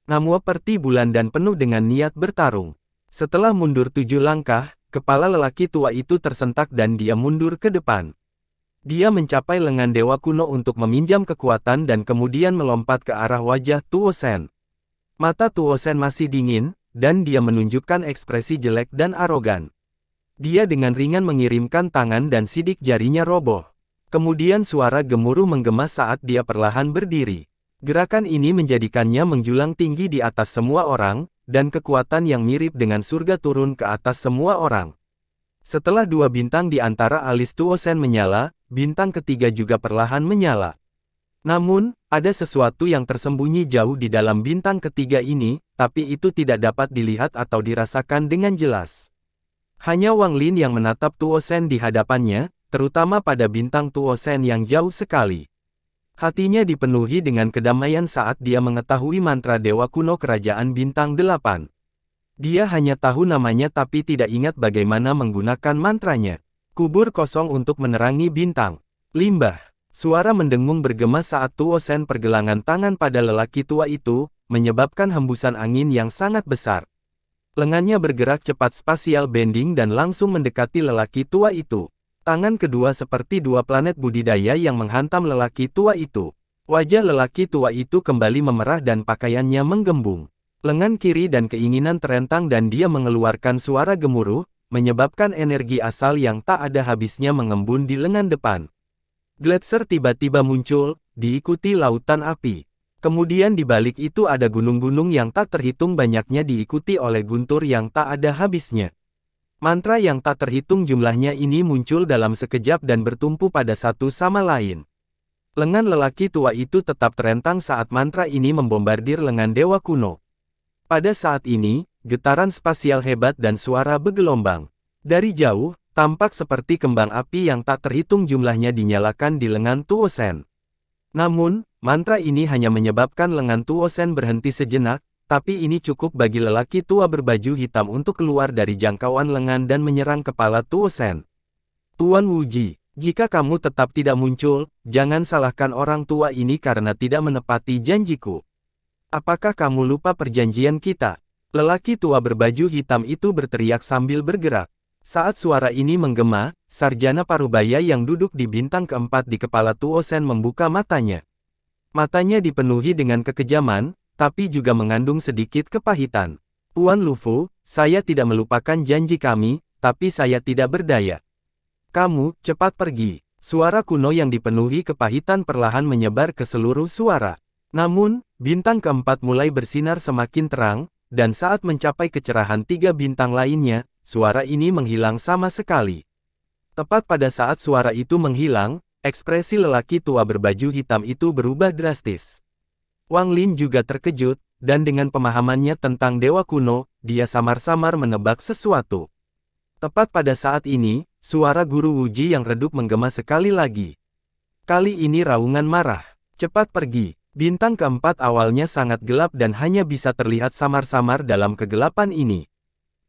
Namwa perti bulan dan penuh dengan niat bertarung. Setelah mundur 7 langkah, kepala lelaki tua itu tersentak dan dia mundur ke depan. Dia mencapai lengan dewa kuno untuk meminjam kekuatan dan kemudian melompat ke arah wajah Tuo Sen. Mata Tuo Sen masih dingin, dan dia menunjukkan ekspresi jelek dan arogan. Dia dengan ringan mengirimkan tangan dan sidik jarinya roboh. Kemudian suara gemuruh menggema saat dia perlahan berdiri. Gerakan ini menjadikannya menjulang tinggi di atas semua orang, dan kekuatan yang mirip dengan surga turun ke atas semua orang. Setelah 2 bintang di antara alis Tuo Sen menyala, bintang ketiga juga perlahan menyala. Namun, ada sesuatu yang tersembunyi jauh di dalam bintang ketiga ini, tapi itu tidak dapat dilihat atau dirasakan dengan jelas. Hanya Wang Lin yang menatap Tuo Sen di hadapannya, terutama pada bintang Tuo Sen yang jauh sekali. Hatinya dipenuhi dengan kedamaian saat dia mengetahui mantra dewa kuno kerajaan bintang 8. Dia hanya tahu namanya tapi tidak ingat bagaimana menggunakan mantranya. Kubur kosong untuk menerangi bintang. Limbah. Suara mendengung bergema saat Tuo Sen pergelangan tangan pada lelaki tua itu, menyebabkan hembusan angin yang sangat besar. Lengannya bergerak cepat spasial bending dan langsung mendekati lelaki tua itu. Tangan kedua seperti 2 planet budidaya yang menghantam lelaki tua itu. Wajah lelaki tua itu kembali memerah dan pakaiannya menggembung. Lengan kiri dan keinginan terentang dan dia mengeluarkan suara gemuruh, menyebabkan energi asal yang tak ada habisnya mengembun di lengan depan. Gletser tiba-tiba muncul, diikuti lautan api. Kemudian di balik itu ada gunung-gunung yang tak terhitung banyaknya diikuti oleh guntur yang tak ada habisnya. Mantra yang tak terhitung jumlahnya ini muncul dalam sekejap dan bertumpu pada satu sama lain. Lengan lelaki tua itu tetap terentang saat mantra ini membombardir lengan dewa kuno. Pada saat ini, getaran spasial hebat dan suara bergelombang. Dari jauh, tampak seperti kembang api yang tak terhitung jumlahnya dinyalakan di lengan Tuo Sen. Namun, mantra ini hanya menyebabkan lengan Tuo Sen berhenti sejenak, tapi ini cukup bagi lelaki tua berbaju hitam untuk keluar dari jangkauan lengan dan menyerang kepala Tuo Sen. Tuan Wuji, jika kamu tetap tidak muncul, jangan salahkan orang tua ini karena tidak menepati janjiku. Apakah kamu lupa perjanjian kita? Lelaki tua berbaju hitam itu berteriak sambil bergerak. Saat suara ini menggema, sarjana parubaya yang duduk di bintang keempat di kepala Tuo Sen membuka matanya. Matanya dipenuhi dengan kekejaman, tapi juga mengandung sedikit kepahitan. Tuan Lufu, saya tidak melupakan janji kami, tapi saya tidak berdaya. Kamu, cepat pergi. Suara kuno yang dipenuhi kepahitan perlahan menyebar ke seluruh suara. Namun, bintang keempat mulai bersinar semakin terang, dan saat mencapai kecerahan 3 bintang lainnya, suara ini menghilang sama sekali. Tepat pada saat suara itu menghilang, ekspresi lelaki tua berbaju hitam itu berubah drastis. Wang Lin juga terkejut, dan dengan pemahamannya tentang dewa kuno, dia samar-samar menebak sesuatu. Tepat pada saat ini, suara guru Wuji yang redup menggema sekali lagi. Kali ini raungan marah. Cepat pergi. Bintang keempat awalnya sangat gelap dan hanya bisa terlihat samar-samar dalam kegelapan ini.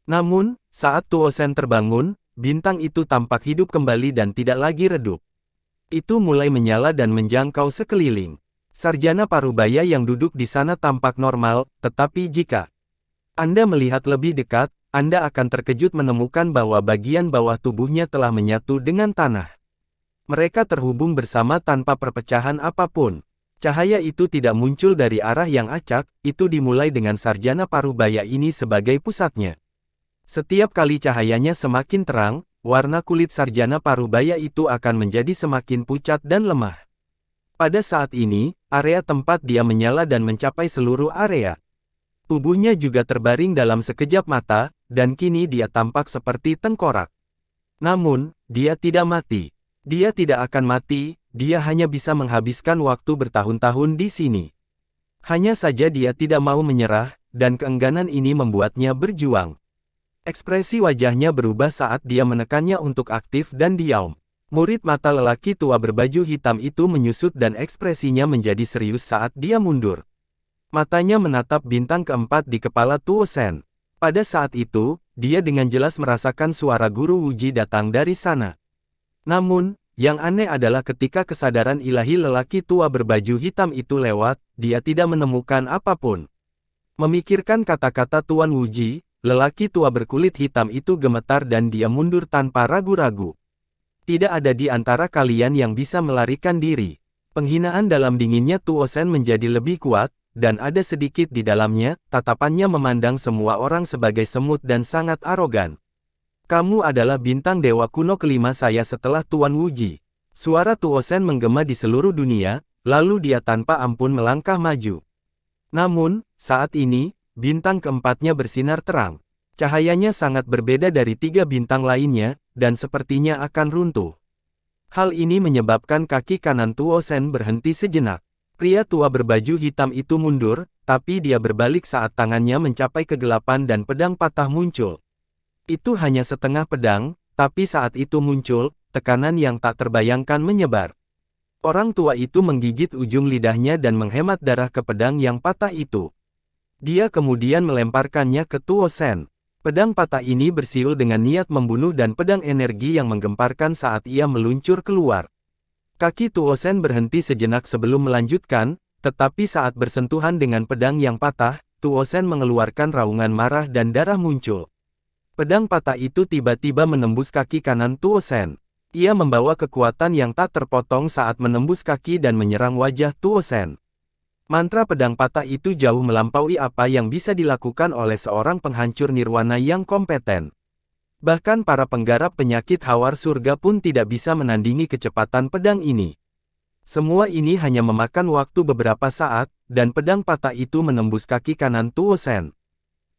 Namun, saat Tuo Sen terbangun, bintang itu tampak hidup kembali dan tidak lagi redup. Itu mulai menyala dan menjangkau sekeliling. Sarjana parubaya yang duduk di sana tampak normal, tetapi jika Anda melihat lebih dekat, Anda akan terkejut menemukan bahwa bagian bawah tubuhnya telah menyatu dengan tanah. Mereka terhubung bersama tanpa perpecahan apapun. Cahaya itu tidak muncul dari arah yang acak, itu dimulai dengan sarjana parubaya ini sebagai pusatnya. Setiap kali cahayanya semakin terang, warna kulit sarjana parubaya itu akan menjadi semakin pucat dan lemah. Pada saat ini, area tempat dia menyala dan mencapai seluruh area. Tubuhnya juga terbaring dalam sekejap mata, dan kini dia tampak seperti tengkorak. Namun, dia tidak mati. Dia tidak akan mati, dia hanya bisa menghabiskan waktu bertahun-tahun di sini. Hanya saja dia tidak mau menyerah, dan keengganan ini membuatnya berjuang. Ekspresi wajahnya berubah saat dia menekannya untuk aktif dan diam. Murid mata lelaki tua berbaju hitam itu menyusut dan ekspresinya menjadi serius saat dia mundur. Matanya menatap bintang keempat di kepala Tuo Sen. Pada saat itu, dia dengan jelas merasakan suara guru Wuji datang dari sana. Namun, yang aneh adalah ketika kesadaran ilahi lelaki tua berbaju hitam itu lewat, dia tidak menemukan apapun. Memikirkan kata-kata Tuan Wuji, lelaki tua berkulit hitam itu gemetar dan dia mundur tanpa ragu-ragu. Tidak ada di antara kalian yang bisa melarikan diri. Penghinaan dalam dinginnya Tuo Sen menjadi lebih kuat, dan ada sedikit di dalamnya, tatapannya memandang semua orang sebagai semut dan sangat arogan. Kamu adalah bintang dewa kuno kelima saya setelah Tuan Wuji. Suara Tuo Sen menggema di seluruh dunia, lalu dia tanpa ampun melangkah maju. Namun, saat ini, bintang keempatnya bersinar terang. Cahayanya sangat berbeda dari tiga bintang lainnya, dan sepertinya akan runtuh. Hal ini menyebabkan kaki kanan Tuo Sen berhenti sejenak. Pria tua berbaju hitam itu mundur, tapi dia berbalik saat tangannya mencapai kegelapan dan pedang patah muncul. Itu hanya setengah pedang, tapi saat itu muncul, tekanan yang tak terbayangkan menyebar. Orang tua itu menggigit ujung lidahnya dan menghemat darah ke pedang yang patah itu. Dia kemudian melemparkannya ke Tuo Sen. Pedang patah ini bersiul dengan niat membunuh dan pedang energi yang menggemparkan saat ia meluncur keluar. Kaki Tuo Sen berhenti sejenak sebelum melanjutkan, tetapi saat bersentuhan dengan pedang yang patah, Tuo Sen mengeluarkan raungan marah dan darah muncul. Pedang patah itu tiba-tiba menembus kaki kanan Tuo Sen. Ia membawa kekuatan yang tak terpotong saat menembus kaki dan menyerang wajah Tuo Sen. Mantra pedang patah itu jauh melampaui apa yang bisa dilakukan oleh seorang penghancur nirwana yang kompeten. Bahkan para penggarap penyakit hawar surga pun tidak bisa menandingi kecepatan pedang ini. Semua ini hanya memakan waktu beberapa saat, dan pedang patah itu menembus kaki kanan Tuo Sen.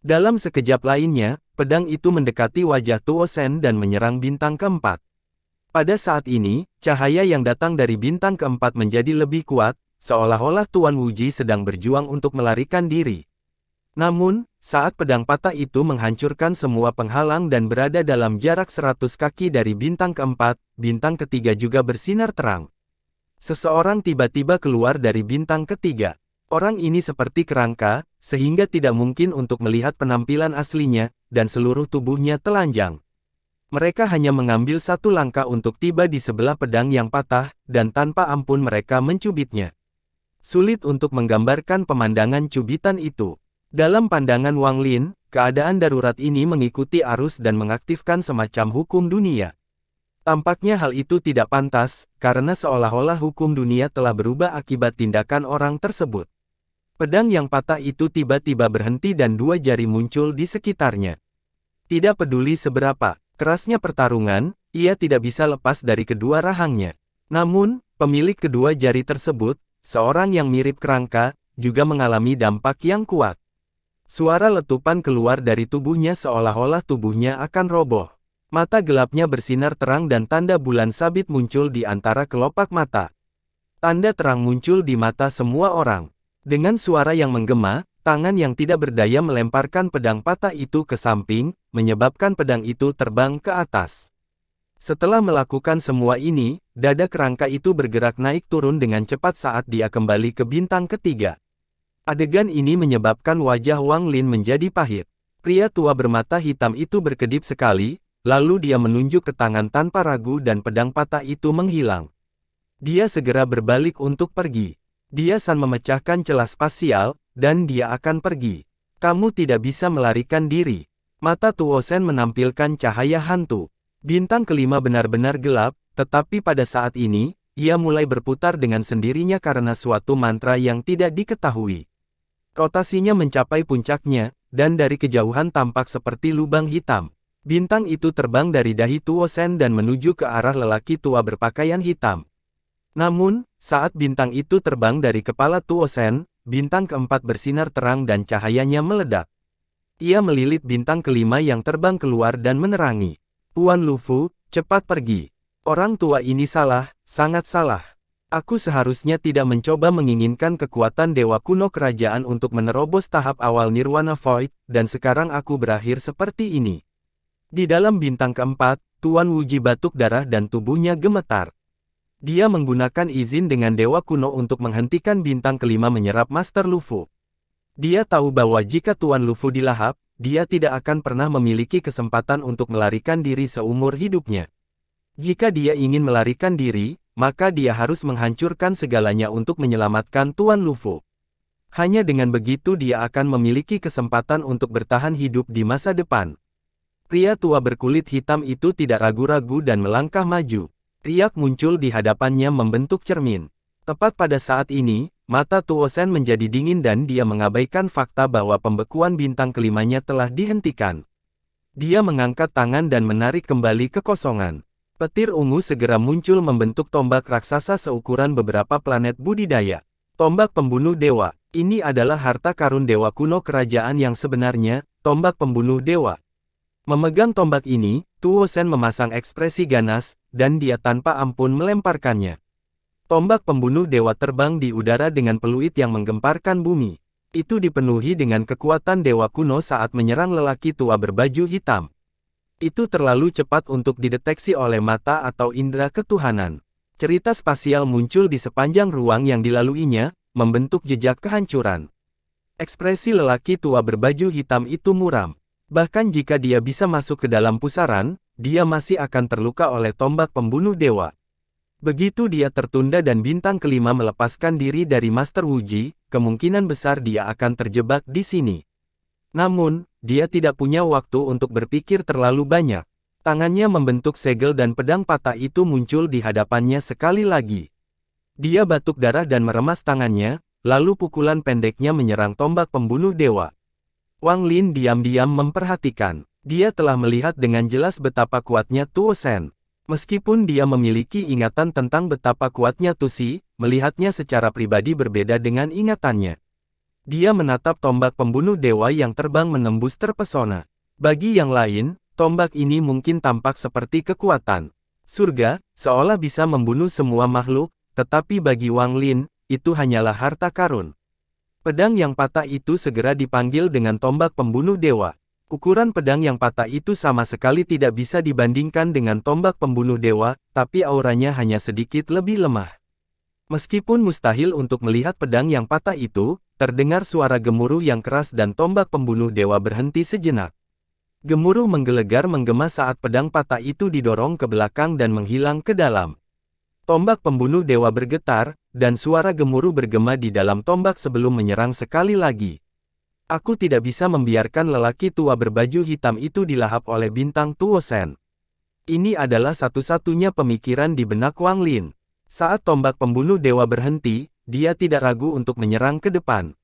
Dalam sekejap lainnya, pedang itu mendekati wajah Tuo Sen dan menyerang bintang keempat. Pada saat ini, cahaya yang datang dari bintang keempat menjadi lebih kuat, seolah-olah Tuan Wuji sedang berjuang untuk melarikan diri. Namun, saat pedang patah itu menghancurkan semua penghalang dan berada dalam jarak 100 kaki dari bintang keempat, bintang ketiga juga bersinar terang. Seseorang tiba-tiba keluar dari bintang ketiga. Orang ini seperti kerangka, sehingga tidak mungkin untuk melihat penampilan aslinya, dan seluruh tubuhnya telanjang. Mereka hanya mengambil satu langkah untuk tiba di sebelah pedang yang patah, dan tanpa ampun mereka mencubitnya. Sulit untuk menggambarkan pemandangan cubitan itu. Dalam pandangan Wang Lin, keadaan darurat ini mengikuti arus dan mengaktifkan semacam hukum dunia. Tampaknya hal itu tidak pantas, karena seolah-olah hukum dunia telah berubah akibat tindakan orang tersebut. Pedang yang patah itu tiba-tiba berhenti dan dua jari muncul di sekitarnya. Tidak peduli seberapa kerasnya pertarungan, ia tidak bisa lepas dari kedua rahangnya. Namun, pemilik kedua jari tersebut, seorang yang mirip kerangka, juga mengalami dampak yang kuat. Suara letupan keluar dari tubuhnya seolah-olah tubuhnya akan roboh. Mata gelapnya bersinar terang dan tanda bulan sabit muncul di antara kelopak mata. Tanda terang muncul di mata semua orang. Dengan suara yang menggema, tangan yang tidak berdaya melemparkan pedang patah itu ke samping, menyebabkan pedang itu terbang ke atas. Setelah melakukan semua ini, dada kerangka itu bergerak naik turun dengan cepat saat dia kembali ke bintang ketiga. Adegan ini menyebabkan wajah Wang Lin menjadi pahit. Pria tua bermata hitam itu berkedip sekali, lalu dia menunjuk ke tangan tanpa ragu dan pedang patah itu menghilang. Dia segera berbalik untuk pergi. Dia san memecahkan celah spasial, dan dia akan pergi. Kamu tidak bisa melarikan diri. Mata Tuo Sen menampilkan cahaya hantu. Bintang kelima benar-benar gelap, Tetapi pada saat ini, ia mulai berputar dengan sendirinya karena suatu mantra yang tidak diketahui. Rotasinya mencapai puncaknya, dan dari kejauhan tampak seperti lubang hitam. Bintang itu terbang dari dahi Tuo Sen dan menuju ke arah lelaki tua berpakaian hitam. Namun, saat bintang itu terbang dari kepala Tuo Sen, bintang keempat bersinar terang dan cahayanya meledak. Ia melilit bintang kelima yang terbang keluar dan menerangi. Tuan Lufu, cepat pergi. Orang tua ini salah, sangat salah. Aku seharusnya tidak mencoba menginginkan kekuatan dewa kuno kerajaan untuk menerobos tahap awal Nirwana Void, dan sekarang aku berakhir seperti ini. Di dalam bintang keempat, Tuan Wuji batuk darah dan tubuhnya gemetar. Dia menggunakan izin dengan dewa kuno untuk menghentikan bintang kelima menyerap Master Lufu. Dia tahu bahwa jika Tuan Lufu dilahap, dia tidak akan pernah memiliki kesempatan untuk melarikan diri seumur hidupnya. Jika dia ingin melarikan diri, maka dia harus menghancurkan segalanya untuk menyelamatkan Tuan Lufu. Hanya dengan begitu dia akan memiliki kesempatan untuk bertahan hidup di masa depan. Pria tua berkulit hitam itu tidak ragu-ragu dan melangkah maju. Riak muncul di hadapannya membentuk cermin. Tepat pada saat ini, mata Tuo Sen menjadi dingin dan dia mengabaikan fakta bahwa pembekuan bintang kelimanya telah dihentikan. Dia mengangkat tangan dan menarik kembali kekosongan. Petir ungu segera muncul membentuk tombak raksasa seukuran beberapa planet budidaya. Tombak pembunuh dewa. Ini adalah harta karun dewa kuno kerajaan yang sebenarnya, tombak pembunuh dewa. Memegang tombak ini, Tuo Sen memasang ekspresi ganas, dan dia tanpa ampun melemparkannya. Tombak pembunuh dewa terbang di udara dengan peluit yang menggemparkan bumi. Itu dipenuhi dengan kekuatan dewa kuno saat menyerang lelaki tua berbaju hitam. Itu terlalu cepat untuk dideteksi oleh mata atau indera ketuhanan. Cerita spasial muncul di sepanjang ruang yang dilaluinya, membentuk jejak kehancuran. Ekspresi lelaki tua berbaju hitam itu muram. Bahkan jika dia bisa masuk ke dalam pusaran, dia masih akan terluka oleh tombak pembunuh dewa. Begitu dia tertunda dan bintang kelima melepaskan diri dari Master Wuji, kemungkinan besar dia akan terjebak di sini. Namun, dia tidak punya waktu untuk berpikir terlalu banyak. Tangannya membentuk segel dan pedang patah itu muncul di hadapannya sekali lagi. Dia batuk darah dan meremas tangannya, lalu pukulan pendeknya menyerang tombak pembunuh dewa. Wang Lin diam-diam memperhatikan. Dia telah melihat dengan jelas betapa kuatnya Tuo Sen. Meskipun dia memiliki ingatan tentang betapa kuatnya Tusi, melihatnya secara pribadi berbeda dengan ingatannya. Dia menatap tombak pembunuh dewa yang terbang menembus terpesona. Bagi yang lain, tombak ini mungkin tampak seperti kekuatan surga, seolah bisa membunuh semua makhluk, tetapi bagi Wang Lin, itu hanyalah harta karun. Pedang yang patah itu segera dipanggil dengan tombak pembunuh dewa. Ukuran pedang yang patah itu sama sekali tidak bisa dibandingkan dengan tombak pembunuh dewa, tapi auranya hanya sedikit lebih lemah. Meskipun mustahil untuk melihat pedang yang patah itu, terdengar suara gemuruh yang keras dan tombak pembunuh dewa berhenti sejenak. Gemuruh menggelegar menggema saat pedang patah itu didorong ke belakang dan menghilang ke dalam. Tombak pembunuh dewa bergetar, dan suara gemuruh bergema di dalam tombak sebelum menyerang sekali lagi. Aku tidak bisa membiarkan lelaki tua berbaju hitam itu dilahap oleh bintang Tuo Sen. Ini adalah satu-satunya pemikiran di benak Wang Lin. Saat tombak pembunuh dewa berhenti, dia tidak ragu untuk menyerang ke depan.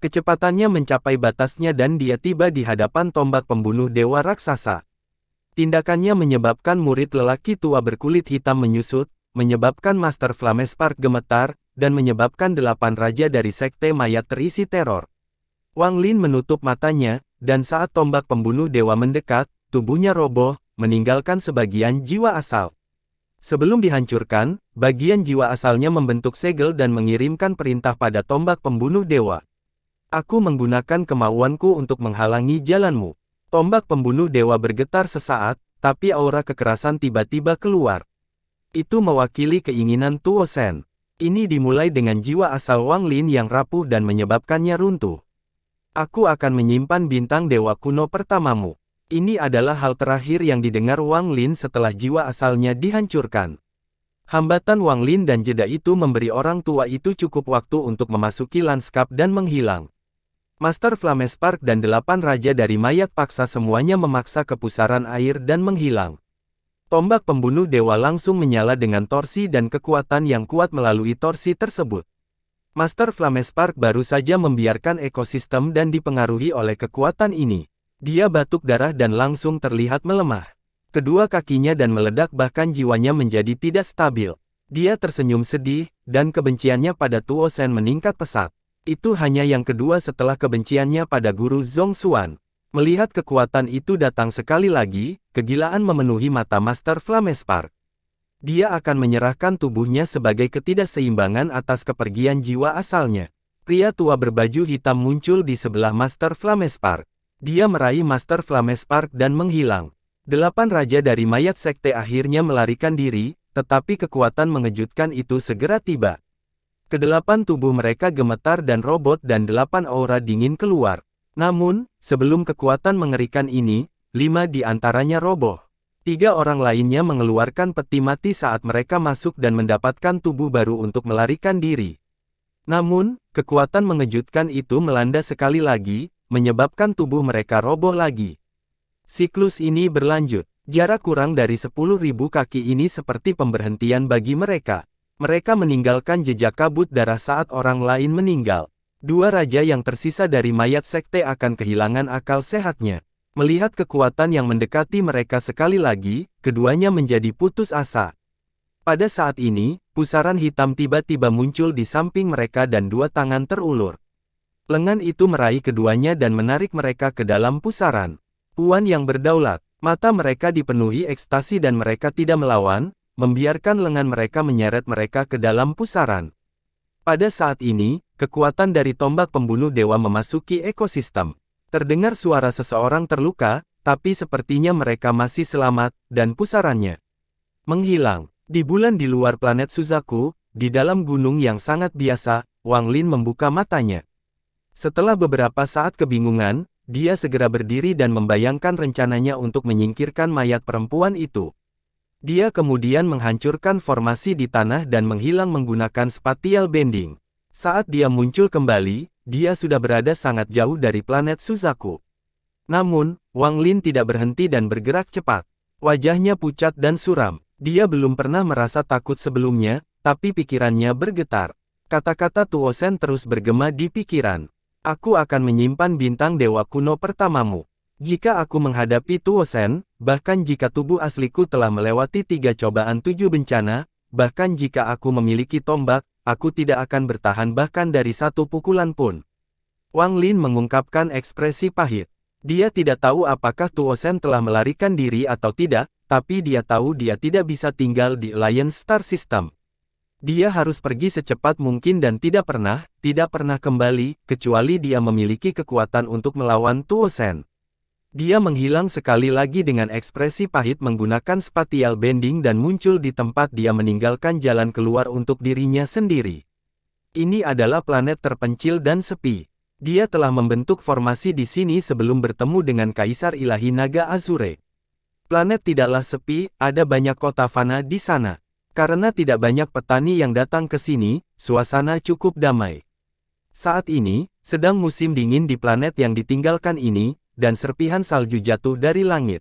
Kecepatannya mencapai batasnya dan dia tiba di hadapan tombak pembunuh dewa raksasa. Tindakannya menyebabkan murid lelaki tua berkulit hitam menyusut, menyebabkan Master Flamespark gemetar, dan menyebabkan 8 raja dari sekte mayat terisi teror. Wang Lin menutup matanya, dan saat tombak pembunuh dewa mendekat, tubuhnya roboh, meninggalkan sebagian jiwa asal. Sebelum dihancurkan, bagian jiwa asalnya membentuk segel dan mengirimkan perintah pada tombak pembunuh dewa. Aku menggunakan kemauanku untuk menghalangi jalanmu. Tombak pembunuh dewa bergetar sesaat, tapi aura kekerasan tiba-tiba keluar. Itu mewakili keinginan Tuo Sen. Ini dimulai dengan jiwa asal Wang Lin yang rapuh dan menyebabkannya runtuh. Aku akan menyimpan bintang dewa kuno pertamamu. Ini adalah hal terakhir yang didengar Wang Lin setelah jiwa asalnya dihancurkan. Hambatan Wang Lin dan jeda itu memberi orang tua itu cukup waktu untuk memasuki lanskap dan menghilang. Master Flamespark dan 8 raja dari mayat paksa semuanya memaksa ke pusaran air dan menghilang. Tombak pembunuh dewa langsung menyala dengan torsi dan kekuatan yang kuat melalui torsi tersebut. Master Flamespark baru saja membiarkan ekosistem dan dipengaruhi oleh kekuatan ini. Dia batuk darah dan langsung terlihat melemah. Kedua kakinya dan meledak bahkan jiwanya menjadi tidak stabil. Dia tersenyum sedih, dan kebenciannya pada Tuo Shen meningkat pesat. Itu hanya yang kedua setelah kebenciannya pada Guru Zhongxuan. Melihat kekuatan itu datang sekali lagi, kegilaan memenuhi mata Master Flamespark. Dia akan menyerahkan tubuhnya sebagai ketidakseimbangan atas kepergian jiwa asalnya. Pria tua berbaju hitam muncul di sebelah Master Flamespark. Dia meraih Master Flamespark dan menghilang. 8 raja dari mayat sekte akhirnya melarikan diri, tetapi kekuatan mengejutkan itu segera tiba. Kedelapan tubuh mereka gemetar dan robot dan 8 aura dingin keluar. Namun, sebelum kekuatan mengerikan ini, 5 di antaranya roboh. 3 orang lainnya mengeluarkan peti mati saat mereka masuk dan mendapatkan tubuh baru untuk melarikan diri. Namun, kekuatan mengejutkan itu melanda sekali lagi, menyebabkan tubuh mereka roboh lagi. Siklus ini berlanjut. Jarak kurang dari 10.000 kaki ini seperti pemberhentian bagi mereka. Mereka meninggalkan jejak kabut darah saat orang lain meninggal. 2 raja yang tersisa dari mayat sekte akan kehilangan akal sehatnya. Melihat kekuatan yang mendekati mereka sekali lagi, keduanya menjadi putus asa. Pada saat ini, pusaran hitam tiba-tiba muncul di samping mereka dan 2 tangan terulur. Lengan itu meraih keduanya dan menarik mereka ke dalam pusaran. Puan yang berdaulat, mata mereka dipenuhi ekstasi dan mereka tidak melawan, membiarkan lengan mereka menyeret mereka ke dalam pusaran. Pada saat ini, kekuatan dari tombak pembunuh dewa memasuki ekosistem. Terdengar suara seseorang terluka, tapi sepertinya mereka masih selamat, dan pusarannya menghilang. Di bulan di luar planet Suzaku, di dalam gunung yang sangat biasa, Wang Lin membuka matanya. Setelah beberapa saat kebingungan, dia segera berdiri dan membayangkan rencananya untuk menyingkirkan mayat perempuan itu. Dia kemudian menghancurkan formasi di tanah dan menghilang menggunakan spatial bending. Saat dia muncul kembali, dia sudah berada sangat jauh dari planet Suzaku. Namun, Wang Lin tidak berhenti dan bergerak cepat. Wajahnya pucat dan suram. Dia belum pernah merasa takut sebelumnya, tapi pikirannya bergetar. Kata-kata Tuo Shen terus bergema di pikiran. Aku akan menyimpan bintang dewa kuno pertamamu. Jika aku menghadapi Tuo Shen, bahkan jika tubuh asliku telah melewati 3 cobaan 7 bencana, bahkan jika aku memiliki tombak, aku tidak akan bertahan bahkan dari 1 pukulan pun. Wang Lin mengungkapkan ekspresi pahit. Dia tidak tahu apakah Tuo Shen telah melarikan diri atau tidak, tapi dia tahu dia tidak bisa tinggal di Alliance Star System. Dia harus pergi secepat mungkin dan tidak pernah kembali, kecuali dia memiliki kekuatan untuk melawan Tuo Shen. Dia menghilang sekali lagi dengan ekspresi pahit menggunakan spatial bending dan muncul di tempat dia meninggalkan jalan keluar untuk dirinya sendiri. Ini adalah planet terpencil dan sepi. Dia telah membentuk formasi di sini sebelum bertemu dengan Kaisar Ilahi Naga Azure. Planet tidaklah sepi, ada banyak kota fana di sana. Karena tidak banyak petani yang datang ke sini, suasana cukup damai. Saat ini, sedang musim dingin di planet yang ditinggalkan ini, dan serpihan salju jatuh dari langit.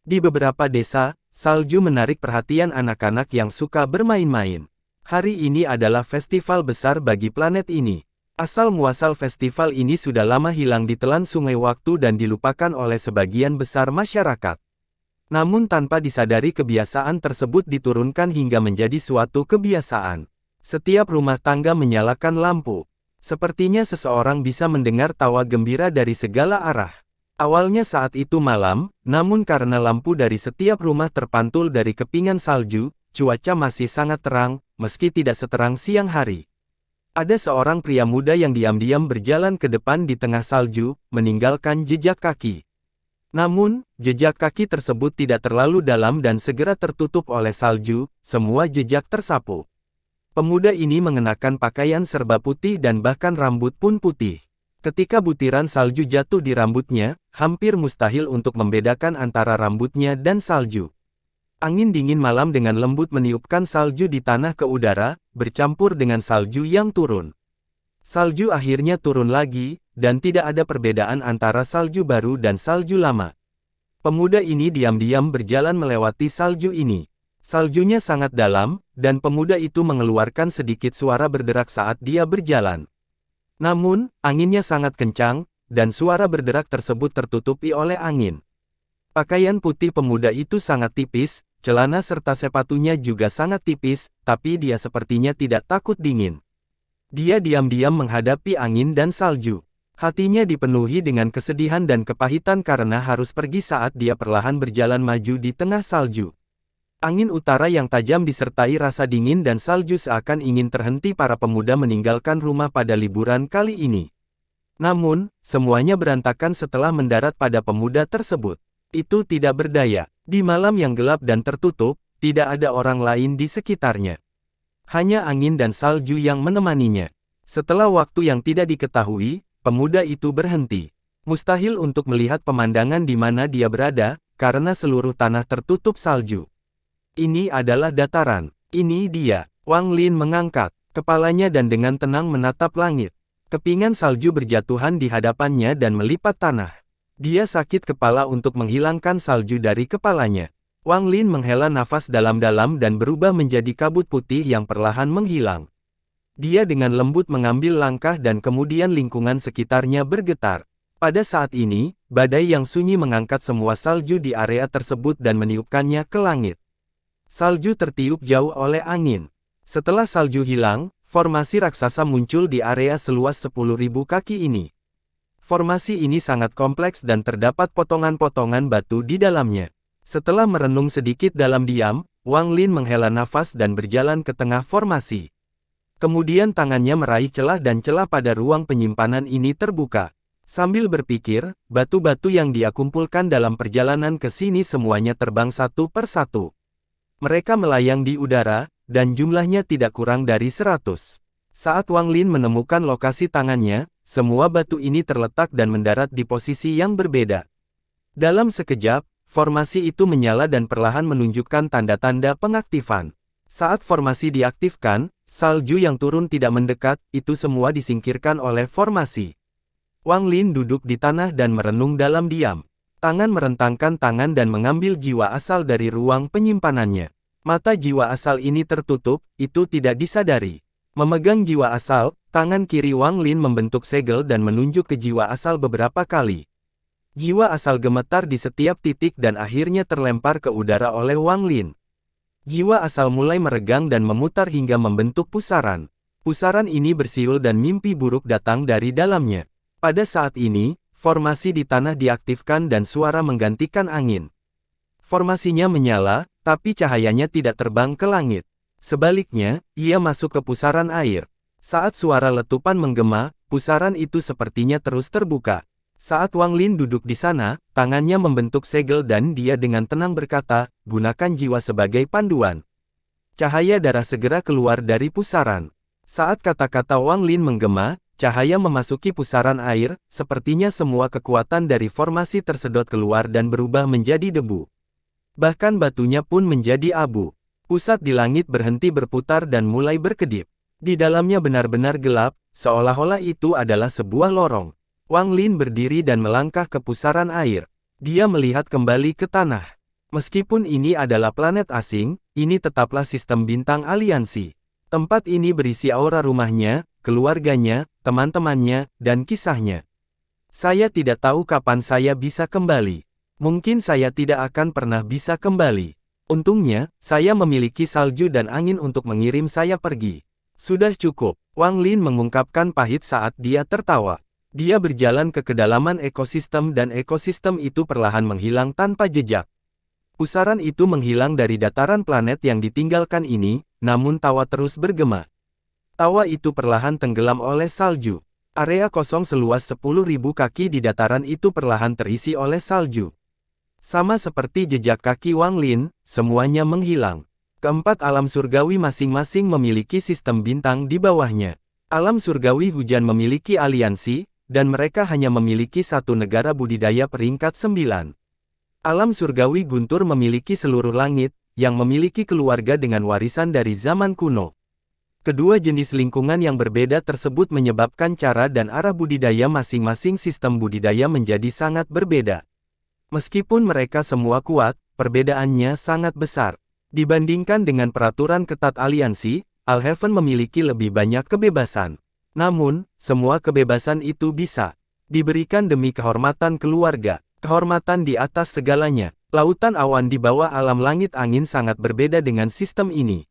Di beberapa desa, salju menarik perhatian anak-anak yang suka bermain-main. Hari ini adalah festival besar bagi planet ini. Asal-muasal festival ini sudah lama hilang ditelan sungai waktu dan dilupakan oleh sebagian besar masyarakat. Namun tanpa disadari kebiasaan tersebut diturunkan hingga menjadi suatu kebiasaan. Setiap rumah tangga menyalakan lampu. Sepertinya seseorang bisa mendengar tawa gembira dari segala arah. Awalnya saat itu malam, namun karena lampu dari setiap rumah terpantul dari kepingan salju, cuaca masih sangat terang, meski tidak seterang siang hari. Ada seorang pria muda yang diam-diam berjalan ke depan di tengah salju, meninggalkan jejak kaki. Namun, jejak kaki tersebut tidak terlalu dalam dan segera tertutup oleh salju, semua jejak tersapu. Pemuda ini mengenakan pakaian serba putih dan bahkan rambut pun putih. Ketika butiran salju jatuh di rambutnya, hampir mustahil untuk membedakan antara rambutnya dan salju. Angin dingin malam dengan lembut meniupkan salju di tanah ke udara, bercampur dengan salju yang turun. Salju akhirnya turun lagi, dan tidak ada perbedaan antara salju baru dan salju lama. Pemuda ini diam-diam berjalan melewati salju ini. Saljunya sangat dalam, dan pemuda itu mengeluarkan sedikit suara berderak saat dia berjalan. Namun, anginnya sangat kencang, dan suara berderak tersebut tertutupi oleh angin. Pakaian putih pemuda itu sangat tipis, celana serta sepatunya juga sangat tipis, tapi dia sepertinya tidak takut dingin. Dia diam-diam menghadapi angin dan salju. Hatinya dipenuhi dengan kesedihan dan kepahitan karena harus pergi saat dia perlahan berjalan maju di tengah salju. Angin utara yang tajam disertai rasa dingin dan salju seakan ingin terhenti para pemuda meninggalkan rumah pada liburan kali ini. Namun, semuanya berantakan setelah mendarat pada pemuda tersebut. Itu tidak berdaya. Di malam yang gelap dan tertutup, tidak ada orang lain di sekitarnya. Hanya angin dan salju yang menemaninya. Setelah waktu yang tidak diketahui, pemuda itu berhenti. Mustahil untuk melihat pemandangan di mana dia berada, karena seluruh tanah tertutup salju. Ini adalah dataran. Ini dia. Wang Lin mengangkat kepalanya dan dengan tenang menatap langit. Kepingan salju berjatuhan di hadapannya dan melipat tanah. Dia sakit kepala untuk menghilangkan salju dari kepalanya. Wang Lin menghela nafas dalam-dalam dan berubah menjadi kabut putih yang perlahan menghilang. Dia dengan lembut mengambil langkah dan kemudian lingkungan sekitarnya bergetar. Pada saat ini, badai yang sunyi mengangkat semua salju di area tersebut dan meniupkannya ke langit. Salju tertiup jauh oleh angin. Setelah salju hilang, formasi raksasa muncul di area seluas 10.000 kaki ini. Formasi ini sangat kompleks dan terdapat potongan-potongan batu di dalamnya. Setelah merenung sedikit dalam diam, Wang Lin menghela nafas dan berjalan ke tengah formasi. Kemudian tangannya meraih celah dan celah pada ruang penyimpanan ini terbuka. Sambil berpikir, batu-batu yang dia kumpulkan dalam perjalanan ke sini semuanya terbang satu per satu. Mereka melayang di udara, dan jumlahnya tidak kurang dari 100. Saat Wang Lin menemukan lokasi tangannya, semua batu ini terletak dan mendarat di posisi yang berbeda. Dalam sekejap, formasi itu menyala dan perlahan menunjukkan tanda-tanda pengaktifan. Saat formasi diaktifkan, salju yang turun tidak mendekat, itu semua disingkirkan oleh formasi. Wang Lin duduk di tanah dan merenung dalam diam. Tangan merentangkan tangan dan mengambil jiwa asal dari ruang penyimpanannya. Mata jiwa asal ini tertutup, itu tidak disadari. Memegang jiwa asal, tangan kiri Wang Lin membentuk segel dan menunjuk ke jiwa asal beberapa kali. Jiwa asal gemetar di setiap titik dan akhirnya terlempar ke udara oleh Wang Lin. Jiwa asal mulai meregang dan memutar hingga membentuk pusaran. Pusaran ini bersiul dan mimpi buruk datang dari dalamnya. Pada saat ini, formasi di tanah diaktifkan dan suara menggantikan angin. Formasinya menyala, tapi cahayanya tidak terbang ke langit. Sebaliknya, ia masuk ke pusaran air. Saat suara letupan menggema, pusaran itu sepertinya terus terbuka. Saat Wang Lin duduk di sana, tangannya membentuk segel dan dia dengan tenang berkata, gunakan jiwa sebagai panduan. Cahaya darah segera keluar dari pusaran. Saat kata-kata Wang Lin menggema, cahaya memasuki pusaran air, sepertinya semua kekuatan dari formasi tersedot keluar dan berubah menjadi debu. Bahkan batunya pun menjadi abu. Pusat di langit berhenti berputar dan mulai berkedip. Di dalamnya benar-benar gelap, seolah-olah itu adalah sebuah lorong. Wang Lin berdiri dan melangkah ke pusaran air. Dia melihat kembali ke tanah. Meskipun ini adalah planet asing, ini tetaplah sistem bintang aliansi. Tempat ini berisi aura rumahnya, keluarganya, teman-temannya, dan kisahnya. Saya tidak tahu kapan saya bisa kembali. Mungkin saya tidak akan pernah bisa kembali. Untungnya, saya memiliki salju dan angin untuk mengirim saya pergi. Sudah cukup, Wang Lin mengungkapkan pahit saat dia tertawa. Dia berjalan ke kedalaman ekosistem dan ekosistem itu perlahan menghilang tanpa jejak. Pusaran itu menghilang dari dataran planet yang ditinggalkan ini, namun tawa terus bergema. Tawa itu perlahan tenggelam oleh salju. Area kosong seluas 10.000 kaki di dataran itu perlahan terisi oleh salju. Sama seperti jejak kaki Wang Lin, semuanya menghilang. Keempat alam surgawi masing-masing memiliki sistem bintang di bawahnya. Alam surgawi hujan memiliki aliansi, dan mereka hanya memiliki satu negara budidaya peringkat 9. Alam surgawi guntur memiliki seluruh langit, yang memiliki keluarga dengan warisan dari zaman kuno. Kedua jenis lingkungan yang berbeda tersebut menyebabkan cara dan arah budidaya masing-masing sistem budidaya menjadi sangat berbeda. Meskipun mereka semua kuat, perbedaannya sangat besar. Dibandingkan dengan peraturan ketat aliansi, Alhaven memiliki lebih banyak kebebasan. Namun, semua kebebasan itu bisa diberikan demi kehormatan keluarga. Kehormatan di atas segalanya. Lautan awan di bawah alam langit angin sangat berbeda dengan sistem ini.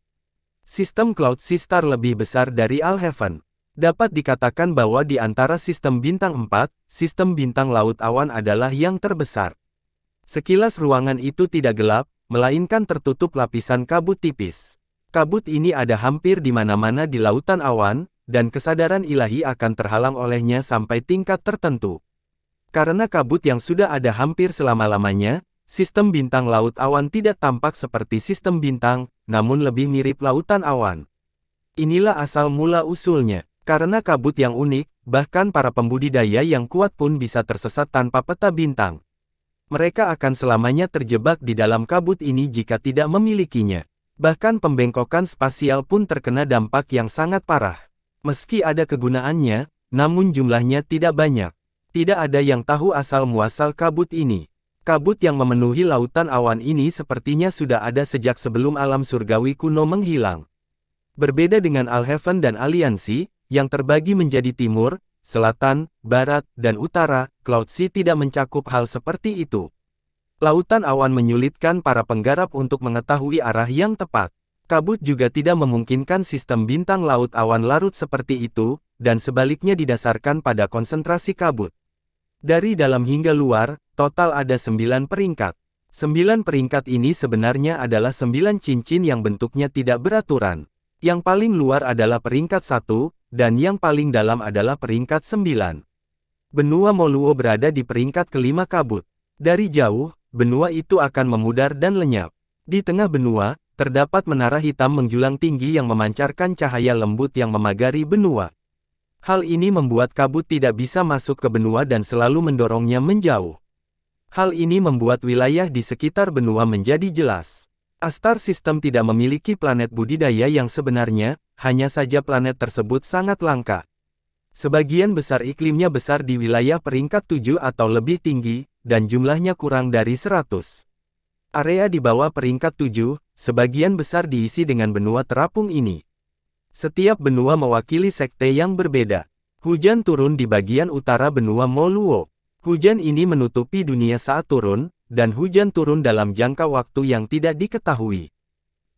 Sistem Cloud Sistar lebih besar dari Alhaven. Dapat dikatakan bahwa di antara sistem bintang 4, sistem bintang laut awan adalah yang terbesar. Sekilas ruangan itu tidak gelap, melainkan tertutup lapisan kabut tipis. Kabut ini ada hampir di mana-mana di lautan awan, dan kesadaran ilahi akan terhalang olehnya sampai tingkat tertentu. Karena kabut yang sudah ada hampir selama-lamanya, sistem bintang laut awan tidak tampak seperti sistem bintang, namun lebih mirip lautan awan. Inilah asal mula usulnya. Karena kabut yang unik, bahkan para pembudidaya yang kuat pun bisa tersesat tanpa peta bintang. Mereka akan selamanya terjebak di dalam kabut ini jika tidak memilikinya. Bahkan pembengkokan spasial pun terkena dampak yang sangat parah. Meski ada kegunaannya, namun jumlahnya tidak banyak. Tidak ada yang tahu asal-muasal kabut ini. Kabut yang memenuhi lautan awan ini sepertinya sudah ada sejak sebelum alam surgawi kuno menghilang. Berbeda dengan Alhaven dan aliansi, yang terbagi menjadi timur, selatan, barat, dan utara, Cloud Sea tidak mencakup hal seperti itu. Lautan awan menyulitkan para penggarap untuk mengetahui arah yang tepat. Kabut juga tidak memungkinkan sistem bintang laut awan larut seperti itu, dan sebaliknya didasarkan pada konsentrasi kabut. Dari dalam hingga luar, total ada 9 peringkat. 9 peringkat ini sebenarnya adalah 9 cincin yang bentuknya tidak beraturan. Yang paling luar adalah peringkat 1, dan yang paling dalam adalah peringkat 9. Benua Moluo berada di peringkat kelima kabut. Dari jauh, benua itu akan memudar dan lenyap. Di tengah benua, terdapat menara hitam menjulang tinggi yang memancarkan cahaya lembut yang memagari benua. Hal ini membuat kabut tidak bisa masuk ke benua dan selalu mendorongnya menjauh. Hal ini membuat wilayah di sekitar benua menjadi jelas. Astar System tidak memiliki planet budidaya yang sebenarnya, hanya saja planet tersebut sangat langka. Sebagian besar iklimnya besar di wilayah peringkat 7 atau lebih tinggi, dan jumlahnya kurang dari 100. Area di bawah peringkat 7, sebagian besar diisi dengan benua terapung ini. Setiap benua mewakili sekte yang berbeda. Hujan turun di bagian utara benua Moluo. Hujan ini menutupi dunia saat turun, dan hujan turun dalam jangka waktu yang tidak diketahui.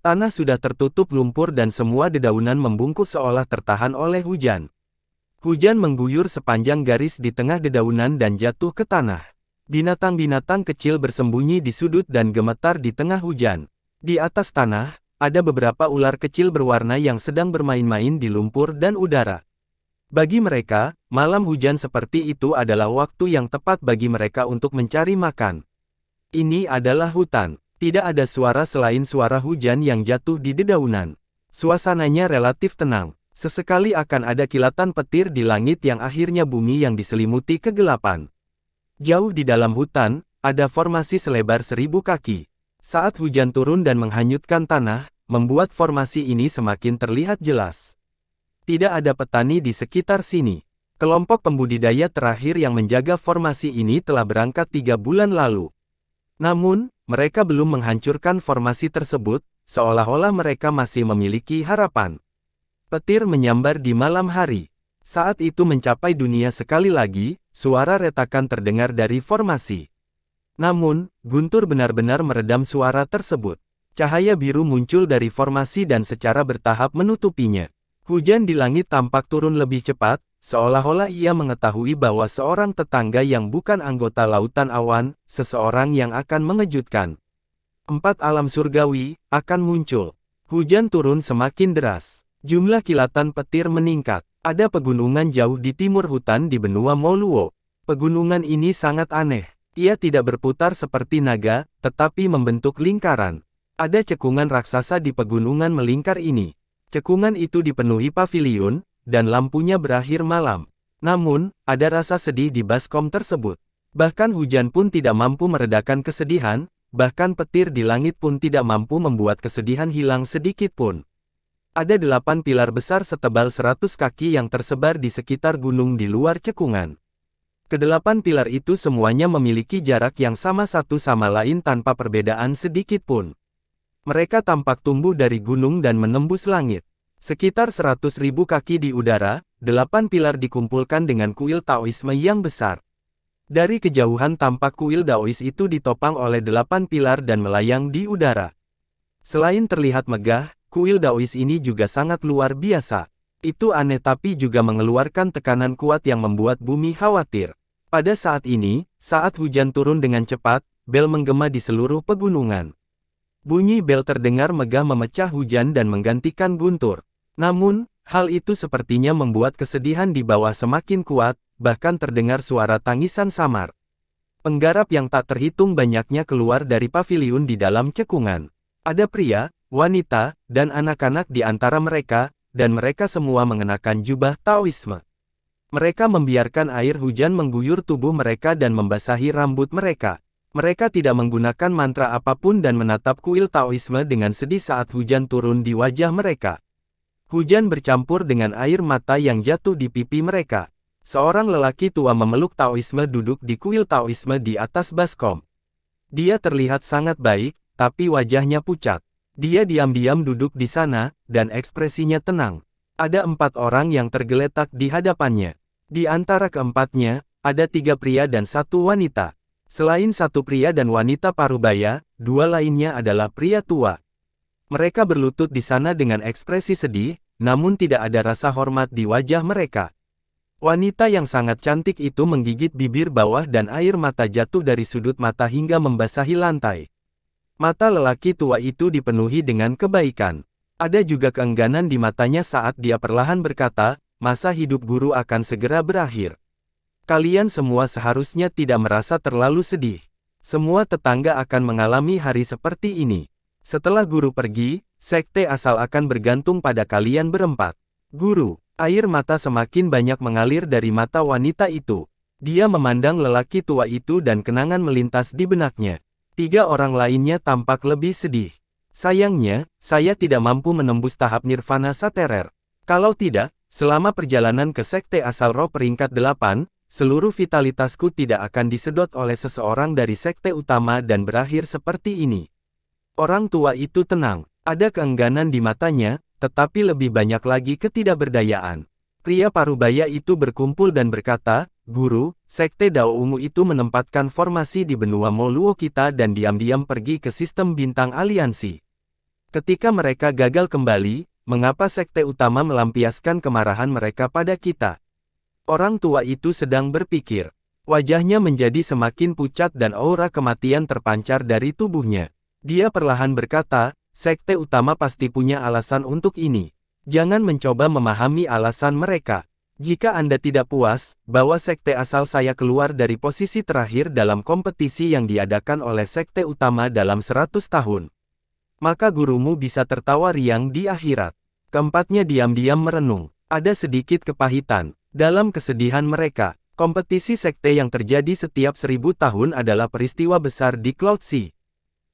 Tanah sudah tertutup lumpur dan semua dedaunan membungkus seolah tertahan oleh hujan. Hujan mengguyur sepanjang garis di tengah dedaunan dan jatuh ke tanah. Binatang-binatang kecil bersembunyi di sudut dan gemetar di tengah hujan. Di atas tanah, ada beberapa ular kecil berwarna yang sedang bermain-main di lumpur dan udara. Bagi mereka, malam hujan seperti itu adalah waktu yang tepat bagi mereka untuk mencari makan. Ini adalah hutan. Tidak ada suara selain suara hujan yang jatuh di dedaunan. Suasananya relatif tenang. Sesekali akan ada kilatan petir di langit yang akhirnya bumi yang diselimuti kegelapan. Jauh di dalam hutan, ada formasi selebar 1000 kaki. Saat hujan turun dan menghanyutkan tanah, membuat formasi ini semakin terlihat jelas. Tidak ada petani di sekitar sini. Kelompok pembudidaya terakhir yang menjaga formasi ini telah berangkat 3 bulan lalu. Namun, mereka belum menghancurkan formasi tersebut, seolah-olah mereka masih memiliki harapan. Petir menyambar di malam hari. Saat itu mencapai dunia sekali lagi, suara retakan terdengar dari formasi. Namun, guntur benar-benar meredam suara tersebut. Cahaya biru muncul dari formasi dan secara bertahap menutupinya. Hujan di langit tampak turun lebih cepat, seolah-olah ia mengetahui bahwa seorang tetangga yang bukan anggota lautan awan, seseorang yang akan mengejutkan. 4 alam surgawi, akan muncul. Hujan turun semakin deras. Jumlah kilatan petir meningkat. Ada pegunungan jauh di timur hutan di benua Moluo. Pegunungan ini sangat aneh. Ia tidak berputar seperti naga, tetapi membentuk lingkaran. Ada cekungan raksasa di pegunungan melingkar ini. Cekungan itu dipenuhi paviliun, dan lampunya berakhir malam. Namun, ada rasa sedih di baskom tersebut. Bahkan hujan pun tidak mampu meredakan kesedihan, bahkan petir di langit pun tidak mampu membuat kesedihan hilang sedikit pun. Ada 8 pilar besar setebal 100 kaki yang tersebar di sekitar gunung di luar cekungan. Kedelapan pilar itu semuanya memiliki jarak yang sama satu sama lain tanpa perbedaan sedikit pun. Mereka tampak tumbuh dari gunung dan menembus langit. Sekitar 100.000 kaki di udara, 8 pilar dikumpulkan dengan kuil Taoisme yang besar. Dari kejauhan tampak kuil Daois itu ditopang oleh 8 pilar dan melayang di udara. Selain terlihat megah, kuil Daois ini juga sangat luar biasa. Itu aneh tapi juga mengeluarkan tekanan kuat yang membuat bumi khawatir. Pada saat ini, saat hujan turun dengan cepat, bel menggema di seluruh pegunungan. Bunyi bel terdengar megah memecah hujan dan menggantikan guntur. Namun, hal itu sepertinya membuat kesedihan di bawah semakin kuat, bahkan terdengar suara tangisan samar. Penggarap yang tak terhitung banyaknya keluar dari paviliun di dalam cekungan. Ada pria, wanita, dan anak-anak di antara mereka, dan mereka semua mengenakan jubah Taoisme. Mereka membiarkan air hujan mengguyur tubuh mereka dan membasahi rambut mereka. Mereka tidak menggunakan mantra apapun dan menatap kuil Taoisme dengan sedih saat hujan turun di wajah mereka. Hujan bercampur dengan air mata yang jatuh di pipi mereka. Seorang lelaki tua memeluk Taoisme duduk di kuil Taoisme di atas baskom. Dia terlihat sangat baik, tapi wajahnya pucat. Dia diam-diam duduk di sana, dan ekspresinya tenang. Ada 4 orang yang tergeletak di hadapannya. Di antara keempatnya, ada 3 pria dan 1 wanita. Selain 1 pria dan wanita parubaya, 2 lainnya adalah pria tua. Mereka berlutut di sana dengan ekspresi sedih, namun tidak ada rasa hormat di wajah mereka. Wanita yang sangat cantik itu menggigit bibir bawah dan air mata jatuh dari sudut mata hingga membasahi lantai. Mata lelaki tua itu dipenuhi dengan kebaikan. Ada juga keengganan di matanya saat dia perlahan berkata, masa hidup guru akan segera berakhir. Kalian semua seharusnya tidak merasa terlalu sedih. Semua tetangga akan mengalami hari seperti ini. Setelah guru pergi, sekte asal akan bergantung pada kalian berempat. Guru, air mata semakin banyak mengalir dari mata wanita itu. Dia memandang lelaki tua itu dan kenangan melintas di benaknya. 3 orang lainnya tampak lebih sedih. Sayangnya, saya tidak mampu menembus tahap nirvana saterer. Kalau tidak, selama perjalanan ke sekte asal roh peringkat 8, seluruh vitalitasku tidak akan disedot oleh seseorang dari sekte utama dan berakhir seperti ini. Orang tua itu tenang, ada keengganan di matanya, tetapi lebih banyak lagi ketidakberdayaan. Pria parubaya itu berkumpul dan berkata, Guru, sekte Dao Ungu itu menempatkan formasi di benua Moluo kita dan diam-diam pergi ke sistem bintang aliansi. Ketika mereka gagal kembali, mengapa sekte utama melampiaskan kemarahan mereka pada kita? Orang tua itu sedang berpikir. Wajahnya menjadi semakin pucat dan aura kematian terpancar dari tubuhnya. Dia perlahan berkata, sekte utama pasti punya alasan untuk ini. Jangan mencoba memahami alasan mereka. Jika Anda tidak puas, bahwa sekte asal saya keluar dari posisi terakhir dalam kompetisi yang diadakan oleh sekte utama dalam 100 tahun. Maka gurumu bisa tertawa riang di akhirat. Keempatnya diam-diam merenung. Ada sedikit kepahitan. Dalam kesedihan mereka, kompetisi sekte yang terjadi setiap 1000 tahun adalah peristiwa besar di Cloud Sea.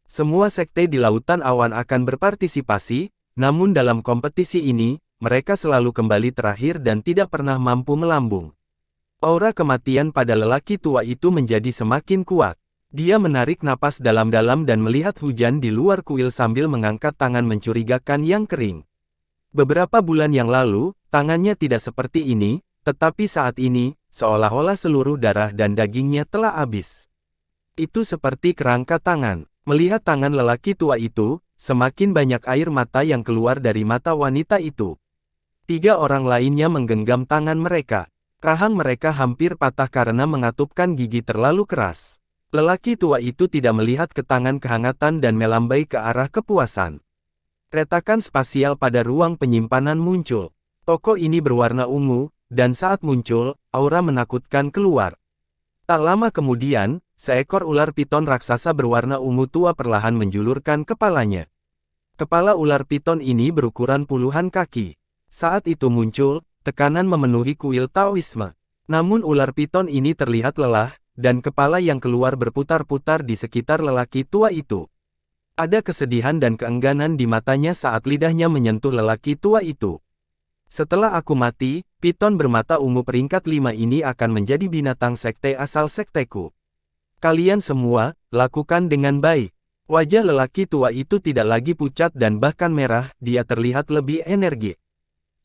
Semua sekte di Lautan Awan akan berpartisipasi, namun dalam kompetisi ini, mereka selalu kembali terakhir dan tidak pernah mampu melambung. Aura kematian pada lelaki tua itu menjadi semakin kuat. Dia menarik napas dalam-dalam dan melihat hujan di luar kuil sambil mengangkat tangan mencurigakan yang kering. Beberapa bulan yang lalu, tangannya tidak seperti ini, tetapi saat ini, seolah-olah seluruh darah dan dagingnya telah habis. Itu seperti kerangka tangan. Melihat tangan lelaki tua itu, semakin banyak air mata yang keluar dari mata wanita itu. 3 orang lainnya menggenggam tangan mereka. Rahang mereka hampir patah karena mengatupkan gigi terlalu keras. Lelaki tua itu tidak melihat ke tangan kehangatan dan melambai ke arah kepuasan. Retakan spasial pada ruang penyimpanan muncul. Toko ini berwarna ungu, dan saat muncul, aura menakutkan keluar. Tak lama kemudian, seekor ular piton raksasa berwarna ungu tua perlahan menjulurkan kepalanya. Kepala ular piton ini berukuran puluhan kaki. Saat itu muncul, tekanan memenuhi kuil Taoisme. Namun ular piton ini terlihat lelah, dan kepala yang keluar berputar-putar di sekitar lelaki tua itu. Ada kesedihan dan keengganan di matanya saat lidahnya menyentuh lelaki tua itu. Setelah aku mati, piton bermata ungu peringkat 5 ini akan menjadi binatang sekte asal sekteku. Kalian semua, lakukan dengan baik. Wajah lelaki tua itu tidak lagi pucat dan bahkan merah, dia terlihat lebih energik.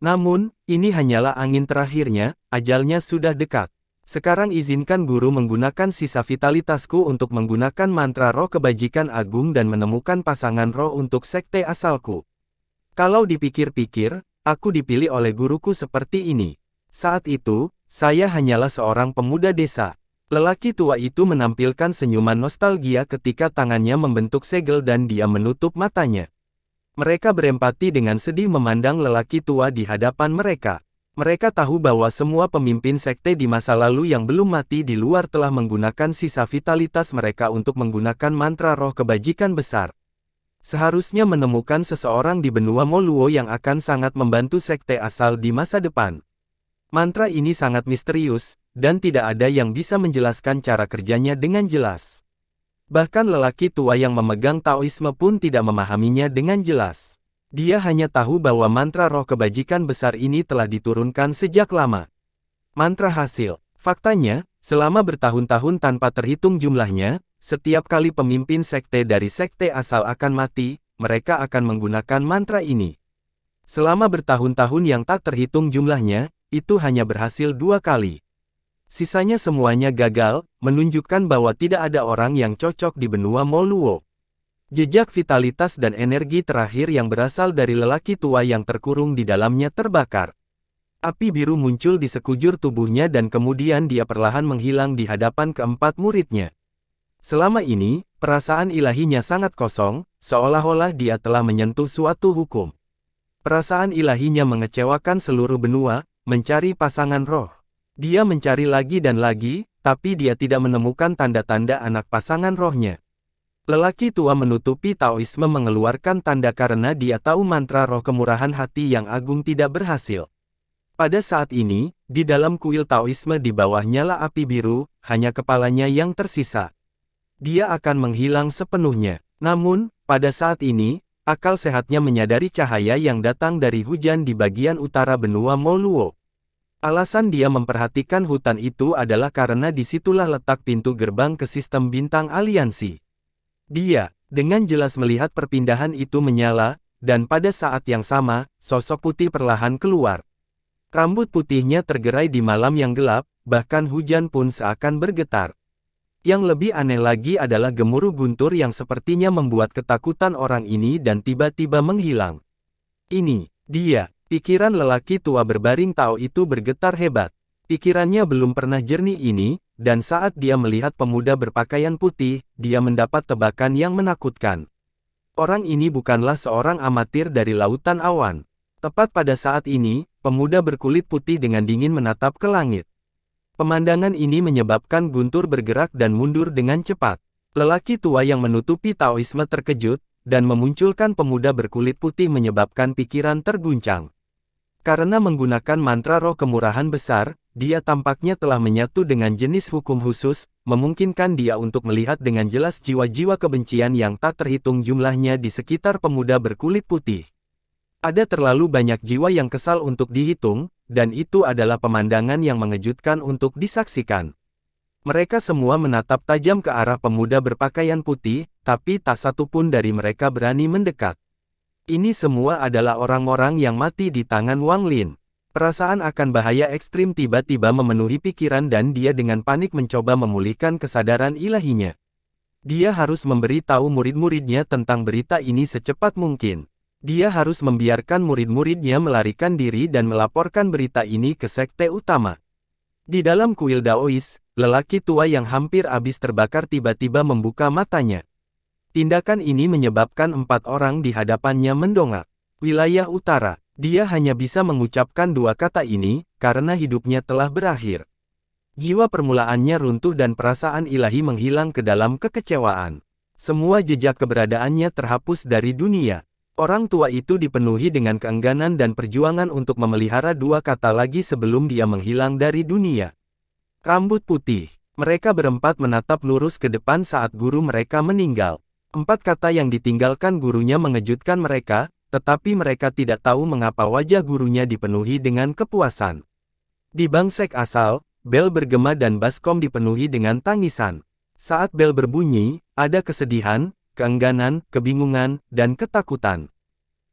Namun, ini hanyalah angin terakhirnya, ajalnya sudah dekat. Sekarang izinkan guru menggunakan sisa vitalitasku untuk menggunakan mantra roh kebajikan agung dan menemukan pasangan roh untuk sekte asalku. Kalau dipikir-pikir, aku dipilih oleh guruku seperti ini. Saat itu, saya hanyalah seorang pemuda desa. Lelaki tua itu menampilkan senyuman nostalgia ketika tangannya membentuk segel dan dia menutup matanya. Mereka berempati dengan sedih memandang lelaki tua di hadapan mereka. Mereka tahu bahwa semua pemimpin sekte di masa lalu yang belum mati di luar telah menggunakan sisa vitalitas mereka untuk menggunakan mantra roh kebajikan besar. Seharusnya menemukan seseorang di benua Moluo yang akan sangat membantu sekte asal di masa depan. Mantra ini sangat misterius, dan tidak ada yang bisa menjelaskan cara kerjanya dengan jelas. Bahkan lelaki tua yang memegang Taoisme pun tidak memahaminya dengan jelas. Dia hanya tahu bahwa mantra roh kebajikan besar ini telah diturunkan sejak lama. Mantra hasil. Faktanya, selama bertahun-tahun tanpa terhitung jumlahnya, setiap kali pemimpin sekte dari sekte asal akan mati, mereka akan menggunakan mantra ini. Selama bertahun-tahun yang tak terhitung jumlahnya, itu hanya berhasil 2 kali. Sisanya semuanya gagal, menunjukkan bahwa tidak ada orang yang cocok di benua Moluo. Jejak vitalitas dan energi terakhir yang berasal dari lelaki tua yang terkurung di dalamnya terbakar. Api biru muncul di sekujur tubuhnya dan kemudian dia perlahan menghilang di hadapan keempat muridnya. Selama ini, perasaan ilahinya sangat kosong, seolah-olah dia telah menyentuh suatu hukum. Perasaan ilahinya mengecewakan seluruh benua, mencari pasangan roh. Dia mencari lagi dan lagi, tapi dia tidak menemukan tanda-tanda anak pasangan rohnya. Lelaki tua menutupi Taoisme mengeluarkan tanda karena dia tahu mantra roh kemurahan hati yang agung tidak berhasil. Pada saat ini, di dalam kuil Taoisme di bawah nyala api biru, hanya kepalanya yang tersisa. Dia akan menghilang sepenuhnya. Namun, pada saat ini, akal sehatnya menyadari cahaya yang datang dari hujan di bagian utara benua Moluo. Alasan dia memperhatikan hutan itu adalah karena disitulah letak pintu gerbang ke sistem bintang aliansi. Dia, dengan jelas melihat perpindahan itu menyala, dan pada saat yang sama, sosok putih perlahan keluar. Rambut putihnya tergerai di malam yang gelap, bahkan hujan pun seakan bergetar. Yang lebih aneh lagi adalah gemuruh guntur yang sepertinya membuat ketakutan orang ini dan tiba-tiba menghilang. Ini, dia, pikiran lelaki tua berbaring Tao itu bergetar hebat. Pikirannya belum pernah jernih ini, dan saat dia melihat pemuda berpakaian putih, dia mendapat tebakan yang menakutkan. Orang ini bukanlah seorang amatir dari lautan awan. Tepat pada saat ini, pemuda berkulit putih dengan dingin menatap ke langit. Pemandangan ini menyebabkan guntur bergerak dan mundur dengan cepat. Lelaki tua yang menutupi Taoisme terkejut, dan memunculkan pemuda berkulit putih menyebabkan pikiran terguncang. Karena menggunakan mantra roh kemurahan besar, dia tampaknya telah menyatu dengan jenis hukum khusus, memungkinkan dia untuk melihat dengan jelas jiwa-jiwa kebencian yang tak terhitung jumlahnya di sekitar pemuda berkulit putih. Ada terlalu banyak jiwa yang kesal untuk dihitung, dan itu adalah pemandangan yang mengejutkan untuk disaksikan. Mereka semua menatap tajam ke arah pemuda berpakaian putih, tapi tak satu pun dari mereka berani mendekat. Ini semua adalah orang-orang yang mati di tangan Wang Lin. Perasaan akan bahaya ekstrim tiba-tiba memenuhi pikiran dan dia dengan panik mencoba memulihkan kesadaran ilahinya. Dia harus memberi tahu murid-muridnya tentang berita ini secepat mungkin. Dia harus membiarkan murid-muridnya melarikan diri dan melaporkan berita ini ke sekte utama. Di dalam kuil Daois, lelaki tua yang hampir habis terbakar tiba-tiba membuka matanya. Tindakan ini menyebabkan 4 orang di hadapannya mendongak. Wilayah utara, dia hanya bisa mengucapkan 2 kata ini, karena hidupnya telah berakhir. Jiwa permulaannya runtuh dan perasaan ilahi menghilang ke dalam kekecewaan. Semua jejak keberadaannya terhapus dari dunia. Orang tua itu dipenuhi dengan keengganan dan perjuangan untuk memelihara 2 kata lagi sebelum dia menghilang dari dunia. Rambut putih. Mereka berempat menatap lurus ke depan saat guru mereka meninggal. 4 kata yang ditinggalkan gurunya mengejutkan mereka, tetapi mereka tidak tahu mengapa wajah gurunya dipenuhi dengan kepuasan. Di bangsek asal, bel bergema dan baskom dipenuhi dengan tangisan. Saat bel berbunyi, ada kesedihan, keengganan, kebingungan, dan ketakutan.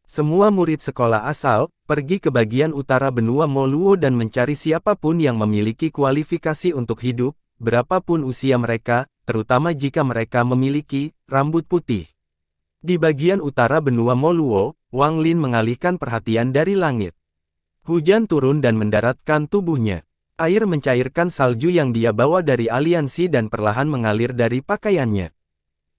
Semua murid sekolah asal pergi ke bagian utara benua Moluo dan mencari siapapun yang memiliki kualifikasi untuk hidup, berapapun usia mereka, terutama jika mereka memiliki rambut putih. Di bagian utara benua Moluo, Wang Lin mengalihkan perhatian dari langit. Hujan turun dan mendaratkan tubuhnya. Air mencairkan salju yang dia bawa dari aliansi dan perlahan mengalir dari pakaiannya.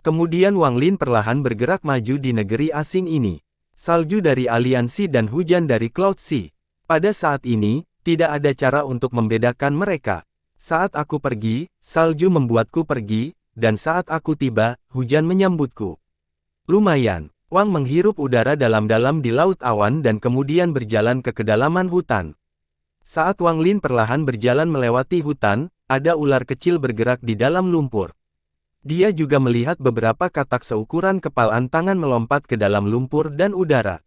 Kemudian Wang Lin perlahan bergerak maju di negeri asing ini. Salju dari aliansi dan hujan dari Cloud Sea. Pada saat ini, tidak ada cara untuk membedakan mereka. Saat aku pergi, salju membuatku pergi, dan saat aku tiba, hujan menyambutku. Lumayan. Wang menghirup udara dalam-dalam di laut awan dan kemudian berjalan ke kedalaman hutan. Saat Wang Lin perlahan berjalan melewati hutan, ada ular kecil bergerak di dalam lumpur. Dia juga melihat beberapa katak seukuran kepalan tangan melompat ke dalam lumpur dan udara.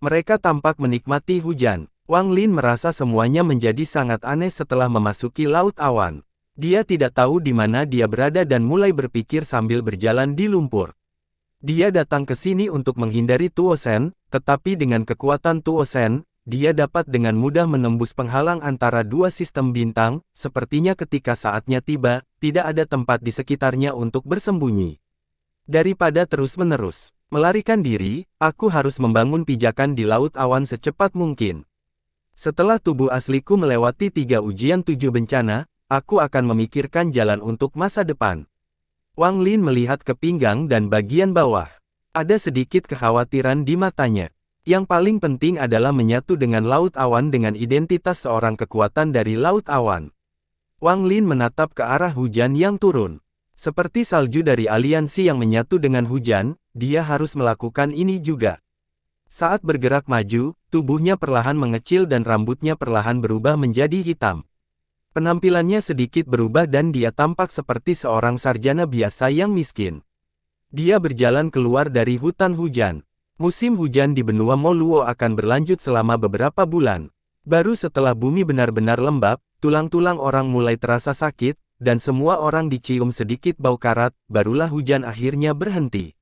Mereka tampak menikmati hujan. Wang Lin merasa semuanya menjadi sangat aneh setelah memasuki laut awan. Dia tidak tahu di mana dia berada dan mulai berpikir sambil berjalan di lumpur. Dia datang ke sini untuk menghindari Tuo Shen, tetapi dengan kekuatan Tuo Shen, dia dapat dengan mudah menembus penghalang antara dua sistem bintang. Sepertinya ketika saatnya tiba, tidak ada tempat di sekitarnya untuk bersembunyi. Daripada terus-menerus melarikan diri, aku harus membangun pijakan di laut awan secepat mungkin. Setelah tubuh asliku melewati 3 ujian 7 bencana, aku akan memikirkan jalan untuk masa depan. Wang Lin melihat ke pinggang dan bagian bawah. Ada sedikit kekhawatiran di matanya. Yang paling penting adalah menyatu dengan laut awan dengan identitas seorang kekuatan dari laut awan. Wang Lin menatap ke arah hujan yang turun. Seperti salju dari aliansi yang menyatu dengan hujan, dia harus melakukan ini juga. Saat bergerak maju, tubuhnya perlahan mengecil dan rambutnya perlahan berubah menjadi hitam. Penampilannya sedikit berubah dan dia tampak seperti seorang sarjana biasa yang miskin. Dia berjalan keluar dari hutan hujan. Musim hujan di benua Moluo akan berlanjut selama beberapa bulan. Baru setelah bumi benar-benar lembab, tulang-tulang orang mulai terasa sakit, dan semua orang dicium sedikit bau karat, barulah hujan akhirnya berhenti.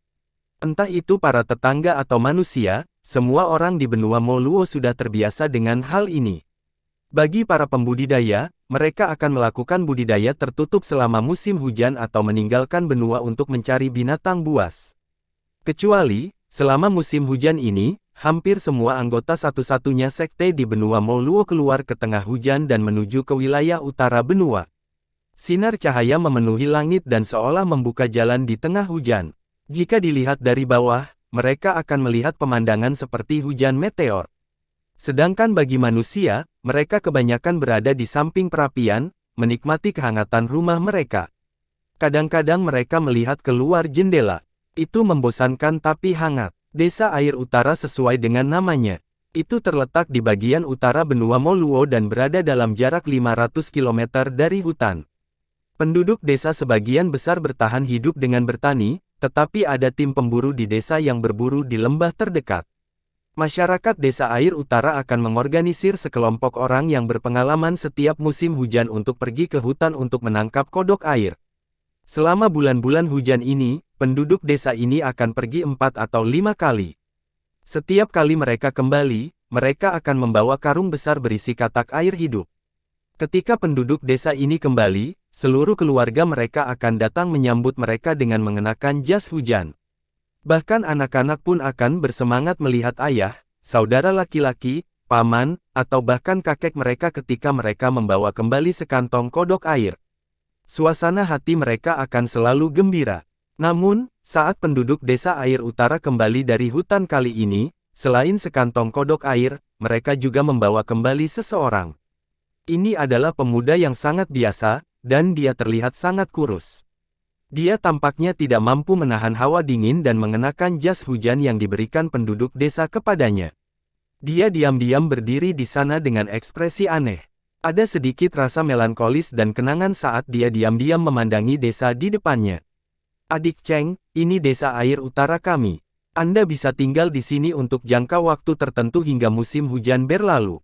Entah itu para tetangga atau manusia, semua orang di benua Moluo sudah terbiasa dengan hal ini. Bagi para pembudidaya, mereka akan melakukan budidaya tertutup selama musim hujan atau meninggalkan benua untuk mencari binatang buas. Kecuali, selama musim hujan ini, hampir semua anggota satu-satunya sekte di benua Moluo keluar ke tengah hujan dan menuju ke wilayah utara benua. Sinar cahaya memenuhi langit dan seolah membuka jalan di tengah hujan. Jika dilihat dari bawah, mereka akan melihat pemandangan seperti hujan meteor. Sedangkan bagi manusia, mereka kebanyakan berada di samping perapian, menikmati kehangatan rumah mereka. Kadang-kadang mereka melihat keluar jendela. Itu membosankan tapi hangat. Desa Air Utara sesuai dengan namanya. Itu terletak di bagian utara benua Moluo dan berada dalam jarak 500 km dari hutan. Penduduk desa sebagian besar bertahan hidup dengan bertani, tetapi ada tim pemburu di desa yang berburu di lembah terdekat. Masyarakat Desa Air Utara akan mengorganisir sekelompok orang yang berpengalaman setiap musim hujan untuk pergi ke hutan untuk menangkap kodok air. Selama bulan-bulan hujan ini, penduduk desa ini akan pergi 4 atau 5 kali. Setiap kali mereka kembali, mereka akan membawa karung besar berisi katak air hidup. Ketika penduduk desa ini kembali, seluruh keluarga mereka akan datang menyambut mereka dengan mengenakan jas hujan. Bahkan anak-anak pun akan bersemangat melihat ayah, saudara laki-laki, paman, atau bahkan kakek mereka ketika mereka membawa kembali sekantong kodok air. Suasana hati mereka akan selalu gembira. Namun, saat penduduk Desa Air Utara kembali dari hutan kali ini, selain sekantong kodok air, mereka juga membawa kembali seseorang. Ini adalah pemuda yang sangat biasa, dan dia terlihat sangat kurus. Dia tampaknya tidak mampu menahan hawa dingin dan mengenakan jas hujan yang diberikan penduduk desa kepadanya. Dia diam-diam berdiri di sana dengan ekspresi aneh. Ada sedikit rasa melankolis dan kenangan saat dia diam-diam memandangi desa di depannya. Adik Cheng, ini Desa Air Utara kami. Anda bisa tinggal di sini untuk jangka waktu tertentu hingga musim hujan berlalu.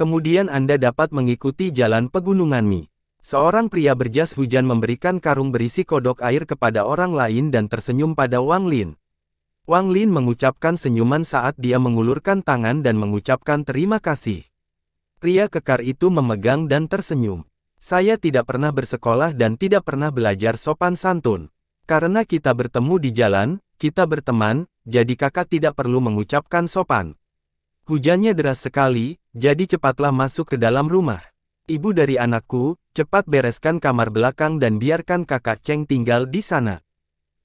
Kemudian Anda dapat mengikuti jalan pegunungan Mi. Seorang pria berjas hujan memberikan karung berisi kodok air kepada orang lain dan tersenyum pada Wang Lin. Wang Lin mengucapkan senyuman saat dia mengulurkan tangan dan mengucapkan terima kasih. Pria kekar itu memegang dan tersenyum. Saya tidak pernah bersekolah dan tidak pernah belajar sopan santun. Karena kita bertemu di jalan, kita berteman, jadi kakak tidak perlu mengucapkan sopan. Hujannya deras sekali, jadi cepatlah masuk ke dalam rumah. Ibu dari anakku, cepat bereskan kamar belakang dan biarkan kakak Cheng tinggal di sana.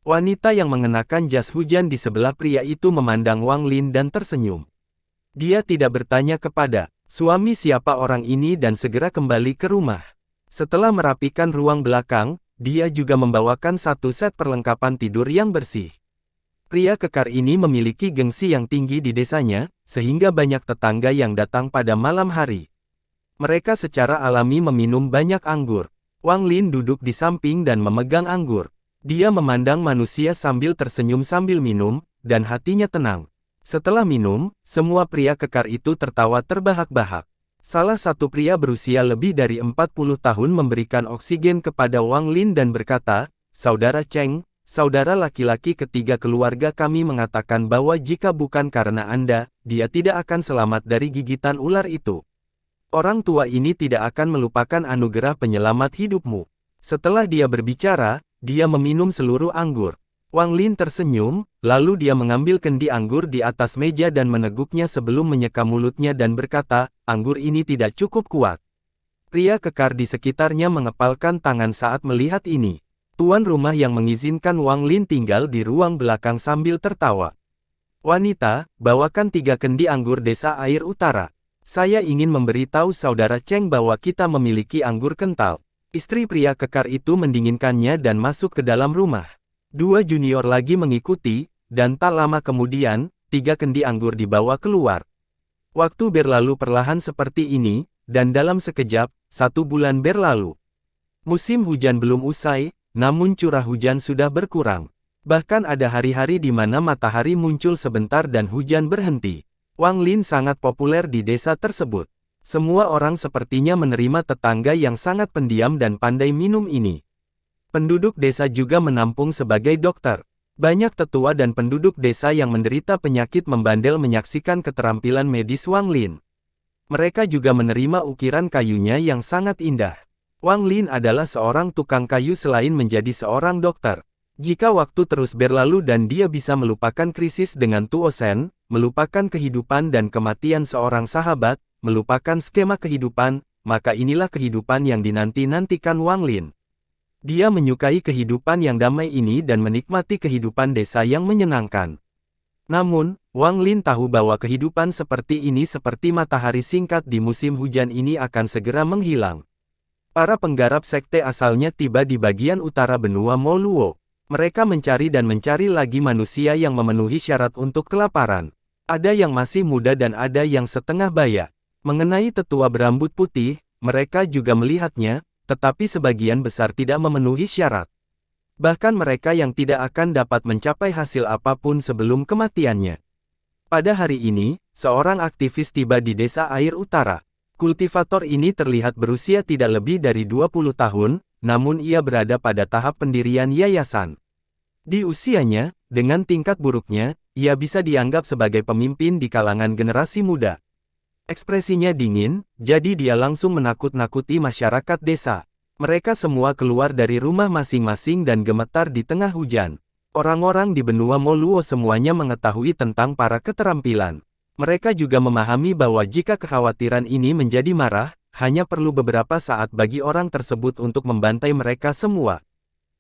Wanita yang mengenakan jas hujan di sebelah pria itu memandang Wang Lin dan tersenyum. Dia tidak bertanya kepada suami siapa orang ini dan segera kembali ke rumah. Setelah merapikan ruang belakang, dia juga membawakan satu set perlengkapan tidur yang bersih. Pria kekar ini memiliki gengsi yang tinggi di desanya, sehingga banyak tetangga yang datang pada malam hari. Mereka secara alami meminum banyak anggur. Wang Lin duduk di samping dan memegang anggur. Dia memandang manusia sambil tersenyum sambil minum, dan hatinya tenang. Setelah minum, semua pria kekar itu tertawa terbahak-bahak. Salah satu pria berusia lebih dari 40 tahun memberikan oksigen kepada Wang Lin dan berkata, "Saudara Cheng, saudara laki-laki ketiga keluarga kami mengatakan bahwa jika bukan karena Anda, dia tidak akan selamat dari gigitan ular itu. Orang tua ini tidak akan melupakan anugerah penyelamat hidupmu." Setelah dia berbicara, dia meminum seluruh anggur. Wang Lin tersenyum, lalu dia mengambil kendi anggur di atas meja dan meneguknya sebelum menyeka mulutnya dan berkata, "Anggur ini tidak cukup kuat." Pria kekar di sekitarnya mengepalkan tangan saat melihat ini. Tuan rumah yang mengizinkan Wang Lin tinggal di ruang belakang sambil tertawa. "Wanita, bawakan 3 kendi anggur desa air utara. Saya ingin memberitahu saudara Cheng bahwa kita memiliki anggur kental." Istri pria kekar itu mendinginkannya dan masuk ke dalam rumah. 2 junior lagi mengikuti, dan tak lama kemudian, 3 kendi anggur dibawa keluar. Waktu berlalu perlahan seperti ini, dan dalam sekejap, 1 bulan berlalu. Musim hujan belum usai, namun curah hujan sudah berkurang. Bahkan ada hari-hari di mana matahari muncul sebentar dan hujan berhenti. Wang Lin sangat populer di desa tersebut. Semua orang sepertinya menerima tetangga yang sangat pendiam dan pandai minum ini. Penduduk desa juga menampung sebagai dokter. Banyak tetua dan penduduk desa yang menderita penyakit membandel menyaksikan keterampilan medis Wang Lin. Mereka juga menerima ukiran kayunya yang sangat indah. Wang Lin adalah seorang tukang kayu selain menjadi seorang dokter. Jika waktu terus berlalu dan dia bisa melupakan krisis dengan Tuo Shen, melupakan kehidupan dan kematian seorang sahabat, melupakan skema kehidupan, maka inilah kehidupan yang dinanti-nantikan Wang Lin. Dia menyukai kehidupan yang damai ini dan menikmati kehidupan desa yang menyenangkan. Namun, Wang Lin tahu bahwa kehidupan seperti ini seperti matahari singkat di musim hujan ini akan segera menghilang. Para penggarap sekte asalnya tiba di bagian utara benua Moluo. Mereka mencari dan mencari lagi manusia yang memenuhi syarat untuk kelaparan. Ada yang masih muda dan ada yang setengah baya. Mengenai tetua berambut putih, mereka juga melihatnya, tetapi sebagian besar tidak memenuhi syarat. Bahkan mereka yang tidak akan dapat mencapai hasil apapun sebelum kematiannya. Pada hari ini, seorang aktivis tiba di desa air utara. Kultivator ini terlihat berusia tidak lebih dari 20 tahun, namun ia berada pada tahap pendirian yayasan. Di usianya, dengan tingkat buruknya, ia bisa dianggap sebagai pemimpin di kalangan generasi muda. Ekspresinya dingin, jadi dia langsung menakut-nakuti masyarakat desa. Mereka semua keluar dari rumah masing-masing dan gemetar di tengah hujan. Orang-orang di benua Moluo semuanya mengetahui tentang para keterampilan. Mereka juga memahami bahwa jika kekhawatiran ini menjadi marah, hanya perlu beberapa saat bagi orang tersebut untuk membantai mereka semua.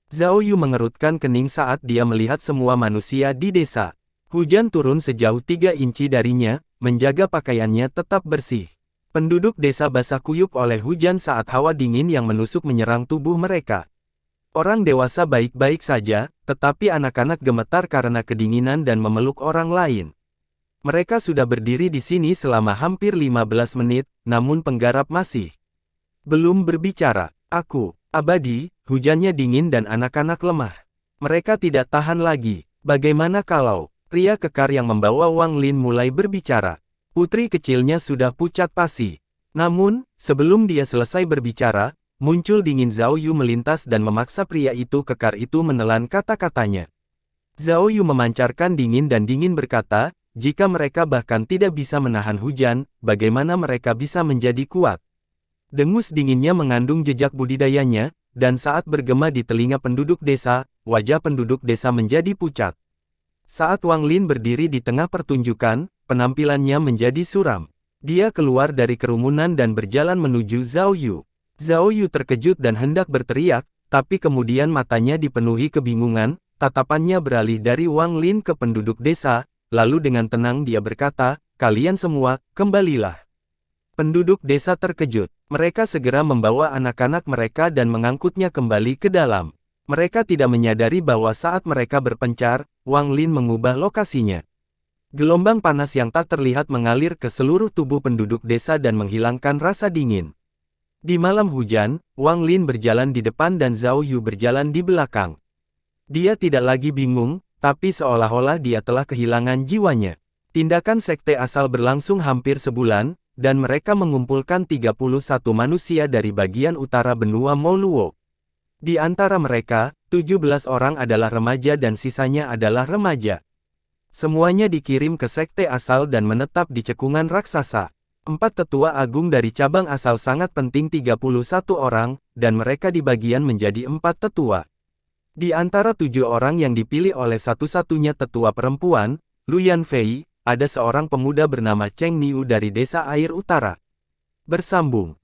Zhao Yu mengerutkan kening saat dia melihat semua manusia di desa. Hujan turun sejauh 3 inci darinya, menjaga pakaiannya tetap bersih. Penduduk desa basah kuyup oleh hujan saat hawa dingin yang menusuk menyerang tubuh mereka. Orang dewasa baik-baik saja, tetapi anak-anak gemetar karena kedinginan dan memeluk orang lain. Mereka sudah berdiri di sini selama hampir 15 menit, namun penggarap masih belum berbicara. Aku, abadi, hujannya dingin dan anak-anak lemah. Mereka tidak tahan lagi. Bagaimana kalau Pria kekar yang membawa Wang Lin mulai berbicara. Putri kecilnya sudah pucat pasi. Namun, sebelum dia selesai berbicara, muncul dingin Zhao Yu melintas dan memaksa pria itu kekar itu menelan kata-katanya. Zhao Yu memancarkan dingin dan dingin berkata, jika mereka bahkan tidak bisa menahan hujan, bagaimana mereka bisa menjadi kuat? Dengus dinginnya mengandung jejak budidayanya, dan saat bergema di telinga penduduk desa, wajah penduduk desa menjadi pucat. Saat Wang Lin berdiri di tengah pertunjukan, penampilannya menjadi suram. Dia keluar dari kerumunan dan berjalan menuju Zhao Yu. Zhao Yu terkejut dan hendak berteriak, tapi kemudian matanya dipenuhi kebingungan, tatapannya beralih dari Wang Lin ke penduduk desa, lalu dengan tenang dia berkata, kalian semua, kembalilah. Penduduk desa terkejut. Mereka segera membawa anak-anak mereka dan mengangkutnya kembali ke dalam. Mereka tidak menyadari bahwa saat mereka berpencar, Wang Lin mengubah lokasinya. Gelombang panas yang tak terlihat mengalir ke seluruh tubuh penduduk desa dan menghilangkan rasa dingin. Di malam hujan, Wang Lin berjalan di depan dan Zhao Yu berjalan di belakang. Dia tidak lagi bingung, tapi seolah-olah dia telah kehilangan jiwanya. Tindakan sekte asal berlangsung hampir sebulan, dan mereka mengumpulkan 31 manusia dari bagian utara benua Moluo. Di antara mereka, 17 orang adalah remaja dan sisanya adalah remaja. Semuanya dikirim ke sekte asal dan menetap di cekungan raksasa. 4 tetua agung dari cabang asal sangat penting 31 orang, dan mereka dibagian menjadi 4 tetua. Di antara 7 orang yang dipilih oleh satu-satunya tetua perempuan, Lu Yanfei, ada seorang pemuda bernama Cheng Niu dari desa air utara. Bersambung.